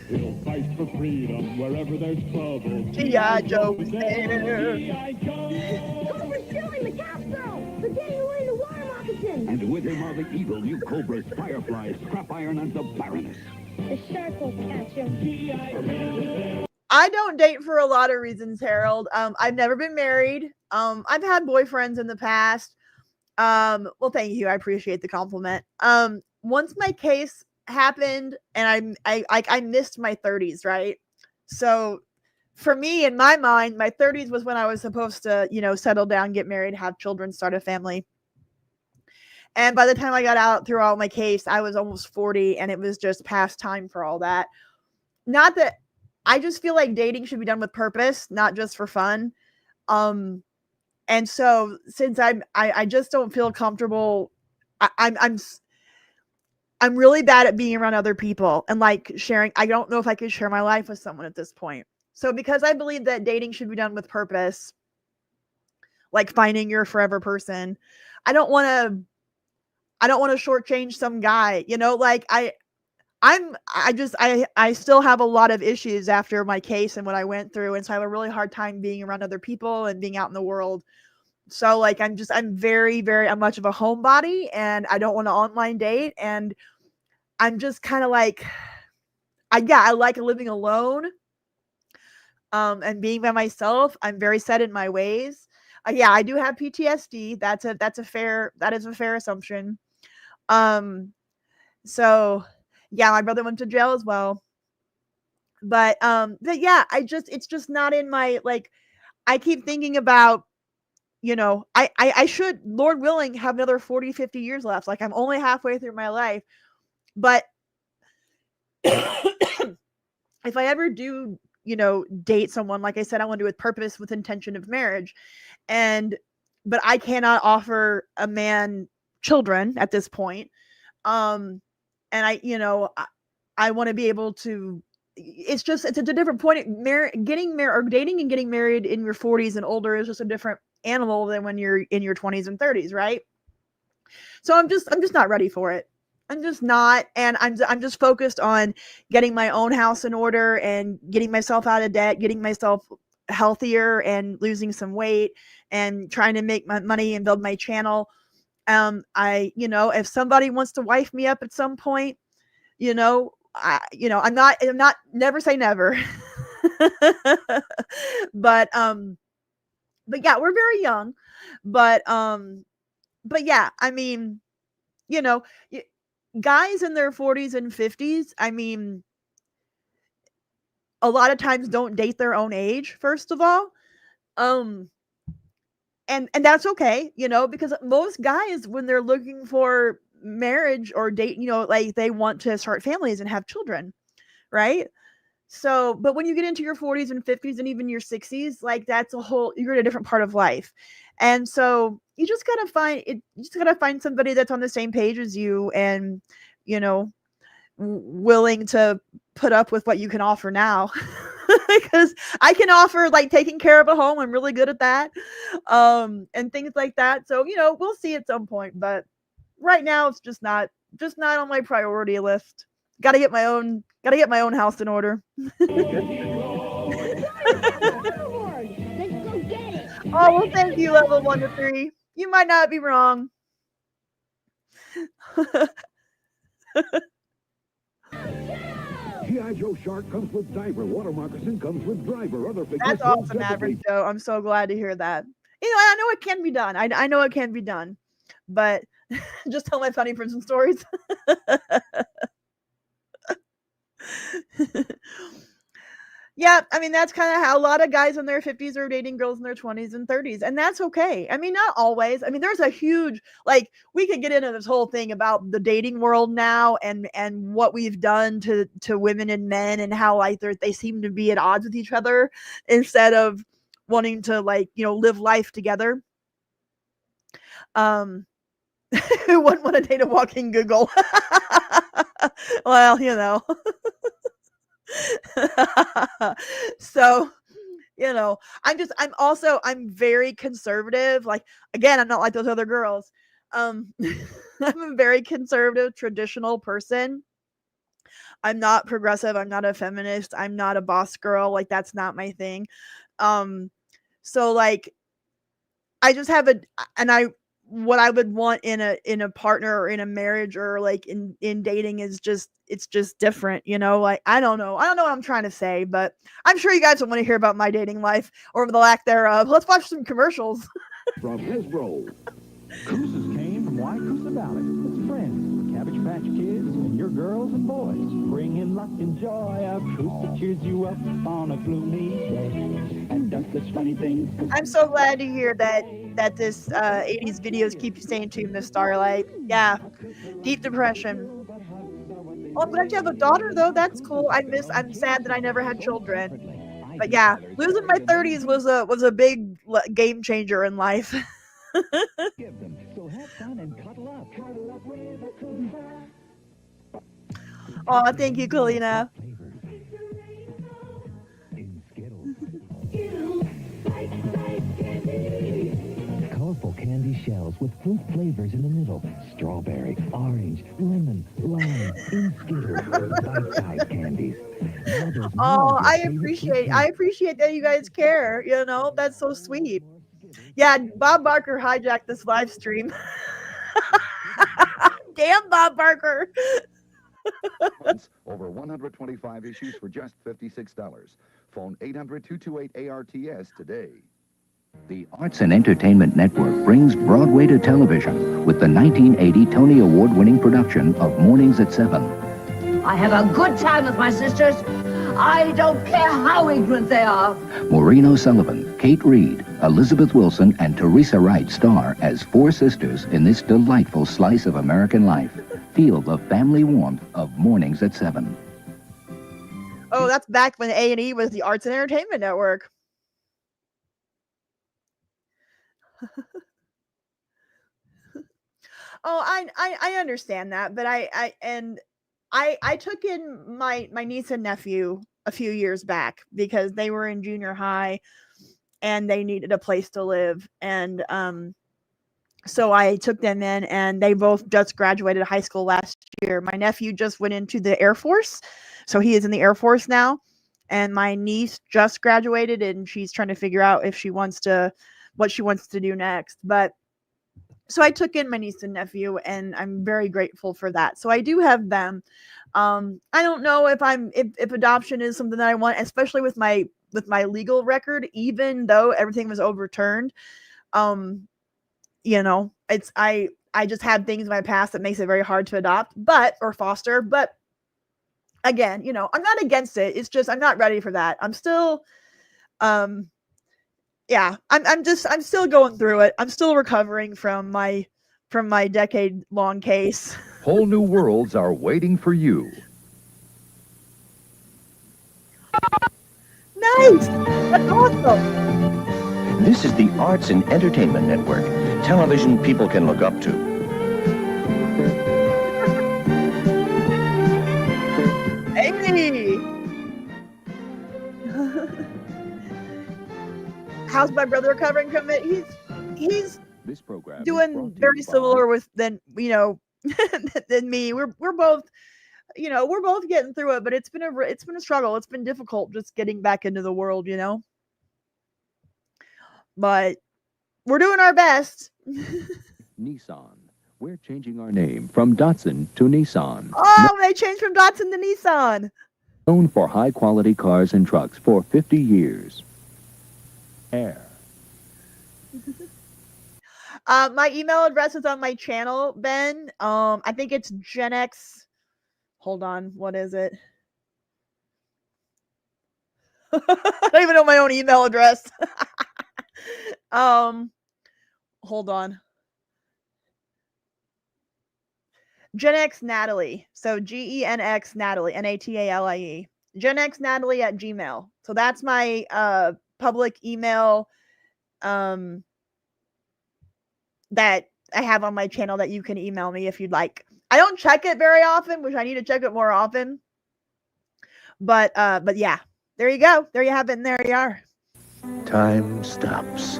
E: We'll fight for freedom wherever there's trouble.
A: G.I. Joe's there.
O: Cobra's stealing the capstone! They're getting away in the water moccasins!
P: And with him are the evil new cobras, fireflies, scrap iron, and the Baroness.
O: The shark will catch him.
A: I don't date for a lot of reasons, Harold. I've never been married. I've had boyfriends in the past. Well, thank you. I appreciate the compliment. Once my case happened and I missed my 30s, right? So for me, in my mind, my 30s was when I was supposed to, settle down, get married, have children, start a family. And by the time I got out through all my case, I was almost 40 and it was just past time for all that. Not that I just feel like dating should be done with purpose, not just for fun. And so since I just don't feel comfortable, I'm really bad at being around other people and like sharing. I don't know if I could share my life with someone at this point. So because I believe that dating should be done with purpose, like finding your forever person, I don't want to shortchange some guy, like I still have a lot of issues after my case and what I went through. And so I have a really hard time being around other people and being out in the world. So like, I'm very, very much of a homebody and I don't want to online date. And I'm just kind of like, I like living alone. And being by myself. I'm very set in my ways. Yeah, I do have PTSD. That is a fair assumption. So yeah, my brother went to jail as well. But yeah, it's just not in my, like, I keep thinking about, I should, Lord willing, have another 40, 50 years left. Like, I'm only halfway through my life. But if I ever do, date someone, like I said, I want to do it with purpose, with intention of marriage. But I cannot offer a man children at this point. And I want to be able to, it's a different point. Getting married or dating and getting married in your 40s and older is just a different animal than when you're in your 20s and 30s, right? So I'm just not ready for it. I'm just not, and I'm just focused on getting my own house in order and getting myself out of debt, getting myself healthier and losing some weight and trying to make my money and build my channel. If somebody wants to wife me up at some point, I'm not never say never. but yeah, we're very young, but yeah, I mean, guys in their 40s and 50s, I mean, a lot of times don't date their own age, first of all. And that's okay, because most guys, when they're looking for marriage or date, like they want to start families and have children, right? So, but when you get into your 40s and 50s and even your 60s, like you're in a different part of life. And so you just gotta find somebody that's on the same page as you and, willing to put up with what you can offer now. Because I can offer like taking care of a home. I'm really good at that. And things like that. So, we'll see at some point, but right now it's just not on my priority list. Gotta get my own house in order. Oh, well, thank you, level 1 to 3. You might not be wrong.
W: G.I. Joe Shark comes with diver. Water Moccasin comes with driver. Other figures.
A: That's awesome, Average Joe. I'm so glad to hear that. I know it can be done. I know it can be done. But just tell my funny prison stories. Yeah, I mean, that's kind of how a lot of guys in their 50s are dating girls in their 20s and 30s, and that's okay. I mean, not always. I mean, there's a huge, like, we could get into this whole thing about the dating world now and what we've done to women and men and how, like, they seem to be at odds with each other instead of wanting to, like, live life together. Who wouldn't want to date a walking Google? Well, So, I'm very conservative. Like, again, I'm not like those other girls. I'm a very conservative, traditional person. I'm not progressive. I'm not a feminist. I'm not a boss girl. Like, that's not my thing. So, like, I just have what I would want in a partner or in a marriage or like in dating is it's just different, like, I don't know what I'm trying to say, but I'm sure you guys don't want to hear about my dating life or the lack thereof. Let's watch some commercials.
W: From Hasbro.
E: Cruises came from Waikusa Valley. It's friends, Cabbage Patch Kids, and your girls and boys. Bringing luck and joy. A cruise that cheers you up on a gloomy day. And does such funny things.
A: I'm so glad to hear that this 80s videos keep you staying tuned, Miss Starlight. Yeah, deep depression. Oh, I'm glad you have a daughter, though. That's cool. I'm sad that I never had children. But yeah, losing my 30s was a big game changer in life.
W: So have fun and cuddle up.
A: Oh, thank you, Kalina.
W: Colorful candy shells with fruit flavors in the middle. Strawberry, orange, lemon, lime, in Skittles, bite-sized candies.
A: Oh, I appreciate that you guys care. That's so sweet. Yeah, Bob Barker hijacked this live stream. Damn, Bob Barker.
N: Over 125 issues for just $56. Phone 800-228-ARTS today.
Q: The Arts and Entertainment Network brings Broadway to television with the 1980 Tony Award-winning production of Mornings at 7.
R: I have a good time with my sisters. I don't care how ignorant they are.
Q: Maureen O'Sullivan, Kate Reed, Elizabeth Wilson, and Teresa Wright star as four sisters in this delightful slice of American life. Feel the family warmth of Mornings at 7.
A: Oh, that's back when A&E was the Arts and Entertainment Network. Oh, I understand that, but I took in my niece and nephew a few years back because they were in junior high and they needed a place to live, and So I took them in, and they both just graduated high school last year. My nephew just went into the Air Force, so he is in the Air Force now. And my niece just graduated, and she's trying to figure out if she wants to, what she wants to do next. But so I took in my niece and nephew, and I'm very grateful for that. So I do have them. I don't know if adoption is something that I want, especially with my legal record, even though everything was overturned. You know, it's I just had things in my past that makes it very hard to adopt, or foster. But again, you know, I'm not against it. It's just I'm not ready for that. I'm still yeah, I'm still going through it. I'm still recovering from my decade-long case.
N: Whole new worlds are waiting for you.
A: Nice! That's awesome!
S: This is the Arts and Entertainment Network. Television people can look up to.
A: Hey! How's my brother recovering from it? He's
N: This program
A: doing very similar with than me. We're both, you know, we're both getting through it, but it's been a struggle. It's been difficult just getting back into the world, you know. But we're doing our best.
N: Nissan. We're changing our name from Datsun to Nissan.
A: Oh, they changed from Datsun to Nissan.
N: Known for high-quality cars and trucks for 50 years. Air.
A: My email address is on my channel, Ben. I think it's Gen X. Hold on, what is it? I don't even know my own email address. Hold on. Gen X Natalie. So GENX Natalie, NATALIE. Gen X Natalie at Gmail. So that's my public email that I have on my channel that you can email me if you'd like. I don't check it very often, which I need to check it more often. But yeah, there you go. There you have it, and there you are.
P: Time stops.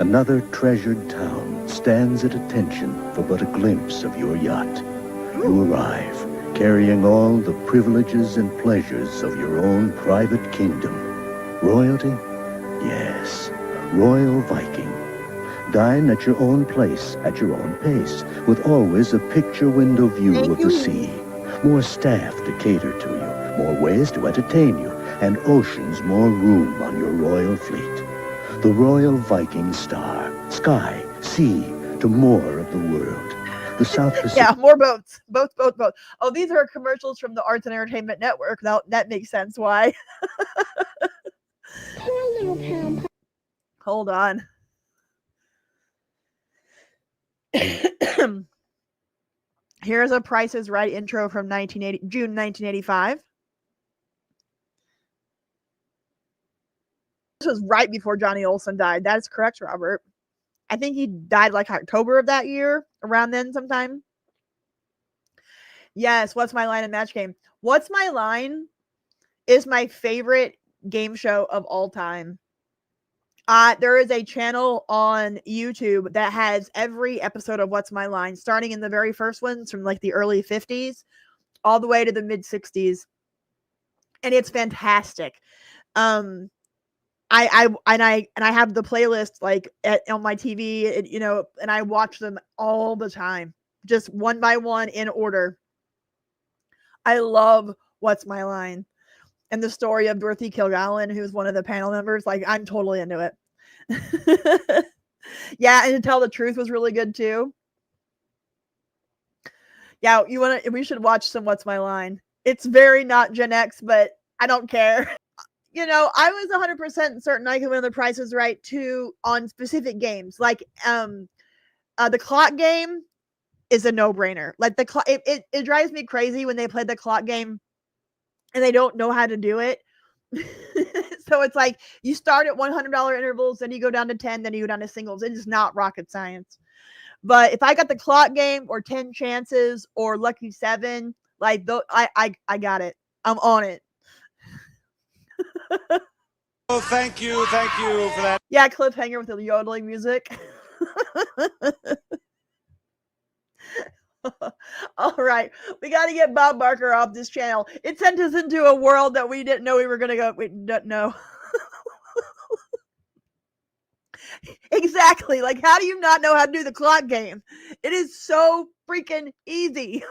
P: Another treasured town stands at attention for but a glimpse of your yacht. You arrive, carrying all the privileges and pleasures of your own private kingdom. Royalty? Yes, Royal Viking. Dine at your own place, at your own pace, with always a picture window view of the sea. More staff to cater to you, more ways to entertain you, and oceans more room on your royal fleet. The Royal Viking Star. Sky, sea, to more of the world. The South Pacific.
A: Yeah, more boats. Boats. Oh, these are commercials from the Arts and Entertainment Network. That makes sense why. Hold on. Here's a Price is Right intro from June 1985. This was right before Johnny Olsen died. That is correct, Robert. I think he died like October of that year, around then sometime. Yes, What's My Line in Match Game? What's My Line is my favorite game show of all time. There is a channel on YouTube that has every episode of What's My Line, starting in the very first ones from like the early 50s all the way to the mid 60s. And it's fantastic. I have the playlist like on my TV, you know, and I watch them all the time, just one by one in order. I love What's My Line. And the story of Dorothy Kilgallen, who's one of the panel members, like I'm totally into it. Yeah, and To Tell the Truth was really good too. Yeah, we should watch some What's My Line. It's very not Gen X, but I don't care. You know, I was 100% certain I could win The Price is Right too on specific games. Like the clock game is a no-brainer. Like the clock, it drives me crazy when they play the clock game and they don't know how to do it. So it's like you start at $100 intervals, then you go down to 10, then you go down to singles. It is not rocket science. But if I got the clock game or 10 chances or Lucky 7, like I got it. I'm on it.
G: Oh, thank you for that.
A: Yeah, cliffhanger with the yodeling music. All right, we got to get Bob Barker off this channel. It sent us into a world that we didn't know we were gonna go. We don't know. Exactly. Like, how do you not know how to do the clock game? It is so freaking easy.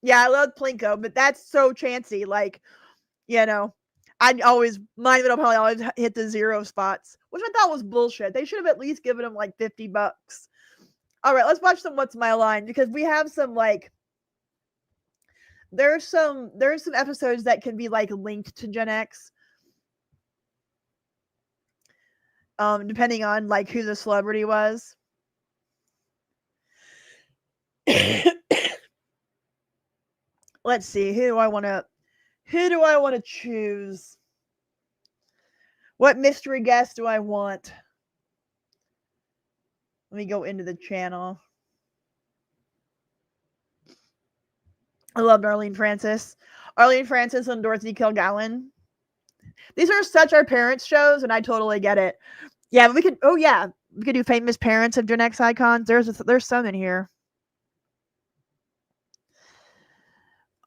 A: Yeah, I love Plinko, but that's so chancy. Like, you know, I'd always, mine would probably always hit the 0 spots, which I thought was bullshit. They should have at least given him like $50. All right, let's watch some What's My Line, because we have some like, there's some episodes that can be like linked to Gen X. Depending on like who the celebrity was. Let's see, who do I want to choose? What mystery guest do I want? Let me go into the channel. I loved Arlene Francis. Arlene Francis and Dorothy Kilgallen. These are such our parents' shows, and I totally get it. Yeah, we could. Oh yeah, we could do famous parents of Gen X icons. There's some in here.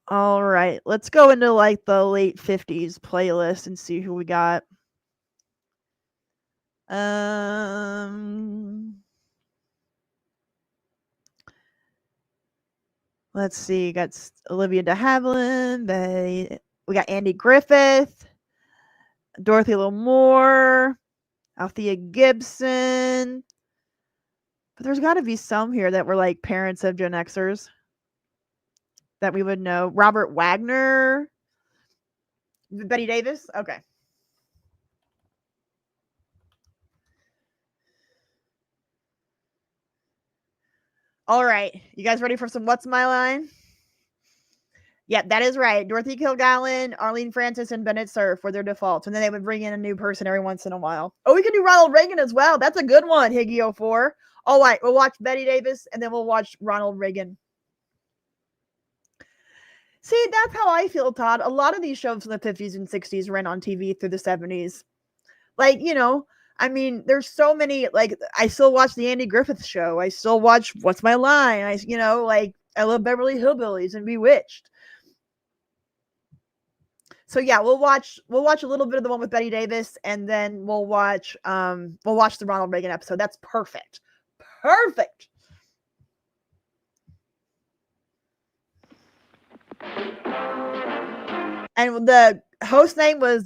A: All right, let's go into like the late 50s playlist and see who we got. Let's see. Got Olivia de Havilland. We got Andy Griffith, Dorothy Lamour, Althea Gibson. But there's got to be some here that were like parents of Gen Xers that we would know. Robert Wagner, Betty Davis. Okay. All right. You guys ready for some What's My Line? Yep, that is right. Dorothy Kilgallen, Arlene Francis, and Bennett Cerf were their defaults. And then they would bring in a new person every once in a while. Oh, we could do Ronald Reagan as well. That's a good one, Higgy04. All right, we'll watch Betty Davis, and then we'll watch Ronald Reagan. See, that's how I feel, Todd. A lot of these shows in the 50s and 60s ran on TV through the 70s. Like, you know, I mean, there's so many, like, I still watch the Andy Griffith Show. I still watch What's My Line? I love Beverly Hillbillies and Bewitched. So yeah, we'll watch a little bit of the one with Betty Davis, and then we'll watch the Ronald Reagan episode. That's perfect. Perfect. And the host name was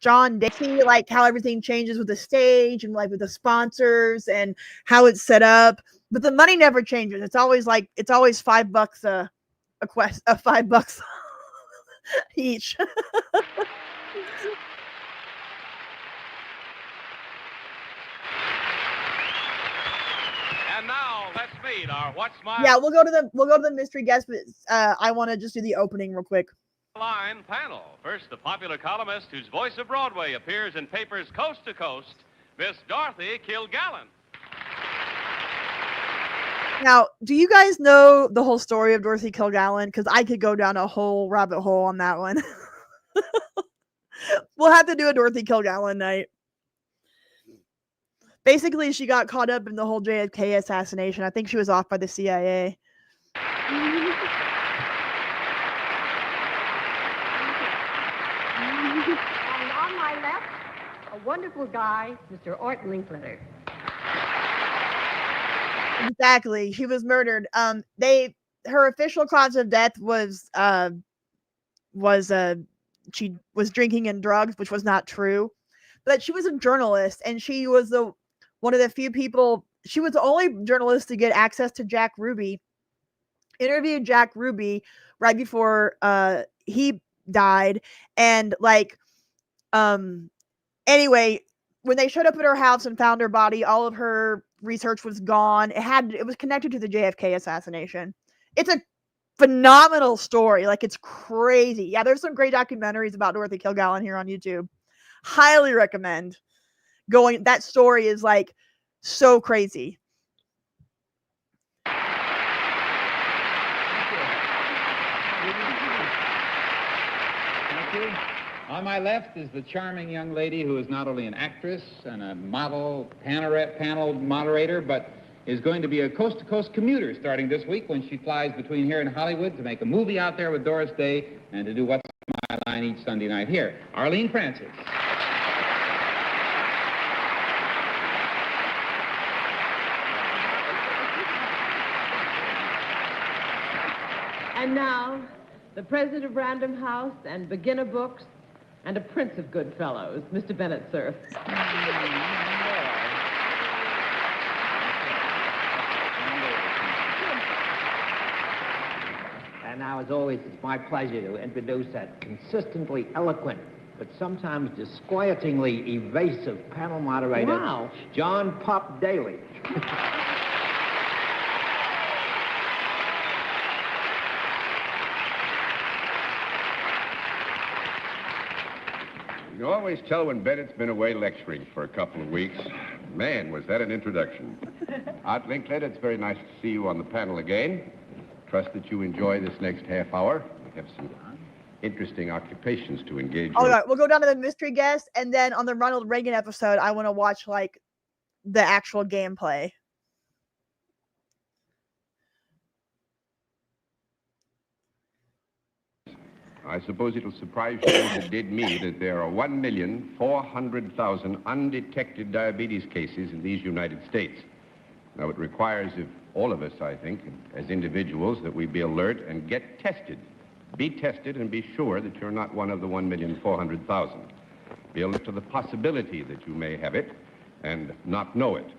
A: John Dixie, like how everything changes with the stage and like with the sponsors and how it's set up. But the money never changes. It's always $5 a quest, $5 each.
F: And now let's meet our What's My
A: Yeah, we'll go to the mystery guest, but I want to just do the opening real quick.
F: Line panel. First, the popular columnist whose voice of Broadway appears in papers coast to coast, Miss Dorothy Kilgallen.
A: Now, do you guys know the whole story of Dorothy Kilgallen? Because I could go down a whole rabbit hole on that one. We'll have to do a Dorothy Kilgallen night. Basically, she got caught up in the whole JFK assassination. I think she was off by the CIA.
O: And on my left, a wonderful guy, Mr. Orton Linkletter.
A: Exactly. She was murdered. Her official cause of death was she was drinking and drugs, which was not true. But she was a journalist, and she was one of the few people. She was the only journalist to get access to Jack Ruby. Interviewed Jack Ruby right before he died, and anyway, when they showed up at her house and found her body, all of her research was gone. It was connected to the JFK assassination. It's a phenomenal story. Like, it's crazy. Yeah, there's some great documentaries about Dorothy Kilgallen here on YouTube. Highly recommend going. That story is like so crazy.
D: On my left is the charming young lady who is not only an actress and a model, panel moderator, but is going to be a coast-to-coast commuter starting this week when she flies between here and Hollywood to make a movie out there with Doris Day and to do What's My Line each Sunday night here. Arlene Francis.
U: And now, the president of Random House and Beginner Books and a prince of good fellows, Mr. Bennett Cerf.
V: And now, as always, it's my pleasure to introduce that consistently eloquent but sometimes disquietingly evasive panel moderator,
U: Wow.
V: John Pop Daly.
X: You can always tell when Bennett's been away lecturing for a couple of weeks. Man, was that an introduction. Art Linkletter, it's very nice to see you on the panel again. Trust that you enjoy this next half hour. We have some interesting occupations to engage
A: All
X: in.
A: right, we'll go down to the mystery guest, and then on the Ronald Reagan episode, I want to watch like the actual gameplay.
X: I suppose it'll surprise you as it did me that there are 1,400,000 undetected diabetes cases in these United States. Now, it requires of all of us, I think, as individuals, that we be alert and get tested. Be tested and be sure that you're not one of the 1,400,000. Be alert to the possibility that you may have it and not know it.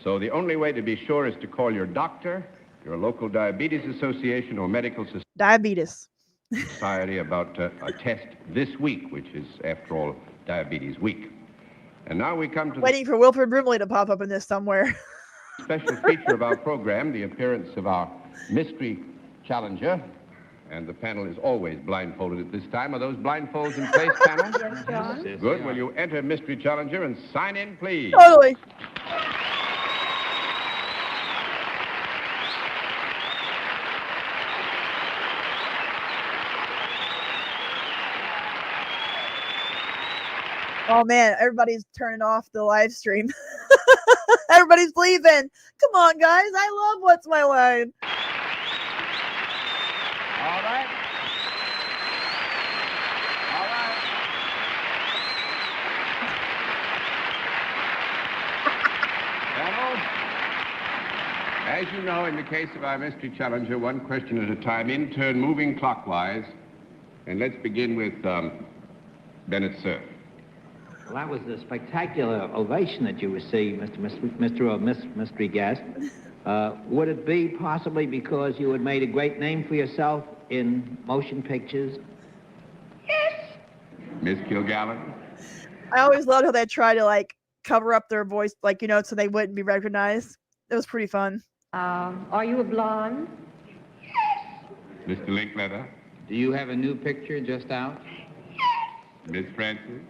X: So the only way to be sure is to call your doctor, your local diabetes association, or medical
A: Diabetes.
X: society about a test this week, which is, after all, Diabetes Week. And now we come to
A: Waiting for Wilford Brimley to pop up in this somewhere.
X: the special feature of our program, the appearance of our mystery challenger. And the panel is always blindfolded at this time. Are those blindfolds in place, panel?
U: Yes, John.
X: Good. Will you enter mystery challenger and sign in, please?
A: Totally. Oh man, everybody's turning off the live stream. Everybody's leaving. Come on, guys. I love What's My Line.
X: All right. All right. Panel, as you know, in the case of our mystery challenger, one question at a time, in turn, moving clockwise. And let's begin with Bennett Cerf.
V: Well, that was a spectacular ovation that you received, Mr. Mystery Guest. Would it be possibly because you had made a great name for yourself in motion pictures?
X: Miss Kilgallen.
A: I always loved how they try to like cover up their voice, like, you know, so they wouldn't be recognized. It was pretty fun.
U: Are you a blonde?
X: Mr. Linkletter.
D: Do you have a new picture just out?
X: Miss Francis.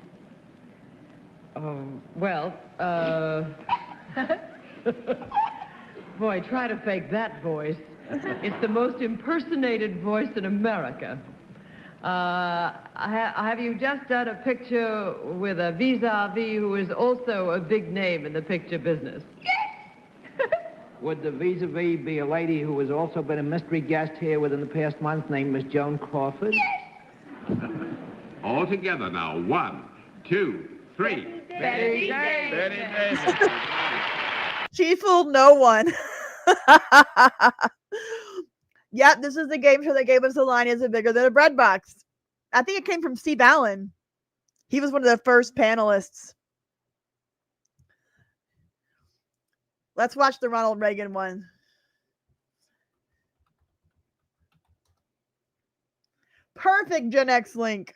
U: Boy, try to fake that voice. It's the most impersonated voice in America. Have you just done a picture with a vis-a-vis who is also a big name in the picture business?
V: Would the vis-a-vis be a lady who has also been a mystery guest here within the past month named Miss Joan Crawford?
X: All together now. 1, 2, 3.
U: Betty
X: Davis.
A: She fooled no one. Yeah, this is the game show that gave us the line, "Is it bigger than a bread box?" I think it came from Steve Allen. He was one of the first panelists. Let's watch the Ronald Reagan one. Perfect Gen X link.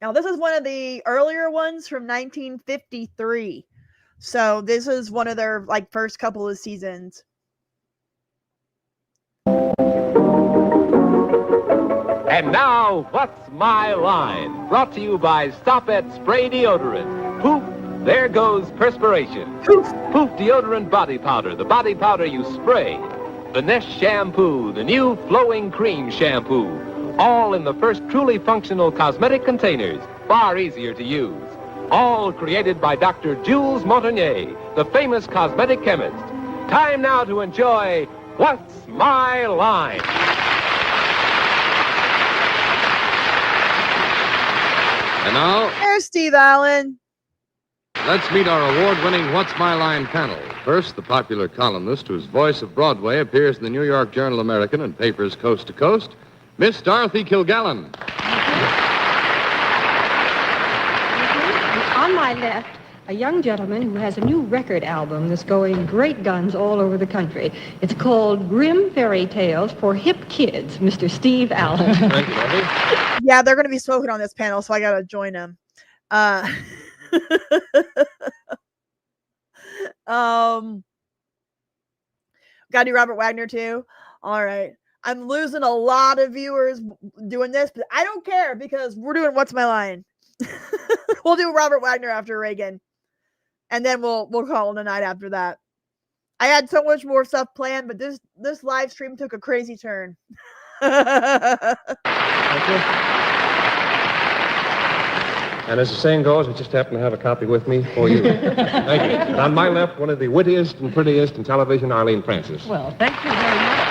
A: Now, this is one of the earlier ones from 1953. So this is one of their like first couple of seasons.
Y: And now, What's My Line? Brought to you by Stop at Spray Deodorant. Poof, there goes perspiration. Poof Deodorant Body Powder, the body powder you spray. The Nest Shampoo, the new flowing cream shampoo. All in the first truly functional cosmetic containers, far easier to use. All created by Dr. Jules Montagnier, the famous cosmetic chemist. Time now to enjoy What's My Line?
C: And now,
A: There's Steve Allen.
C: let's meet our award-winning What's My Line panel. First, the popular columnist whose voice of Broadway appears in the New York Journal-American and papers coast to coast, Miss Dorothy Kilgallen.
H: On my left, a young gentleman who has a new record album that's going great guns all over the country. It's called Grim Fairy Tales for Hip Kids, Mr. Steve Allen.
C: Thank you, Dorothy.
A: Yeah, they're going to be smoking on this panel, so I got to join them. Got to do Robert Wagner too. All right. I'm losing a lot of viewers doing this, but I don't care because we're doing What's My Line. We'll do Robert Wagner after Reagan. And then we'll call it a night after that. I had so much more stuff planned, but this live stream took a crazy turn.
I: And as the saying goes, I just happen to have a copy with me for you. Thank you. And on my left, one of the wittiest and prettiest in television, Arlene Francis.
U: Well, thank you very much.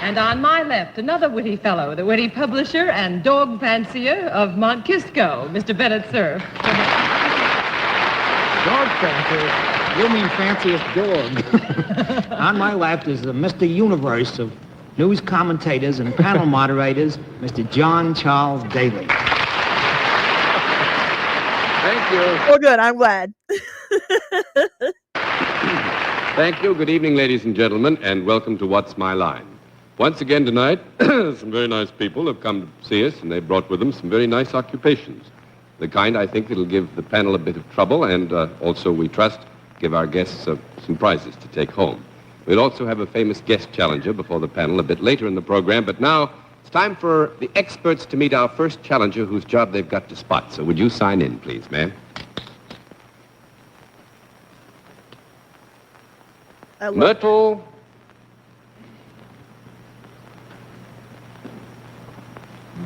U: And on my left, another witty fellow, the witty publisher and dog fancier of Mont Kisco, Mr. Bennett Cerf.
K: Dog fancier? You mean fanciest dog. On my left is the Mr. Universe of news commentators and panel moderators, Mr. John Charles Daly.
C: Thank you.
A: Well, good. I'm glad.
C: Thank you. Good evening, ladies and gentlemen, and welcome to What's My Line. Once again tonight, some very nice people have come to see us, and they've brought with them some very nice occupations. The kind, I think, that'll give the panel a bit of trouble, and also, we trust, give our guests some prizes to take home. We'll also have a famous guest challenger before the panel a bit later in the program, but now it's time for the experts to meet our first challenger whose job they've got to spot. So would you sign in, please, ma'am? Myrtle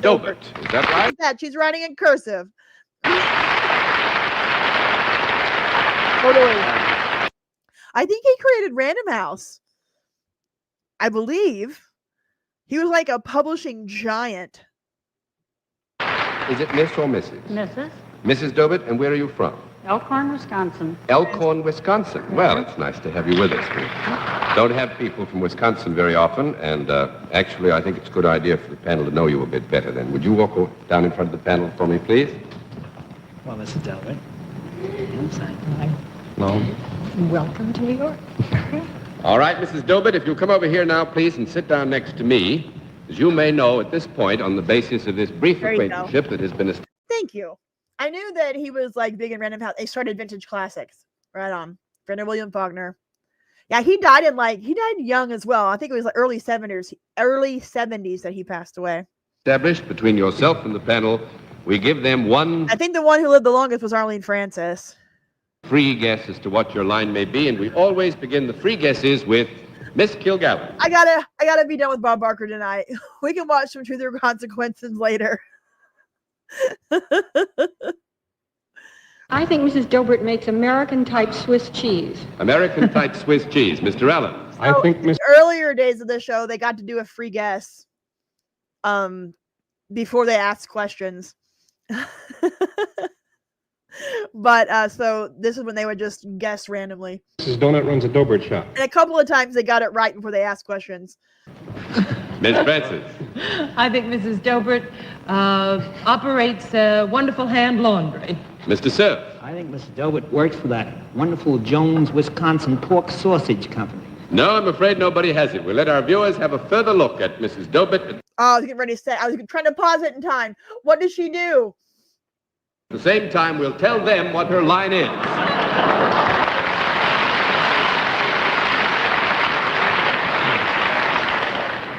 C: Dobert. Is that right?
A: That she's writing in cursive. Totally. I think he created Random House. I believe he was like a publishing giant.
C: Is it Miss or Mrs.?
M: Mrs.
C: Mrs. Dobert, and where are you from?
M: Elkhorn, Wisconsin.
C: Elkhorn, Wisconsin. Well, it's nice to have you with us. We don't have people from Wisconsin very often, and actually, I think it's a good idea for the panel to know you a bit better then. Would you walk down in front of the panel for me, please?
K: Well, Mrs. Delbert.
C: No.
M: Welcome to New York.
C: All right, Mrs. Dobert, if you'll come over here now, please, and sit down next to me. As you may know, at this point, on the basis of this brief
A: There you go.
C: acquaintanceship that has been established.
A: Thank you. I knew that he was like big in Random House. They started Vintage Classics. Right on. Friend of William Faulkner. Yeah, he died young as well. I think it was like early 70s that he passed away.
C: Established between yourself and the panel, we give them one
A: I think the one who lived the longest was Arlene Francis.
C: free guess as to what your line may be, and we always begin the free guesses with Miss Kilgallen.
A: I gotta be done with Bob Barker tonight. We can watch some Truth or Consequences later.
M: I think Mrs. Dobert makes American-type Swiss cheese.
C: American-type Swiss cheese. Mr. Allen.
I: I think Miss...
A: Earlier days of the show, they got to do a free guess before they asked questions. But so this is when they would just guess randomly.
I: Mrs. Donut runs a Dobert shop.
A: And a couple of times they got it right before they asked questions.
C: Miss Francis.
U: I think Mrs. Dobert operates wonderful hand laundry.
C: Mr. Cerf.
K: I think Mrs. Delbert works for that wonderful Jones, Wisconsin pork sausage company.
C: No, I'm afraid nobody has it. We'll let our viewers have a further look at Mrs. Dobert.
A: Oh, I was getting ready to say. I was trying to pause it in time. What does she do?
C: At the same time, we'll tell them what her line is.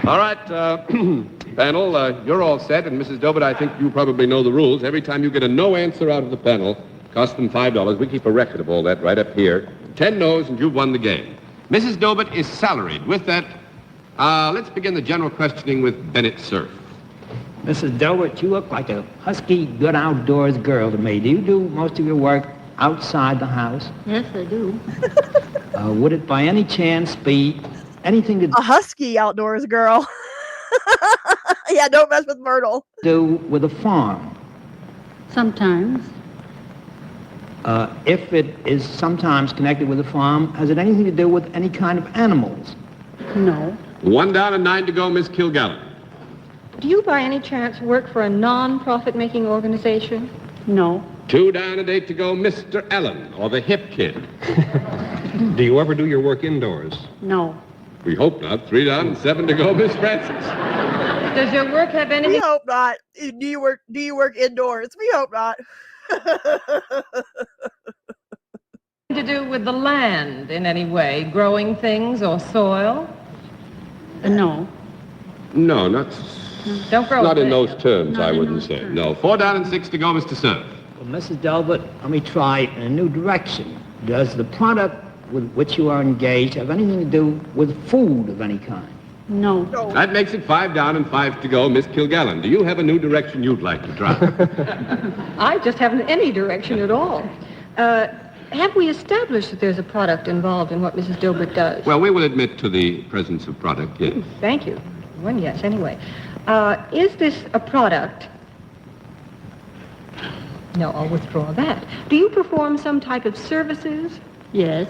C: All right, panel, you're all set, and Mrs. Dobert, I think you probably know the rules. Every time you get a no answer out of the panel, cost them $5. We keep a record of all that right up here. 10 no's, and you've won the game. Mrs. Dobert is salaried with that Let's begin the general questioning with Bennett Cerf.
K: Mrs. Delbert, you look like a husky, good outdoors girl to me. Do you do most of your work outside the house?
M: Yes, I do.
K: Would it by any chance be anything to
A: A husky outdoors girl. Yeah, don't mess with Myrtle.
K: do with a farm?
M: Sometimes.
K: If it is sometimes connected with a farm, has it anything to do with any kind of animals?
M: No.
C: 1 down and 9 to go, Miss Kilgallen.
H: Do you by any chance work for a non-profit making organization?
M: No.
C: 2 down and 8 to go, Mr. Allen, or the Hip Kid.
I: Do you ever do your work indoors?
M: No.
C: We hope not. 3 down and 7 to go, Miss Francis.
U: Does your work have
A: We
U: anything
A: hope not. Do you work indoors? We hope not.
U: to do with the land in any way, growing things or soil?
M: No.
C: No, not
U: Don't
C: in
U: there.
C: those terms,
M: Not
C: I
M: in
C: wouldn't
M: those
C: say.
M: terms.
C: No. 4 down and 6 to go, Mr. Cerf.
K: Well, Mrs. Delbert, let me try in a new direction. Does the product with which you are engaged have anything to do with food of any kind?
M: No.
C: That makes it 5 down and 5 to go, Miss Kilgallen. Do you have a new direction you'd like to try?
H: I just haven't any direction at all. Have we established that there's a product involved in what Mrs. Dilbert does?
C: Well, we will admit to the presence of product, yes.
H: Thank you. One yes, anyway. Is this a product? No, I'll withdraw that. Do you perform some type of services?
M: Yes.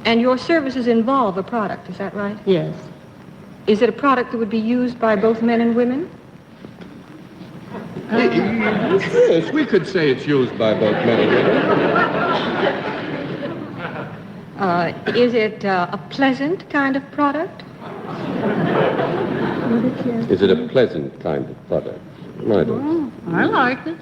H: And your services involve a product, is that right?
M: Yes.
H: Is it a product that would be used by both men and women?
C: Yes, we could say it's used by both men and women.
H: Is it a pleasant kind of product?
C: Is it a pleasant kind of product? I don't.
M: Oh, I like it.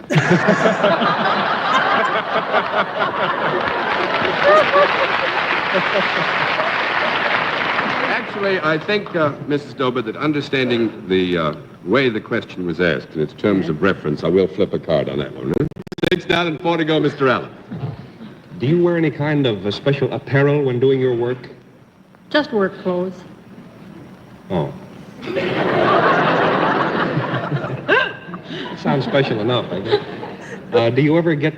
C: Actually, I think, Mrs. Dober, that understanding the way the question was asked in its terms of reference, I will flip a card on that one. 6 down and 4 to go, Mr. Allen.
I: Do you wear any kind of special apparel when doing your work?
M: Just work clothes.
I: Oh. Sounds special enough, I guess. Do you ever get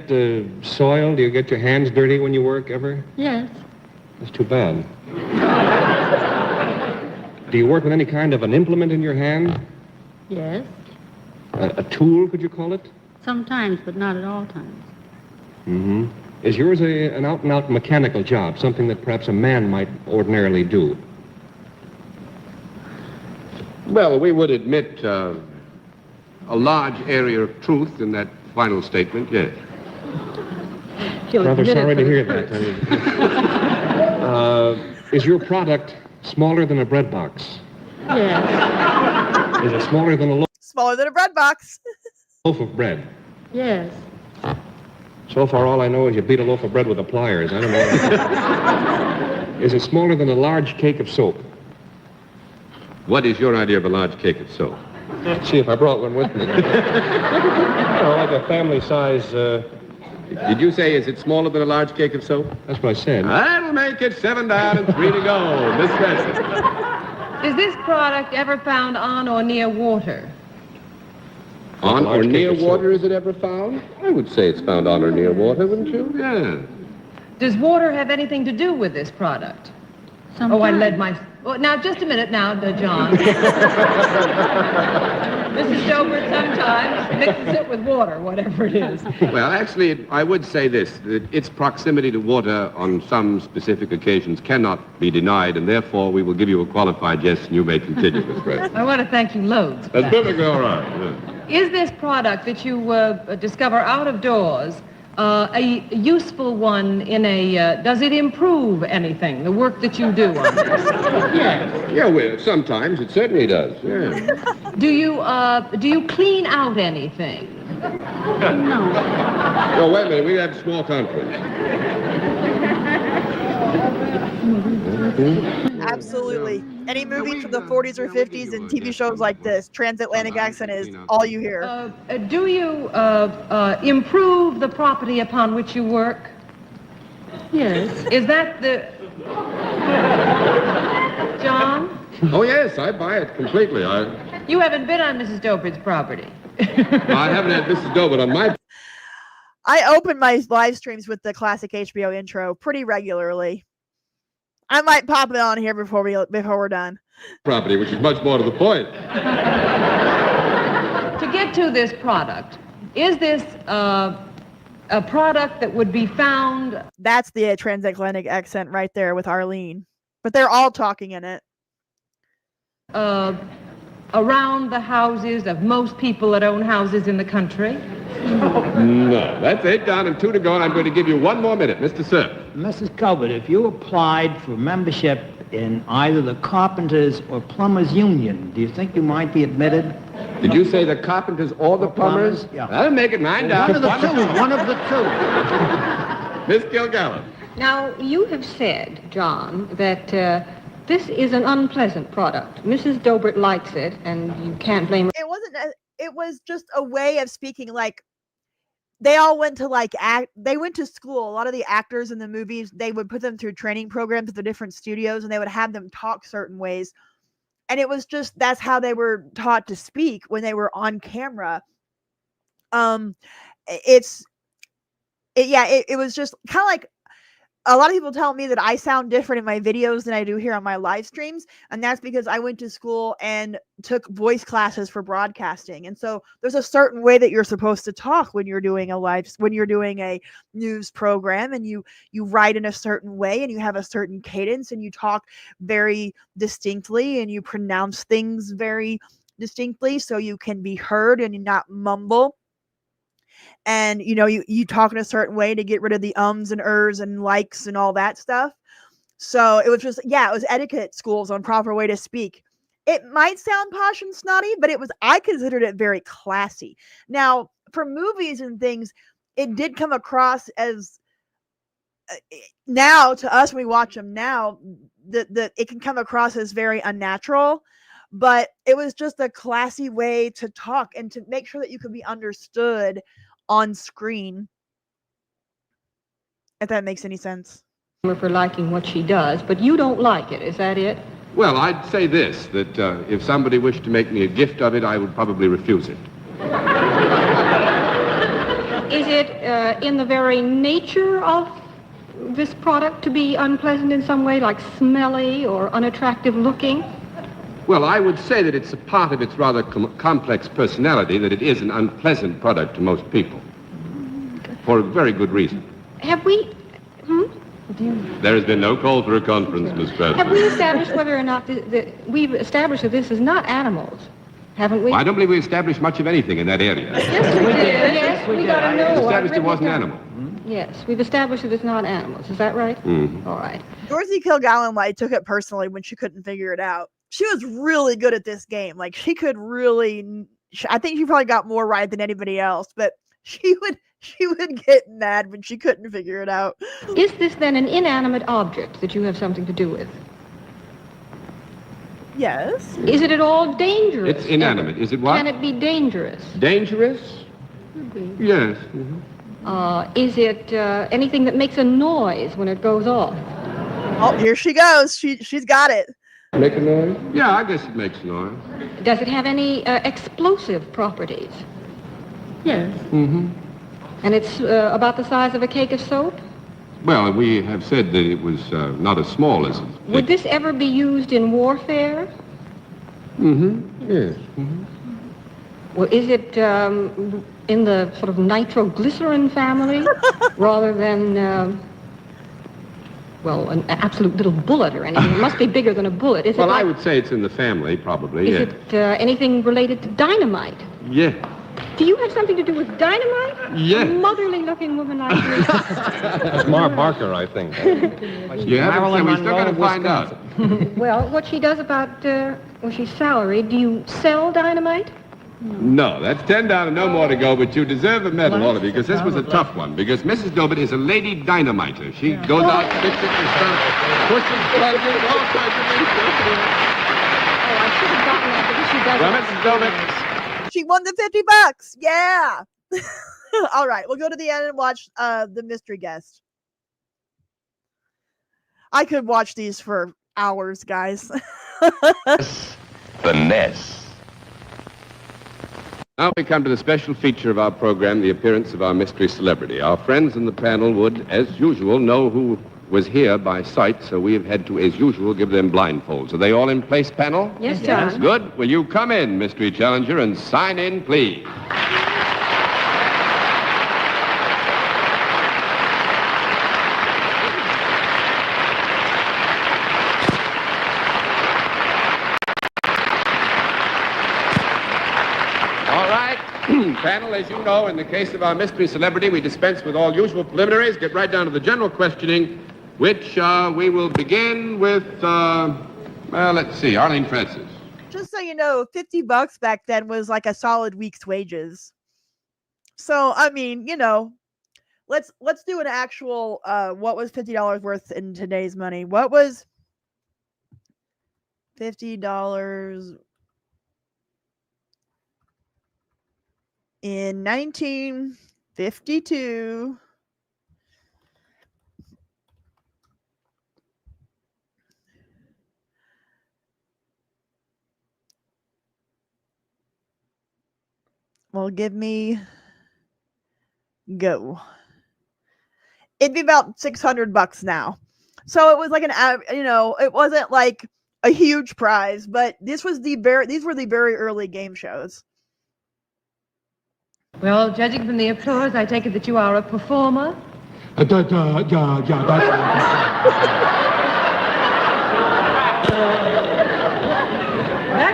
I: soiled? Do you get your hands dirty when you work, ever?
M: Yes.
I: That's too bad. Do you work with any kind of an implement in your hand?
M: Yes.
I: A tool, could you call it?
M: Sometimes, but not at all times.
I: Mm-hmm. Is yours an out-and-out mechanical job, something that perhaps a man might ordinarily do?
C: Well, we would admit a large area of truth in that final statement, yes.
I: Rather sorry to hear that. Is your product smaller than a bread box?
M: Yes.
I: Is it smaller than a
A: Smaller than a bread box.
I: loaf of bread?
M: Yes.
I: So far, all I know is you beat a loaf of bread with the pliers. I don't know. Is it smaller than a large cake of soap?
C: What is your idea of a large cake of soap?
I: Let's see if I brought one with me. Like a family size.
C: Did you say, is it smaller than a large cake of soap?
I: That's what I said.
C: That'll make it 7 down and 3 to go, Miss Francis.
U: Is this product ever found on or near water?
C: On or near
I: cake of
C: water is it ever found? I would say it's found on or near water, wouldn't you? Yeah.
U: Does water have anything to do with this product?
M: Sometimes.
U: Oh, I led my... Oh, now, just a minute now, John. Mrs. Dobert sometimes mixes it with water, whatever it is.
C: Well, actually, I would say this, that its proximity to water on some specific occasions cannot be denied, and therefore we will give you a qualified yes, and you may continue, Miss Francis.
U: I want to thank you loads. for
C: That's
U: that.
C: perfectly all right. Yeah.
U: Is this product that you discover out of doors a useful one in a... does it improve anything, the work that you do on this?
M: Yes.
C: Yeah, well, sometimes it certainly does, yeah.
U: Do you clean out anything?
M: No.
C: Oh, wait a minute, we have a small conference.
A: Absolutely. Any movies from the 40s or 50s and TV shows like this, transatlantic accent is all you hear.
U: Do you improve the property upon which you work?
M: Yes.
U: Is that the... John?
C: Oh, yes, I buy it completely.
U: You haven't been on Mrs. Dobrig's property.
C: I haven't had Mrs. Dobert on my
A: I open my live streams with the classic HBO intro pretty regularly. I might pop it on here before we're done.
C: property, which is much more to the point.
U: To get to this product, is this a product that would be found?
A: That's the transatlantic accent right there with Arlene. But they're all talking in it.
U: Around the houses of most people that own houses in the country?
C: No, that's 8 down and 2 to go, and I'm going to give you 1 more minute. Mr. Sir.
K: Mrs. Colbert, if you applied for membership in either the Carpenters or Plumbers Union, do you think you might be admitted?
C: Did you say the Carpenters or the Plumbers?
K: Yeah.
C: That'll make it 9 down.
K: One of the two. One of the two.
C: Miss Kilgallen.
H: Now, you have said, John, that this is an unpleasant product. Mrs. Dobert likes it, and you can't blame her.
A: It was just a way of speaking. Like, they all went to they went to school. A lot of the actors in the movies, they would put them through training programs at the different studios, and they would have them talk certain ways. And it was just, that's how they were taught to speak when they were on camera. It was just kind of like, a lot of people tell me that I sound different in my videos than I do here on my live streams. And that's because I went to school and took voice classes for broadcasting. And so there's a certain way that you're supposed to talk when you're doing a news program, and you write in a certain way, and you have a certain cadence, and you talk very distinctly, and you pronounce things very distinctly so you can be heard and not mumble. And, you talk in a certain way to get rid of the ums and ers and likes and all that stuff. So it was just, it was etiquette schools on proper way to speak. It might sound posh and snotty, but I considered it very classy. Now, for movies and things, it did come across as, now to us, when we watch them now, that it can come across as very unnatural. But it was just a classy way to talk and to make sure that you could be understood on screen, if that makes any sense.
H: For liking what she does, but you don't like it, is that it?
C: Well, I'd say this, that if somebody wished to make me a gift of it, I would probably refuse it.
H: Is it in the very nature of this product to be unpleasant in some way, like smelly or unattractive looking?
C: Well, I would say that it's a part of its rather complex personality that it is an unpleasant product to most people. For a very good reason.
H: Have we...
C: There has been no call for a conference, Miss President.
H: Have we established whether or not... we've established that this is not animals, haven't we?
C: Well, I don't believe we established much of anything in that area.
H: Yes, we did. Yes, we got to know.
C: We established it wasn't animal.
H: Yes, we've established that it's not animals. Is that right?
C: Mm-hmm.
H: All right.
A: Dorothy Kilgallen took it personally when she couldn't figure it out. She was really good at this game. Like, she could really... I think she probably got more right than anybody else, but she would get mad when she couldn't figure it out.
H: Is this then an inanimate object that you have something to do with?
A: Yes.
H: Is it at all dangerous?
C: It's inanimate. Is it what?
H: Can it be dangerous?
C: Dangerous?
H: Could be.
C: Yes.
H: Is it anything that makes a noise when it goes off?
A: Oh, here she goes. She's got it.
C: Make a noise? Yeah, I guess it makes a noise.
H: Does it have any explosive properties?
C: Yes. Mm-hmm.
H: And it's about the size of a cake of soap?
C: Well, we have said that it was not as small as...
H: Would this ever be used in warfare?
C: Mm-hmm. Yes. Mm-hmm.
H: Well, is it in the sort of nitroglycerin family rather than, an absolute little bullet or anything? It must be bigger than a bullet. Is
C: I would say it's in the family, probably,
H: Is it anything related to dynamite?
C: Yeah.
H: Do you have something to do with dynamite?
C: Yes.
H: A motherly-looking woman like you.
I: It's Mar Barker, I think.
C: You haven't said, we still got to find out.
H: Well, what she does about, she's salaried. Do you sell dynamite?
C: No, that's 10 down and no more to go, but you deserve a medal, all of you, because this was a tough one, because Mrs. Dobert is a lady dynamiter. She goes out, fixes the stuff, pushes buttons, all kinds of things.
H: I should have gotten that because she does.
C: Well, Mrs. Dobert.
A: She won the $50. Yeah. All right, we'll go to the end and watch the mystery guest. I could watch these for hours, guys.
X: Finesse. Now we come to the special feature of our program, the appearance of our mystery celebrity. Our friends in the panel would, as usual, know who was here by sight, so we have had to, as usual, give them blindfolds. Are they all in place, panel?
H: Yes, John.
X: Good. Will you come in, mystery challenger, and sign in, please? Panel, as you know, in the case of our mystery celebrity, we dispense with all usual preliminaries, get right down to the general questioning, which we will begin with, well, let's see, Arlene Francis.
A: Just so you know, $50 back then was like a solid week's wages. So, I mean, you know, let's do an actual, what was $50 worth in today's money? What was $50 in 1952? Well, give me go. It'd be about $600 now. So it was like it wasn't like a huge prize, but these were the very early game shows.
U: Well, judging from the applause, I take it that you are a performer. That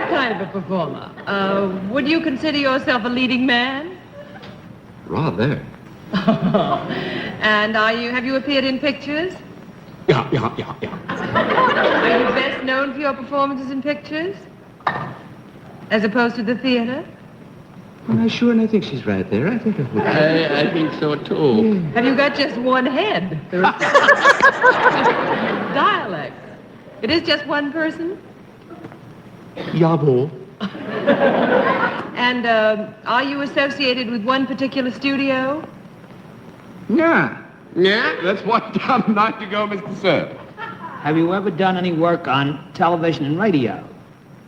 U: kind of a performer. Would you consider yourself a leading man?
X: Rather.
U: And have you appeared in pictures?
I: Yeah.
U: Are you best known for your performances in pictures? As opposed to the theater?
B: Well, sure, and I think she's right there. I think
X: I think so, too.
U: Have you got just one head? Dialect. It is just one person?
B: Yabo.
U: And are you associated with one particular studio?
B: Yeah.
X: Yeah, that's one down night to go, Mr. Sir.
K: Have you ever done any work on television and radio?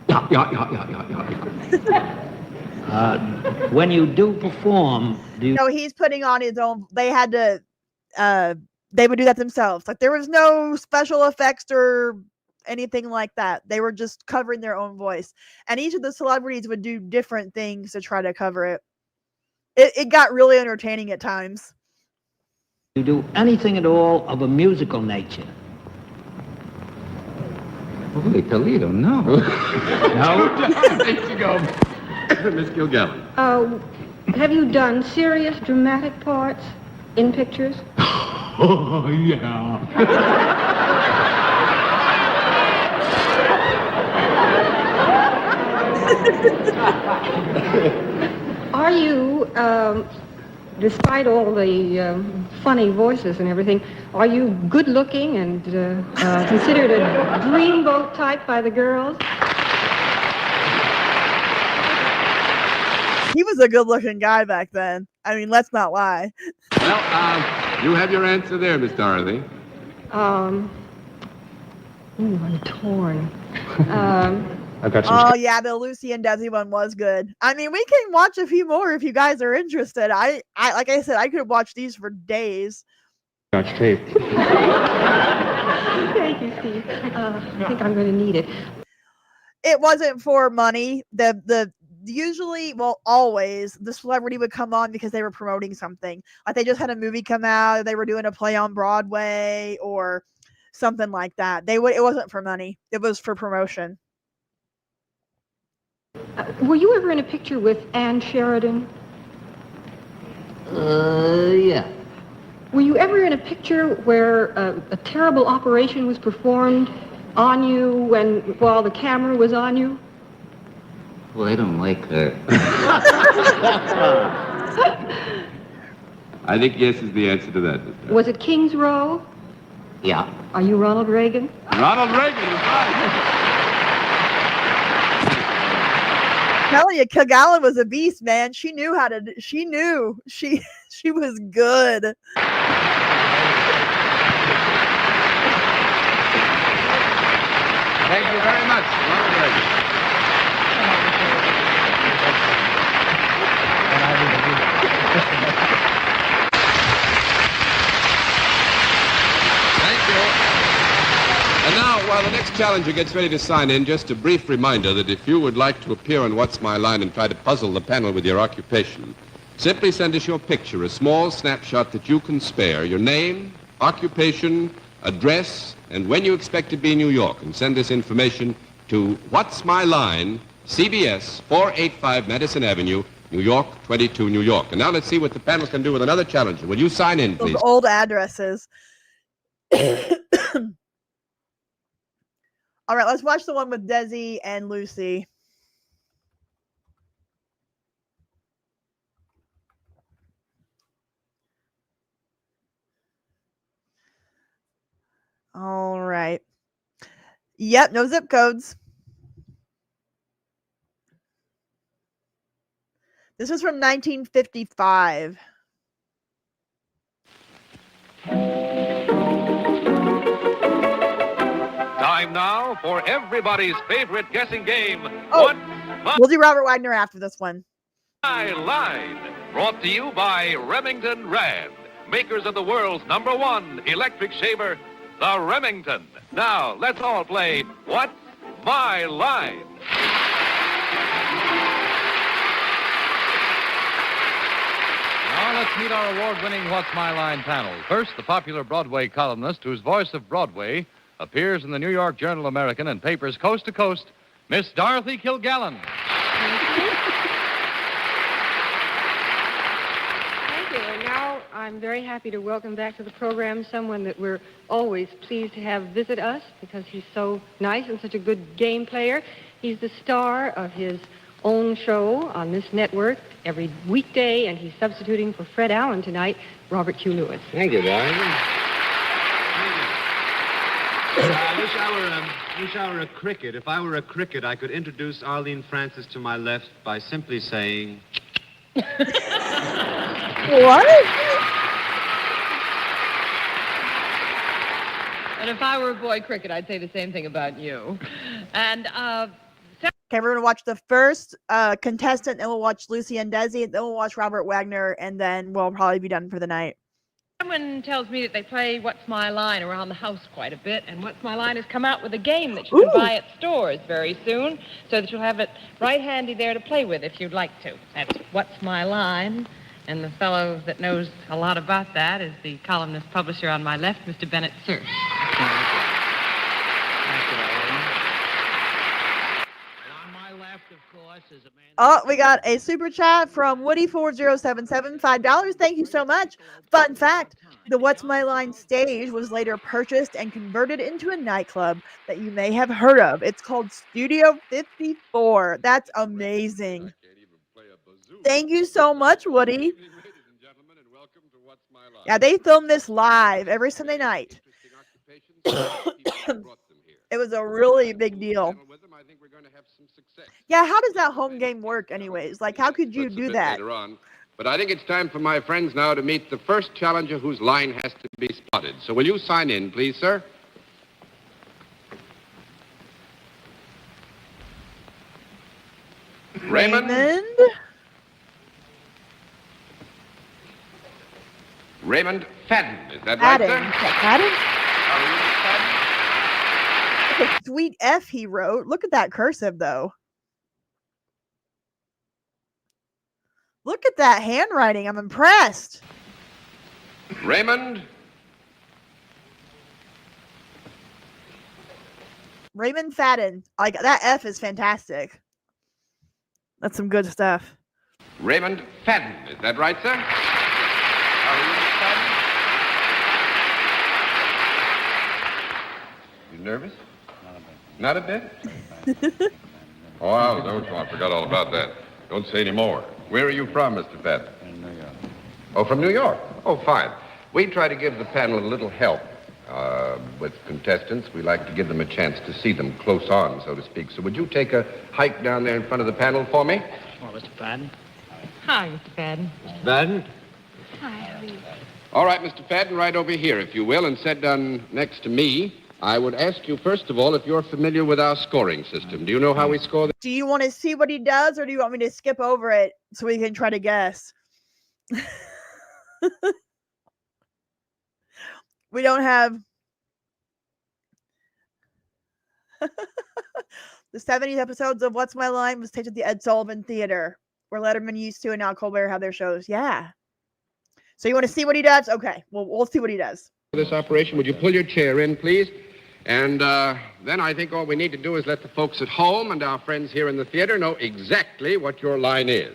B: Yeah.
K: When you do perform, do you...
A: No, he's putting on his own. They had to, they would do that themselves. Like there was no special effects or anything like that. They were just covering their own voice. And each of the celebrities would do different things to try to cover it. It got really entertaining at times.
K: Do you do anything at all of a musical nature?
B: Holy Toledo, no.
K: No?
X: Thanks to go. Miss Gilgallen.
M: Have you done serious dramatic parts in pictures?
B: Oh, yeah.
M: Are you, despite all the funny voices and everything, are you good looking and considered a dreamboat type by the girls?
A: He was a good-looking guy back then. I mean, let's not lie.
X: Well, you have your answer there, Miss Dorothy.
M: I'm torn.
I: I've got some.
A: Oh yeah, the Lucy and Desi one was good. I mean, we can watch a few more if you guys are interested. I like I said, I could watch these for days.
I: Scotch tape.
M: Thank you, Steve. I think I'm going to need it.
A: It wasn't for money. Usually, well, always the celebrity would come on because they were promoting something. Like they just had a movie come out, they were doing a play on Broadway or something like that. It wasn't for money. It was for promotion.
M: Were you ever in a picture with Ann Sheridan?
B: Yeah.
M: Were you ever in a picture where a terrible operation was performed on you while the camera was on you?
B: Well, I don't like her.
X: I think yes is the answer to that.
M: Was it King's Row?
B: Yeah.
M: Are you Ronald Reagan?
X: Ronald Reagan is right.
A: Telling you, Kagala was a beast, man. She knew how to. She was good.
X: Thank you very much. Ronald Reagan. Thank you. And now, while the next challenger gets ready to sign in, just a brief reminder that if you would like to appear on What's My Line and try to puzzle the panel with your occupation, simply send us your picture, a small snapshot that you can spare, your name, occupation, address, and when you expect to be in New York, and send this information to What's My Line, CBS, 485 Madison Avenue, New York, 22, New York. And now let's see what the panel can do with another challenger. Will you sign in, please?
A: Those old addresses. All right, let's watch the one with Desi and Lucy. All right. Yep, no zip codes. This was from 1955.
E: Time now for everybody's favorite guessing game.
A: Oh, we'll do Robert Wagner after this one.
E: My Line, brought to you by Remington Rand, makers of the world's #1 electric shaver, the Remington. Now, let's all play What's My Line?
J: Now let's meet our award-winning What's My Line panel. First, the popular Broadway columnist whose voice of Broadway appears in the New York Journal-American and papers coast to coast, Miss Dorothy Kilgallen.
M: Thank you. And now I'm very happy to welcome back to the program someone that we're always pleased to have visit us because he's so nice and such a good game player. He's the star of his own show on this network every weekday, and he's substituting for Fred Allen tonight, Robert Q. Lewis.
V: Thank you, darling.
L: I wish I were a cricket. If I were a cricket, I could introduce Arlene Francis to my left by simply saying...
A: What?
U: And if I were a boy cricket, I'd say the same thing about you. And,
A: Okay, we're going to watch the first contestant, then we'll watch Lucy and Desi, then we'll watch Robert Wagner, and then we'll probably be done for the night.
U: someone tells me that they play What's My Line around the house quite a bit, and What's My Line has come out with a game that you can buy at stores very soon, so that you'll have it right handy there to play with if you'd like to. That's What's My Line, and the fellow that knows a lot about that is the columnist publisher on my left, Mr. Bennett Cerf.
A: Oh, we got a super chat from Woody4077, $5. Thank you so much. Fun fact, the What's My Line stage was later purchased and converted into a nightclub that you may have heard of. It's called Studio 54. That's amazing. Thank you so much, Woody. Yeah, they filmed this live every Sunday night. It was a really big deal. Yeah, how does that home game work anyways? Like, how could you do that?
C: Later on. But I think it's time for my friends now to meet the first challenger whose line has to be spotted. So will you sign in, please, sir? Raymond? Raymond Fadden. Is that right, sir?
A: Fadden? Look at sweet F he wrote. Look at that cursive, though. Look at that handwriting. I'm impressed.
C: Raymond?
A: Raymond Fadden. Like, that F is fantastic. That's some good stuff.
C: Raymond Fadden. Is that right, sir? You nervous? Not a bit. Oh, I forgot all about that. Don't say any more. Where are you from, Mr. Fadden?
J: In New York.
C: Oh, from New York? Oh, fine. We try to give the panel a little help with contestants. We like to give them a chance to see them close on, so to speak. So would you take a hike down there in front of the panel for me?
V: Oh, Mr. Fadden.
U: Hi, Mr. Fadden.
C: Mr. Fadden?
U: Hi, how are you?
C: All right, Mr. Fadden, right over here, if you will, and sit down next to me. I would ask you, first of all, if you're familiar with our scoring system. Do you know how we score?
A: Do you want to see what he does, or do you want me to skip over it so we can try to guess? We don't have the 70 episodes of What's My Line was taped at the Ed Sullivan Theater, where Letterman used to and now Colbert have their shows. Yeah. So you want to see what he does? Okay, well, we'll see what he does.
C: This operation, would you pull your chair in, please? And then I think all we need to do is let the folks at home and our friends here in the theater know exactly what your line is.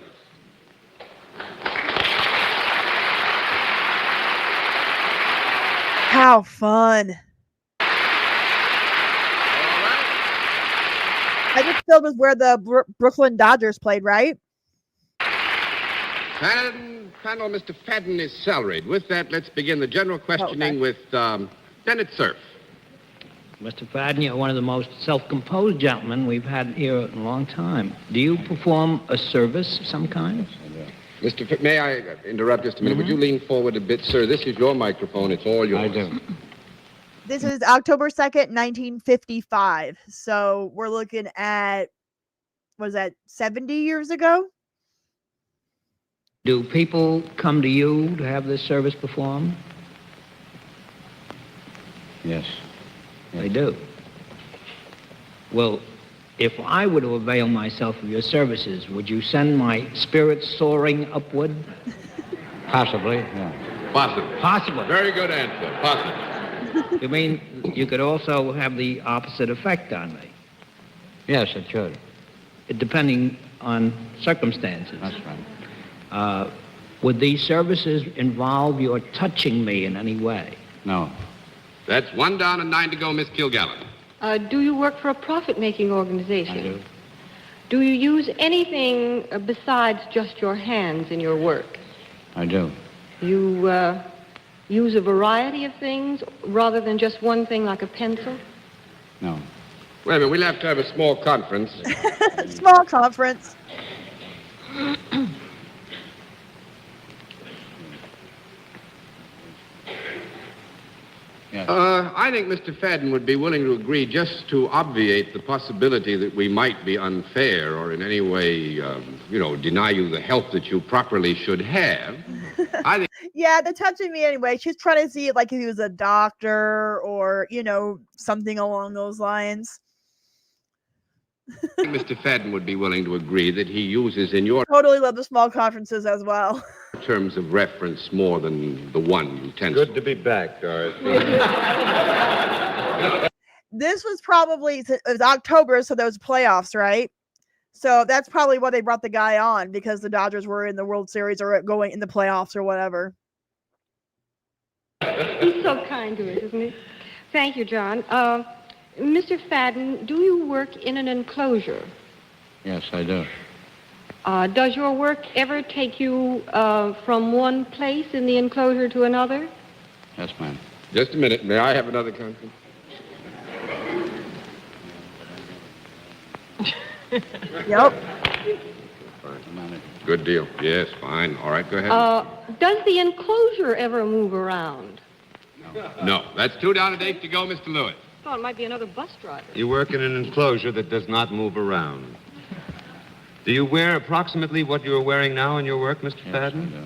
A: How fun. I just filled with where the Brooklyn Dodgers played, right?
C: Panel, Mr. Fadden is salaried. With that, let's begin the general questioning with Bennett Cerf.
K: Mr. Fadden, you're one of the most self-composed gentlemen we've had here in a long time. Do you perform a service of some kind?
C: May I interrupt just a minute? Would you lean forward a bit, sir? This is your microphone. It's all yours.
K: I do.
A: This is October 2nd, 1955. So we're looking at, what is that, 70 years ago?
K: Do people come to you to have this service performed?
V: Yes.
K: They do. Well, if I were to avail myself of your services, would you send my spirits soaring upward?
V: Possibly, yeah.
C: Possibly.
K: Possibly.
C: Very good answer. Possibly.
K: You mean you could also have the opposite effect on me?
V: Yes, it should.
K: Depending on circumstances.
V: That's right.
K: Would these services involve your touching me in any way?
V: No.
C: That's 1 down and 9 to go, Miss Kilgallen.
M: Do you work for a profit-making organization?
V: I do.
M: Do you use anything besides just your hands in your work?
V: I do.
M: You use a variety of things rather than just one thing like a pencil?
V: No.
C: Wait a minute, we'll have to have a small conference.
A: Small conference.
V: Yes.
C: I think Mr. Fadden would be willing to agree just to obviate the possibility that we might be unfair or in any way, deny you the help that you properly should have. I think.
A: Yeah, they're touching me anyway. She's trying to see like if he was a doctor or, something along those lines.
C: I think Mr. Fadden would be willing to agree that he uses in your
A: Totally love the small conferences as well.
C: terms of reference more than the one utensil.
L: Good to be back, Doris.
A: This was probably, it was October, so there was playoffs, right? So that's probably why they brought the guy on, because the Dodgers were in the World Series or going in the playoffs or whatever.
M: He's so kind to us, isn't he? Thank you, John. Mr. Fadden, do you work in an enclosure?
V: Yes, I do.
M: Does your work ever take you from one place in the enclosure to another?
V: Yes, ma'am.
C: Just a minute. May I have another conference?
A: Yep.
C: Good deal. Yes, fine. All right, go ahead.
M: Does the enclosure ever move around?
C: No. That's 2 down and 8 to go, Mr. Lewis.
M: Thought it might be another bus driver.
L: You work in an enclosure that does not move around. Do you wear approximately what you're wearing now in your work, Mr. Fadden?
V: I do.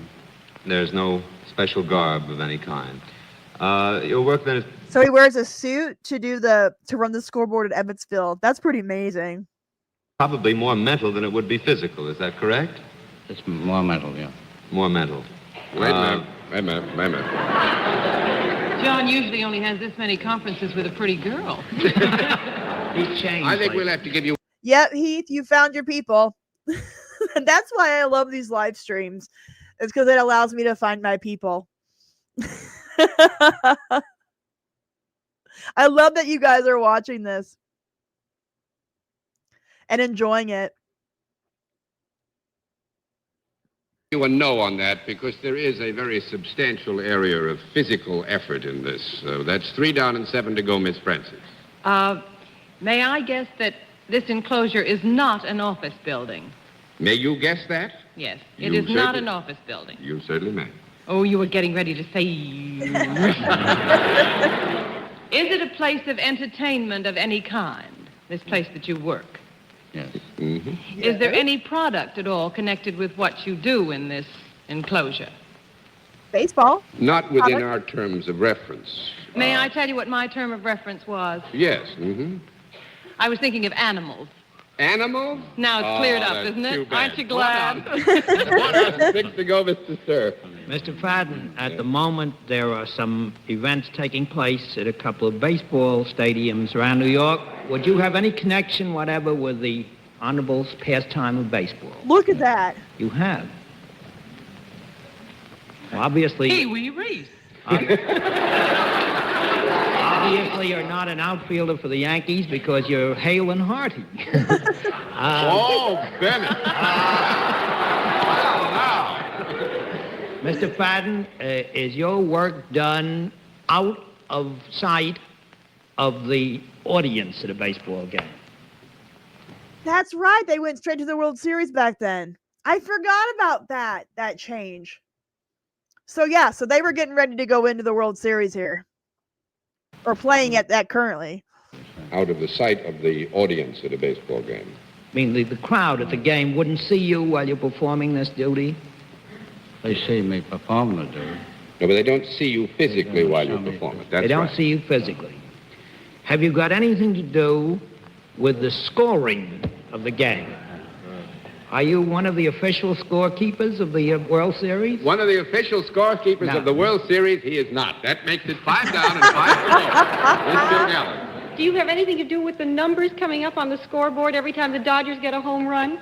L: There's no special garb of any kind. Your work then is
A: So he wears a suit to run the scoreboard at Evansville. That's pretty amazing.
L: probably more mental than it would be physical. Is that correct?
V: It's more mental, yeah.
L: More mental.
C: Wait a minute.
U: John usually only has this many conferences with a pretty girl.
K: He's changed.
C: I think we'll have to give you...
A: Yep, Heath, you found your people. And that's why I love these live streams. It's because it allows me to find my people. I love that you guys are watching this and enjoying it.
C: You a no on that because there is a very substantial area of physical effort in this. That's 3 down and 7 to go, Miss Francis.
U: May I guess that this enclosure is not an office building?
C: May you guess that?
U: Yes,
C: You
U: it is not
C: certainly-
U: an office building.
C: You certainly may.
U: Oh, you were getting ready to say... Is it a place of entertainment of any kind, this place that you work?
X: Yes. Mm-hmm.
U: Is there any product at all connected with what you do in this enclosure?
A: Baseball.
X: Not within our terms of reference.
U: May I tell you what my term of reference was?
X: Yes. Mm-hmm.
U: I was thinking of animals.
X: Animals?
U: Now it's cleared up,
X: that's
U: isn't
X: too
U: it?
X: bad.
U: Aren't you glad?
X: 6 to go, Mr. Sir.
V: Mr. Fadden, at the moment there are some events taking place at a couple of baseball stadiums around New York. Would you have any connection whatever with the honorable's pastime of baseball?
A: Look at that.
V: You have. Well, obviously...
U: Pee-wee Reese.
V: Obviously, you're not an outfielder for the Yankees because you're hale and hearty.
X: Oh, Bennett.
V: Mr. Fadden, is your work done out of sight of the audience at a baseball game?
A: That's right. They went straight to the World Series back then. I forgot about that change. So yeah, so they were getting ready to go into the World Series here. Or playing at that currently.
X: Out of the sight of the audience at a baseball game.
V: I mean, the crowd at the game wouldn't see you while you're performing this duty?
B: They see me perform the duty.
X: No, but they don't see you physically while you perform it. That's
V: They don't
X: right.
V: see you physically. Have you got anything to do with the scoring of the game? Are you one of the official scorekeepers of the World Series?
X: One of the official scorekeepers
V: No.
X: of the World Series, he is not. That makes it 5 down and 5 to go. It's Bill Gallen.
M: Do you have anything to do with the numbers coming up on the scoreboard every time the Dodgers get a home run?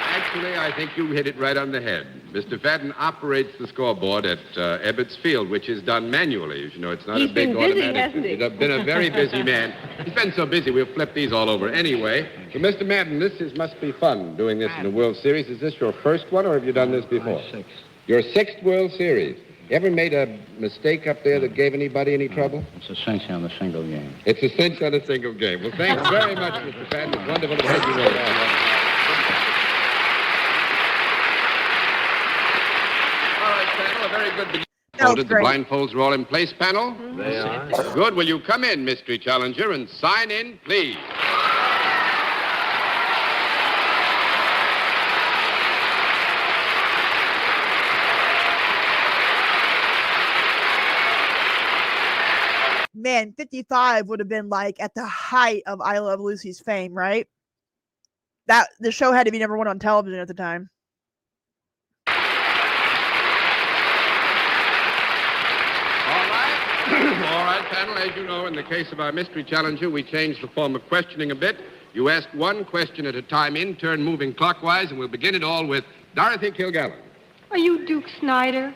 X: Actually, I think you hit it right on the head. Mr. Fadden operates the scoreboard at Ebbets Field, which is done manually. As you know, it's not
M: He's
X: a big
M: been busy,
X: automatic.
M: hasn't he?
X: He's been a very busy man. He's been so busy, we'll flip these all over anyway. So, Mr. Madden, must be fun doing this in the World Series. Is this your first one, or have you done this before?
B: Sixth.
X: Your 6th World Series. You ever made a mistake up there that gave anybody any trouble?
B: It's a cinch on the single game.
X: It's a cinch on a single game. Well, thanks very much, Mr. Fadden. It's wonderful to have you with us. All right, panel, a very good beginning. The blindfolds are all in place, panel?
L: They are.
X: Good. Will you come in, mystery challenger, and sign in, please?
A: Man, 55 would have been like at the height of I Love Lucy's fame, right? That the show had to be number 1 on television at the time.
X: All right, panel. As you know, in the case of our mystery challenger, we changed the form of questioning a bit. You ask one question at a time in turn, moving clockwise, and we'll begin it all with Dorothy Kilgallen.
M: Are you Duke Snyder?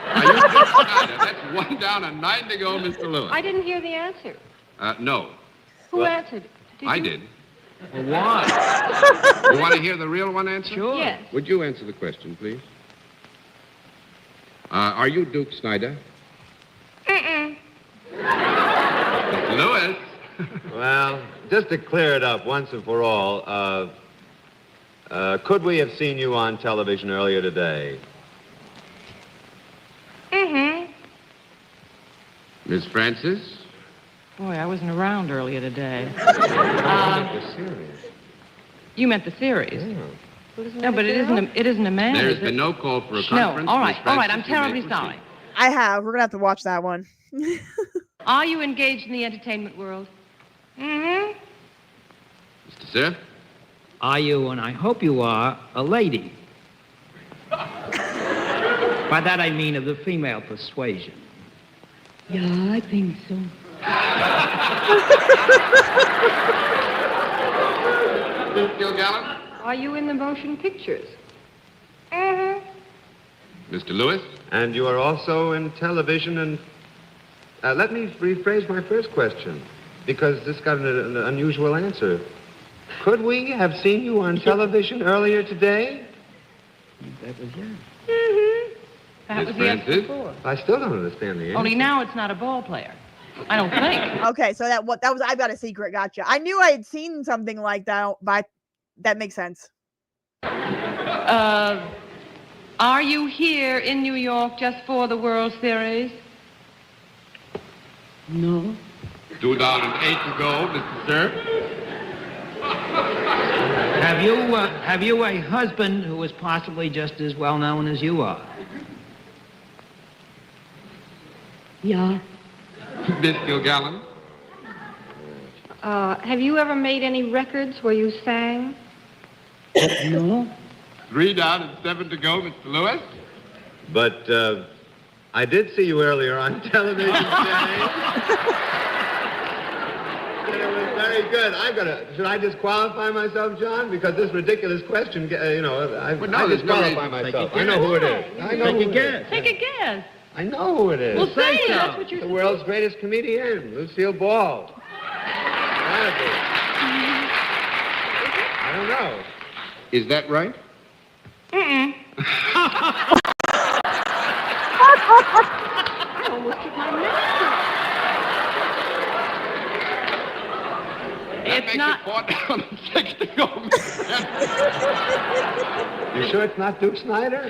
X: Are you Dick Snyder? That's 1 down and 9 to go, Mr. Lewis.
M: I didn't hear the answer.
X: No.
M: Who answered?
X: I did.
V: Well, why?
X: You want to hear the real one answer?
V: Sure.
M: Yes.
X: Would you answer the question, please? Are you Duke Snyder? Mr. Lewis.
L: Well, just to clear it up once and for all, could we have seen you on television earlier today?
X: Miss Francis?
U: Boy, I wasn't around earlier today.
L: The series.
U: You meant the series. No, but it isn't a man.
X: There
U: is
X: has been
U: it?
X: no call for a
U: No,
X: conference.
U: all
X: Miss
U: right,
X: Francis,
U: I'm
X: you may
U: terribly
X: proceed.
U: sorry.
A: I have. We're going to have to watch that one.
U: Are you engaged in the entertainment world?
X: Mr. Sir?
V: Are you, and I hope you are, a lady? By that I mean of the female persuasion.
U: Yeah, I think so.
X: Duke Kilgallen?
M: Are you in the motion pictures?
X: Mr. Lewis?
L: And you are also in television and... let me rephrase my first question, because this got an unusual answer. Could we have seen you on television earlier today?
V: That was yes.
U: That was the answer before.
L: I still don't understand the answer.
U: Only now it's not a ball player. I don't think.
A: Okay, so that was I've got a secret. Gotcha. I knew I had seen something like that. That makes sense.
U: Are you here in New York just for the World Series?
Q: No.
C: 2 down and 8 to go, Mr. Sir.
K: Have you a husband who is possibly just as well known as you are?
Q: Yeah.
C: Miss Kilgallen.
M: Have you ever made any records where you sang?
Q: No.
C: 3 down and 7 to go, Mr. Lewis.
L: But I did see you earlier on television today. And it was very good. Should I disqualify myself, John? Because this ridiculous question, I disqualify myself. I know who it is. I know who it is.
U: Take a guess.
L: I know who it is.
U: Well, say it. That's what you're
L: The world's greatest comedian, Lucille Ball. Gotta be. I don't know.
C: Is that right?
U: Mm-mm.
M: I almost took my mask off.
U: It's not.
C: 4 down and 6 to go,
L: You sure it's not Duke Snyder?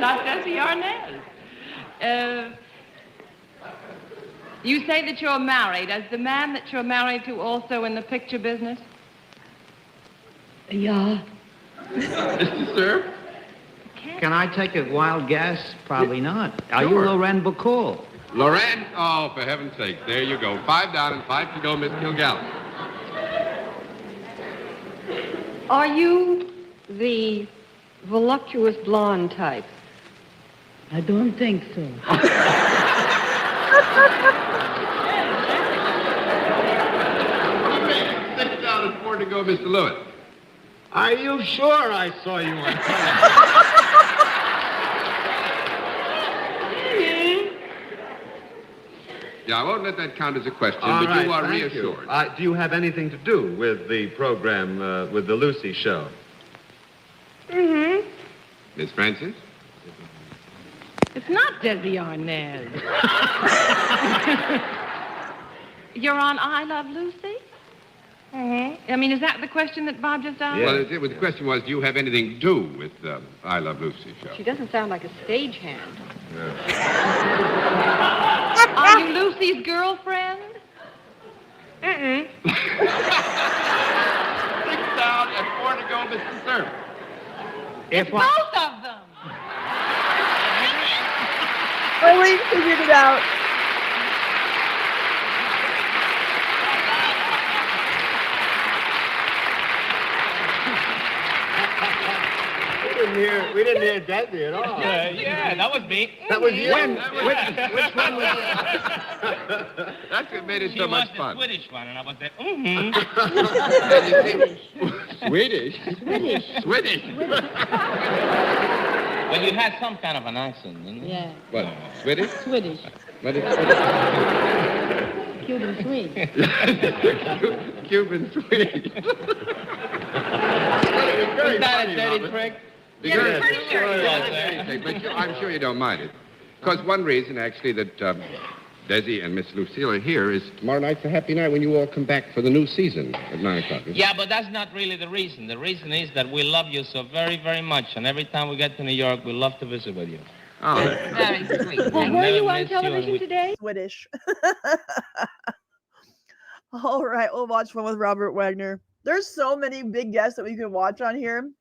U: Not Desi Arnaz. You say that you're married. Is the man that you're married to also in the picture business?
Q: Yeah.
C: Mr. Sir?
K: Can I take a wild guess? Probably not. Are you
C: Sure.
K: Loren Bacall?
C: Loren? Oh, for heaven's sake. There you go. 5 down and 5 to go, Miss Kilgallen.
M: Are you the voluptuous blonde type?
Q: I don't think so.
C: 6 down and 4 to go, Mr. Lewis.
L: Are you sure I saw you on
C: Yeah, I won't let that count as a question,
L: All
C: but
L: right,
C: you are
L: thank
C: reassured.
L: Do you have anything to do with the program, with the Lucy show?
U: Mm-hmm.
C: Miss Francis?
U: It's not Desi Arnaz. You're on I Love Lucy? Mm-hmm. I mean, is that the question that Bob just asked?
C: Well, the question was, do you have anything to do with I Love Lucy show?
M: She doesn't sound like a stagehand.
U: Are you Lucy's girlfriend? Mm-mm.
C: 6 down and 4 to go, Mr. Sir.
U: It's both of them.
A: Really figured it out.
L: We didn't hear Desi at all.
D: Yeah, that was me.
L: That was you.
K: Which one was
C: That's what made it so much fun.
D: The Swedish one, and I was there.
C: Swedish? Swedish.
D: Well, you had some kind of an accent, didn't you?
Q: Yeah.
C: What, Swedish?
Q: Swedish.
C: What is Swedish?
Q: Cuban Swede.
C: Cuban Swedish.
D: Isn't that a dirty trick?
U: Yeah, I'm pretty sure he does.
C: But I'm sure you don't mind it. Because one reason, actually, that Desi and Miss Lucille are here is tomorrow night's a happy night when you all come back for the new season at 9 o'clock.
D: Yeah, but that's not really the reason. The reason is that we love you so very, very much, and every time we get to New York, we love to visit with you.
C: Oh,
U: Very sweet.
M: Well, were you on television today?
A: Swedish. All right, we'll watch one with Robert Wagner. There's so many big guests that we can watch on here.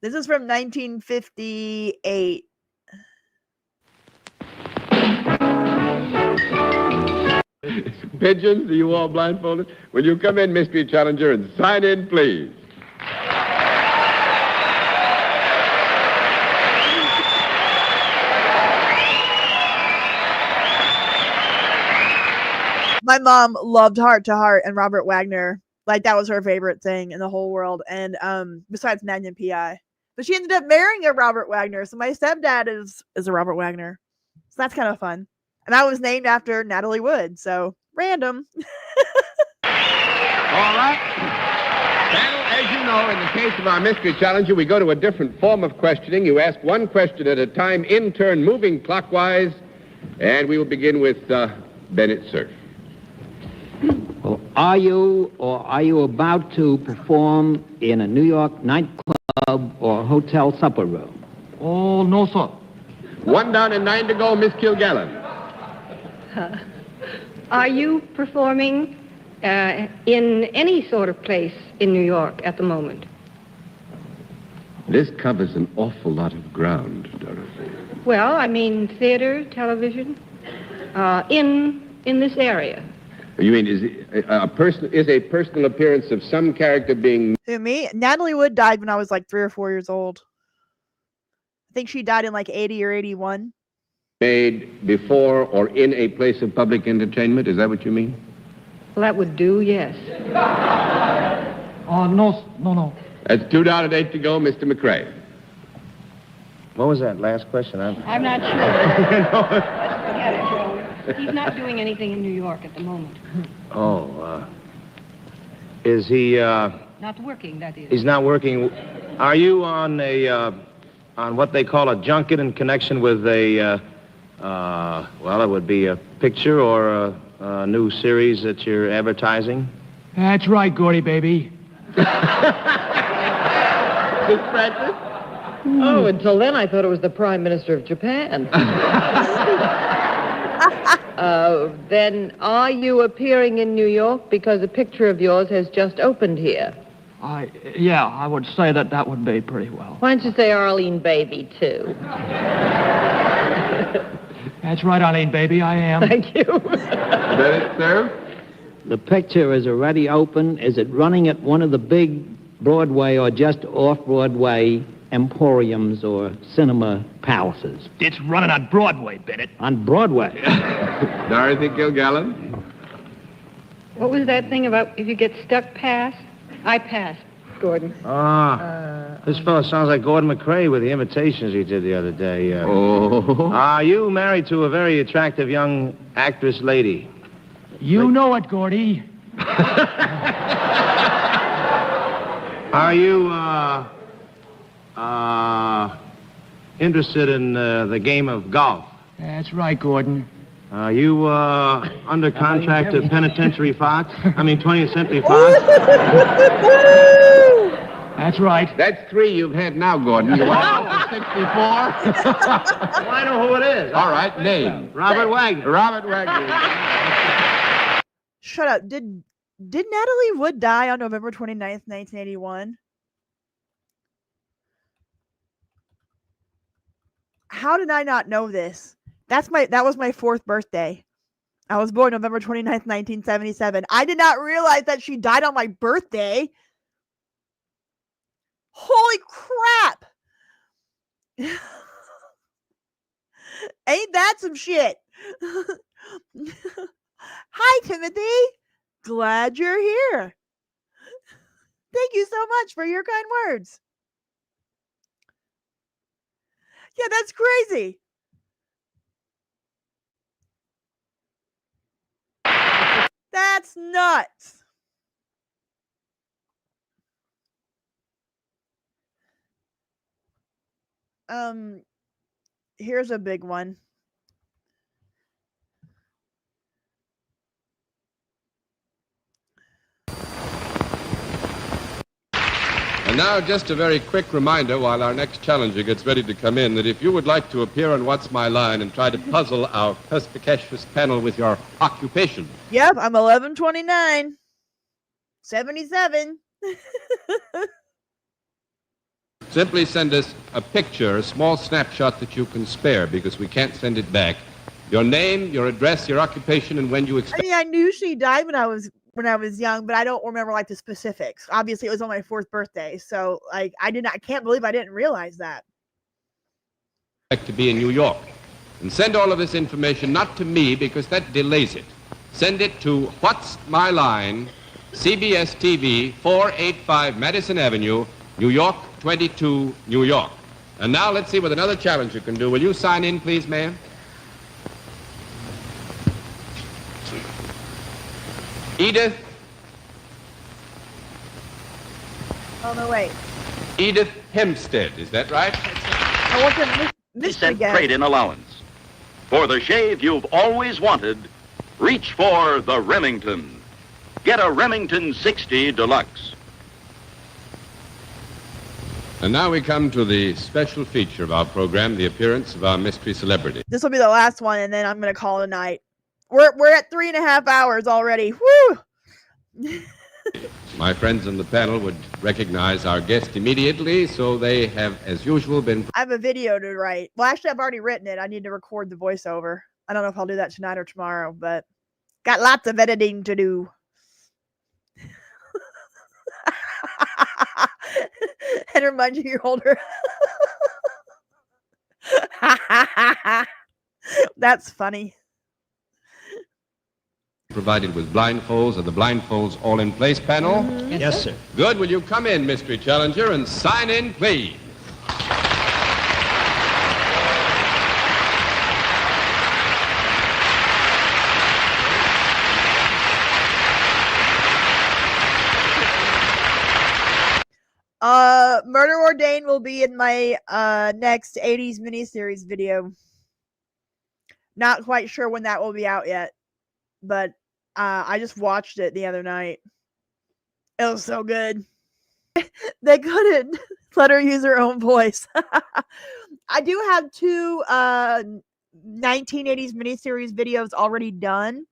A: This is from 1958.
C: Pigeons, are you all blindfolded? Will you come in, Mystery Challenger, and sign in, please?
A: My mom loved Heart to Heart and Robert Wagner. Like, that was her favorite thing in the whole world. And besides Magnum P.I. But she ended up marrying a Robert Wagner. So my stepdad is a Robert Wagner. So that's kind of fun. And I was named after Natalie Wood. So random.
C: All right. Panel, as you know, in the case of our Mystery Challenger, we go to a different form of questioning. You ask one question at a time, in turn, moving clockwise. And we will begin with Bennett Cerf.
I: Well,
V: Are you or are you about to perform in a New York nightclub or hotel supper room?
X: Oh, no, sir. 1 down and 9 to go, Miss Kilgallen.
M: Are you performing in any sort of place in New York at the moment?
X: This covers an awful lot of ground, Dorothy.
M: Well, I mean theater, television, in this area.
X: You mean, is a personal appearance of some character being...
A: Who, me? Natalie Wood died when I was like 3 or 4 years old. I think she died in like 80 or 81.
X: made before or in a place of public entertainment? Is that what you mean?
M: Well, that would do, yes.
X: Oh, no. That's 2 down and 8 to go, Mr. McRae.
I: What was that last question?
M: I'm not sure. He's not doing anything in New York at the moment.
I: Oh, is he,
M: Not working, that is.
I: he's not working. Are you on on what they call a junket in connection with a, well, it would be a picture or a new series that you're advertising?
K: That's right, Gordy, baby.
X: Miss Francis?
N: Oh, until then I thought it was the Prime Minister of Japan. Then are you appearing in New York because a picture of yours has just opened here?
K: Yeah, I would say that would be pretty well.
N: Why don't you say Arlene Baby, too?
K: That's right, Arlene, baby, I am.
N: Thank you.
X: Bennett, sir?
V: The picture is already open. Is it running at one of the big Broadway or just off-Broadway emporiums or cinema palaces?
K: It's running on Broadway, Bennett.
V: On Broadway?
X: Dorothy Kilgallen?
M: What was that thing about if you get stuck pass? I passed, Gordon.
I: This fellow sounds like Gordon McRae with the imitations he did the other day. Are you married to a very attractive young actress lady?
K: You know it, Gordy.
I: Are you, interested in the game of golf?
K: That's right, Gordon.
I: Are you, under contract to Penitentiary Fox? 20th Century Fox?
K: That's right.
X: That's 3 you've had now, Gordon. You want 64?
I: Well, I know who it is.
X: All right, name.
I: Robert Wagner.
X: Robert Wagner.
A: Shut up. Did Natalie Wood die on November 29th, 1981? How did I not know this? That was my 4th birthday. I was born November 29th, 1977. I did not realize that she died on my birthday. Holy crap. Ain't that some shit? Hi, Timothy. Glad you're here. Thank you so much for your kind words. Yeah, that's crazy. That's nuts. Here's a big one.
C: And now, just a very quick reminder while our next challenger gets ready to come in, that if you would like to appear on What's My Line and try to puzzle our perspicacious panel with your occupation.
A: Yep, I'm 1129. 77.
C: Simply send us a picture, a small snapshot that you can spare, because we can't send it back. Your name, your address, your occupation, and when you expect...
A: I knew she died when I was young, but I don't remember like the specifics. Obviously, it was on my 4th birthday, so I can't believe I didn't realize that.
C: To be in New York. And send all of this information not to me, because that delays it. Send it to What's My Line, CBS TV, 485 Madison Avenue, New York, 22, New York. And now let's see what another challenger can do. Will you sign in, please, ma'am? Edith.
A: Oh, no, wait.
C: Edith Hempstead, is that right?
A: I want to
R: Cent trade-in allowance. For the shave you've always wanted, reach for the Remington. Get a Remington 60 Deluxe.
C: And now we come to the special feature of our program, the appearance of our mystery celebrity.
A: This will be the last one, and then I'm going to call it a night. We're at 3.5 hours already. Woo!
C: My friends on the panel would recognize our guest immediately, so they have, as usual, been...
A: I have a video to write. Well, actually, I've already written it. I need to record the voiceover. I don't know if I'll do that tonight or tomorrow, but got lots of editing to do. And remind you you're older. That's funny.
C: Provided with blindfolds. Are the blindfolds all in place, panel?
K: Yes, sir.
C: Good. Will you come in, Mystery Challenger, and sign in, please?
A: Murder Ordained will be in my next 80s miniseries video. Not quite sure when that will be out yet, but I just watched it the other night. It was so good. They couldn't let her use her own voice. I do have 2 1980s miniseries videos already done.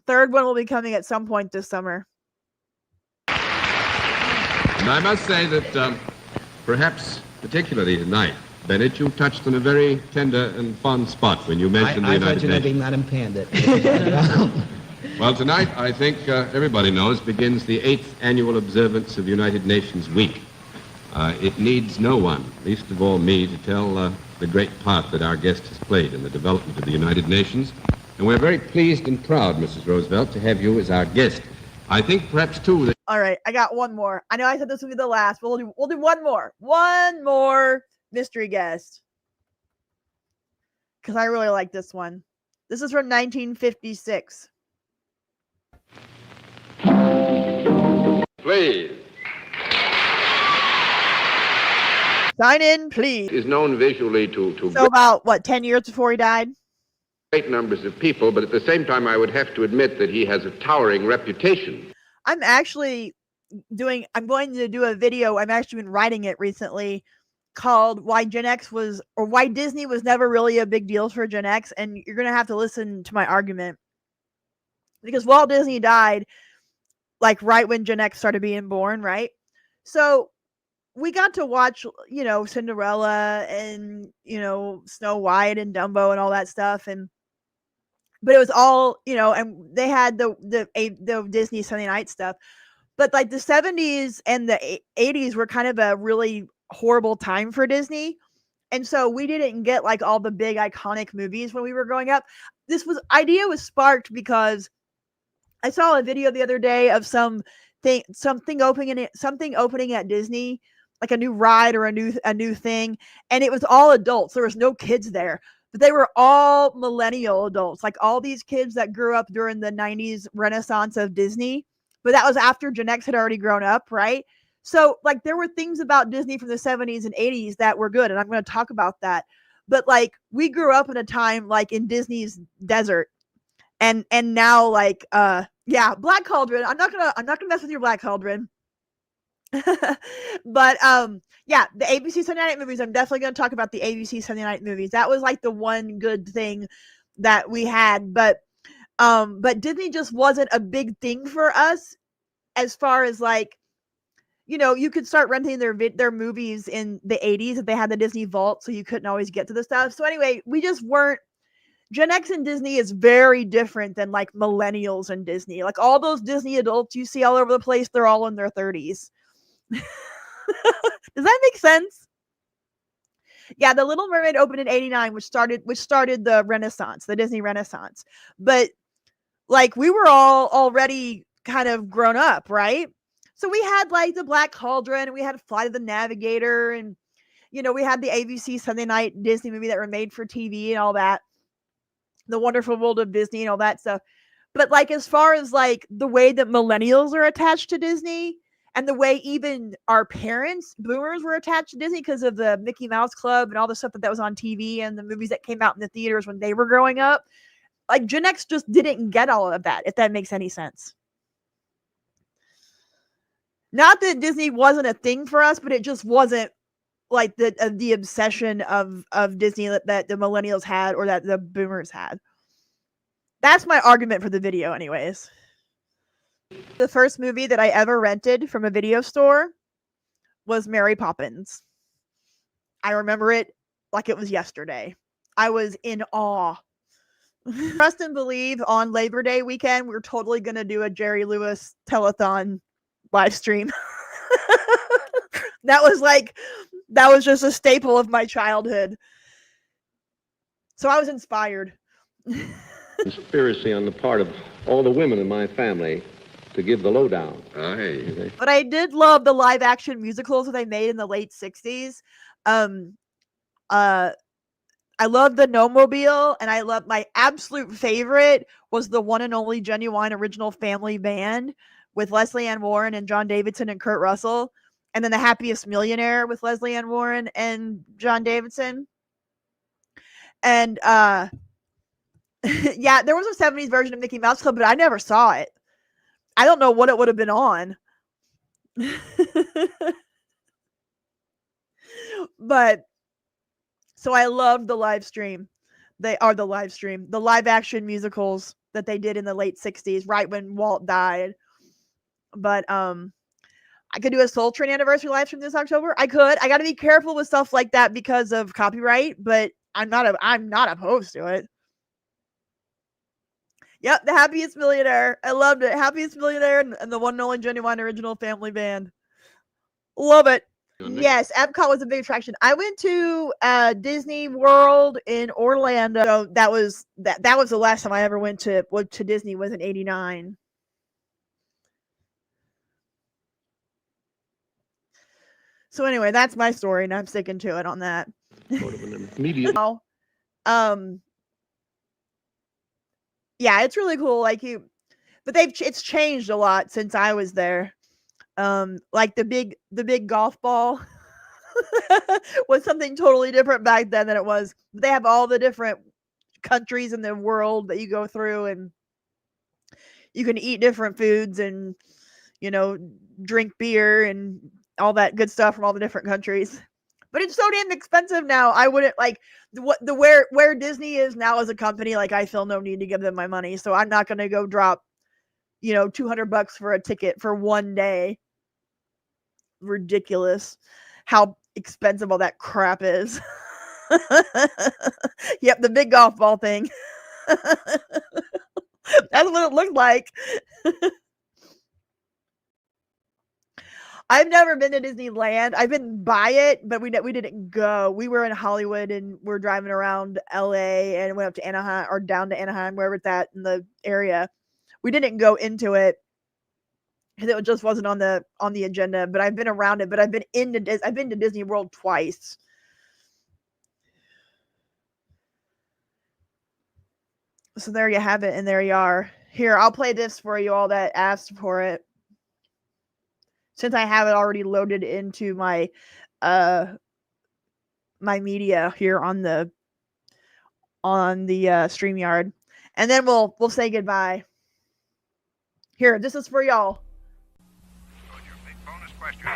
A: Third one will be coming at some point this summer.
C: And I must say that perhaps particularly tonight, Bennett, you touched on a very tender and fond spot when you mentioned the United Nations.
K: Madam Pandit.
C: Well, tonight, I think everybody knows, begins the 8th annual observance of United Nations Week. It needs no one, least of all me, to tell the great part that our guest has played in the development of the United Nations. And we're very pleased and proud, Mrs. Roosevelt, to have you as our guest. I think perhaps, too, that...
A: All right, I got one more. I know I said this would be the last, but we'll do one more. One more mystery guest. Because I really like this one. This is from 1956.
C: Please.
A: Sign in, please.
X: Is known visually to
A: So about, 10 years before he died?
X: great numbers of people, but at the same time, I would have to admit that he has a towering reputation.
A: I'm going to do a video. I've actually been writing it recently called Why Gen X was, or Why Disney was never really a big deal for Gen X. And you're going to have to listen to my argument. Because Walt Disney died, like, right when Gen X started being born, right? So we got to watch, Cinderella and, Snow White and Dumbo and all that stuff. But it was all, and they had the Disney Sunday night stuff. But like the 70s and the 80s were kind of a really horrible time for Disney. And so we didn't get like all the big iconic movies when we were growing up. Idea was sparked because I saw a video the other day of something opening at Disney, like a new ride or a new thing, and it was all adults. There was no kids there, but they were all millennial adults, like all these kids that grew up during the 90s renaissance of Disney. But that was after Gen X had already grown up, right? So like there were things about Disney from the 70s and 80s that were good, and I'm going to talk about that. But like we grew up in a time like in Disney's desert, and now like Black Cauldron. I'm not gonna mess with your Black Cauldron. But the ABC Sunday night movies, I'm definitely going to talk about the ABC Sunday night movies. That was like the one good thing that we had, but Disney just wasn't a big thing for us as far as like, you could start renting their movies in the 80s if they had the Disney Vault, so you couldn't always get to the stuff. So anyway, we just weren't. Gen X and Disney is very different than like millennials and Disney. Like all those Disney adults you see all over the place, they're all in their 30s. Does that make sense? Yeah, The Little Mermaid opened in 89, which started the Renaissance, the Disney Renaissance. But like we were all already kind of grown up, right? So we had like the Black Cauldron, and we had Flight of the Navigator, and we had the ABC Sunday night Disney movie that were made for TV and all that. The Wonderful World of Disney and all that stuff. But like as far as like the way that millennials are attached to Disney, and the way even our parents, boomers, were attached to Disney because of the Mickey Mouse Club and all the stuff that was on TV and the movies that came out in the theaters when they were growing up, like Gen X just didn't get all of that, if that makes any sense. Not that Disney wasn't a thing for us, but it just wasn't like the obsession of Disney that the millennials had or that the boomers had. That's my argument for the video, anyways. The first movie that I ever rented from a video store was Mary Poppins. I remember it like it was yesterday. I was in awe. Trust and believe on Labor Day weekend, we're totally going to do a Jerry Lewis telethon live stream. That was just a staple of my childhood. So I was inspired.
G: Conspiracy on the part of all the women in my family to give the lowdown.
A: But I did love the live action musicals that they made in the late 60s. I love the No-Mobile, and I love my absolute favorite was the one and only genuine original family band with Leslie Ann Warren and John Davidson and Kurt Russell, and then The Happiest Millionaire with Leslie Ann Warren and John Davidson. And yeah, there was a 70s version of Mickey Mouse Club, but I never saw it. I don't know what it would have been on. But so I loved the live stream. The live action musicals that they did in the late 60s, right when Walt died. But I could do a Soul Train anniversary live stream this October. I could. I got to be careful with stuff like that because of copyright, but I'm not opposed to it. Yep, The Happiest Millionaire. I loved it. Happiest Millionaire and the one and only genuine original family band. Love it. Yes, Epcot was a big attraction. I went to Disney World in Orlando. So that was the last time I ever went to Disney was in '89. So anyway, that's my story, and I'm sticking to it on that.
G: Sort of an immediate.
A: Yeah, it's really cool. But it's changed a lot since I was there. Like the big golf ball was something totally different back then than it was. They have all the different countries in the world that you go through, and you can eat different foods and drink beer and all that good stuff from all the different countries. But it's so damn expensive now. I wouldn't where Disney is now as a company. Like, I feel no need to give them my money, so I'm not gonna go drop $200 for a ticket for one day. Ridiculous how expensive all that crap is. Yep, the big golf ball thing. That's what it looked like. I've never been to Disneyland. I've been by it, but we didn't go. We were in Hollywood and we're driving around LA and went up to Anaheim or down to Anaheim, wherever it's at in the area. We didn't go into it because it just wasn't on the agenda. But I've been around it. But I've been to Disney World twice. So there you have it, and there you are. Here, I'll play this for you all that asked for it. Since I have it already loaded into my my media here on the StreamYard, and then we'll say goodbye. Here, this is for y'all.
P: Bonus question.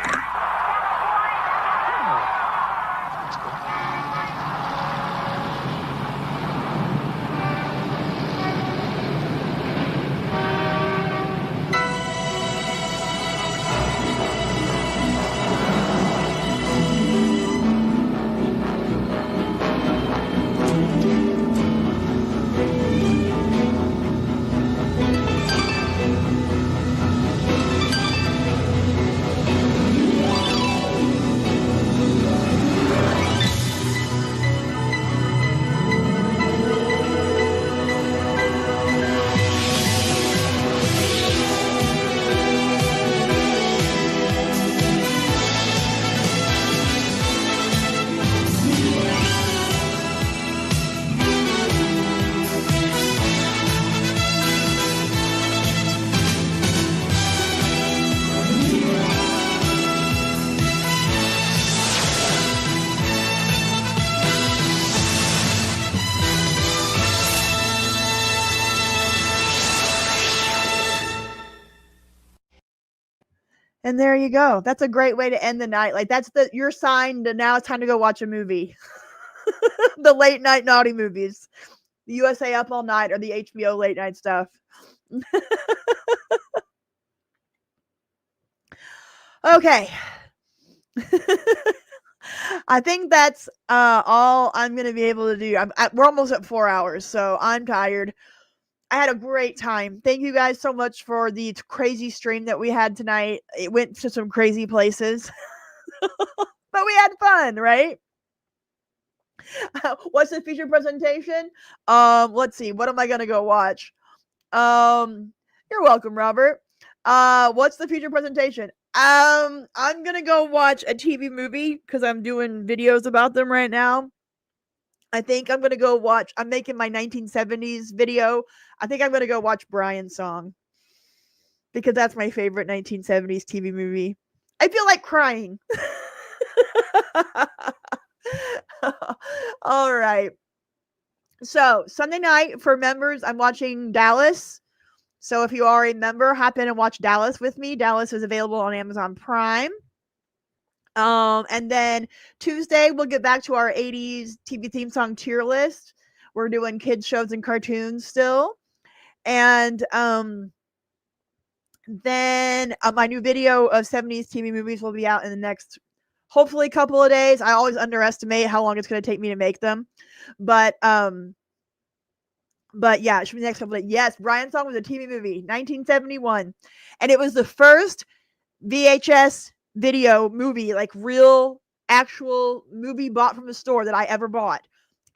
A: And there you go. That's a great way to end the night. Like that's your sign to now it's time to go watch a movie. The late night naughty movies. The USA Up All Night or the HBO late night stuff. Okay. I think that's all I'm going to be able to do. We're almost at 4 hours, so I'm tired. I had a great time. Thank you guys so much for the crazy stream that we had tonight. It went to some crazy places, but we had fun, right? What's the feature presentation? Let's see. What am I going to go watch? You're welcome, Robert. What's the feature presentation? I'm gonna go watch a TV movie because I'm doing videos about them right now. I think I'm gonna go watch. I'm making my 1970s video. I think I'm gonna go watch Brian's Song because that's my favorite 1970s TV movie. I feel like crying. All right. So Sunday night for members, I'm watching Dallas. So if you are a member, hop in and watch Dallas with me. Dallas is available on Amazon Prime. And then Tuesday, we'll get back to our 80s TV theme song tier list. We're doing kids shows and cartoons still. And then my new video of 70s TV movies will be out in the next, hopefully, couple of days. I always underestimate how long it's going to take me to make them. But yeah, it should be the next couple of days. Yes, Brian's Song was a TV movie, 1971. And it was the first VHS video movie, like real, actual movie bought from the store that I ever bought.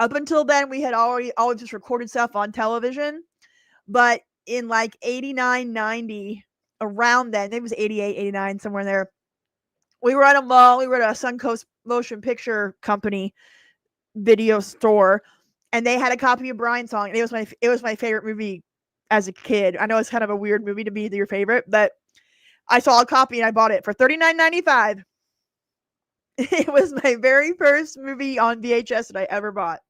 A: Up until then, we had always just recorded stuff on television. But in like 89, 90, around then, it was 88, 89, somewhere in there, we were at a mall. We were at a Suncoast Motion Picture Company video store. And they had a copy of Brian's Song. And it was my favorite movie as a kid. I know it's kind of a weird movie to be your favorite, but I saw a copy and I bought it for $39.95. It was my very first movie on VHS that I ever bought.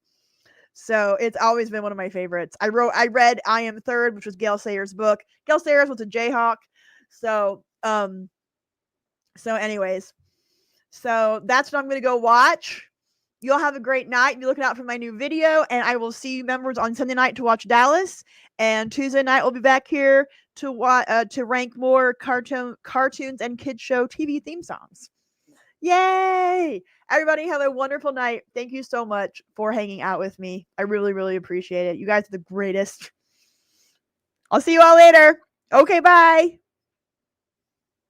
A: So it's always been one of my favorites. I read I Am Third, which was Gail Sayers' book. Gail Sayers was a Jayhawk. So anyways. So that's what I'm going to go watch. You'll have a great night. Be looking out for my new video, and I will see you members on Sunday night to watch Dallas. And Tuesday night, we'll be back here to rank more cartoons and kids show TV theme songs. Yay! Everybody have a wonderful night. Thank you so much for hanging out with me. I really, really appreciate it. You guys are the greatest. I'll see you all later. Okay, bye.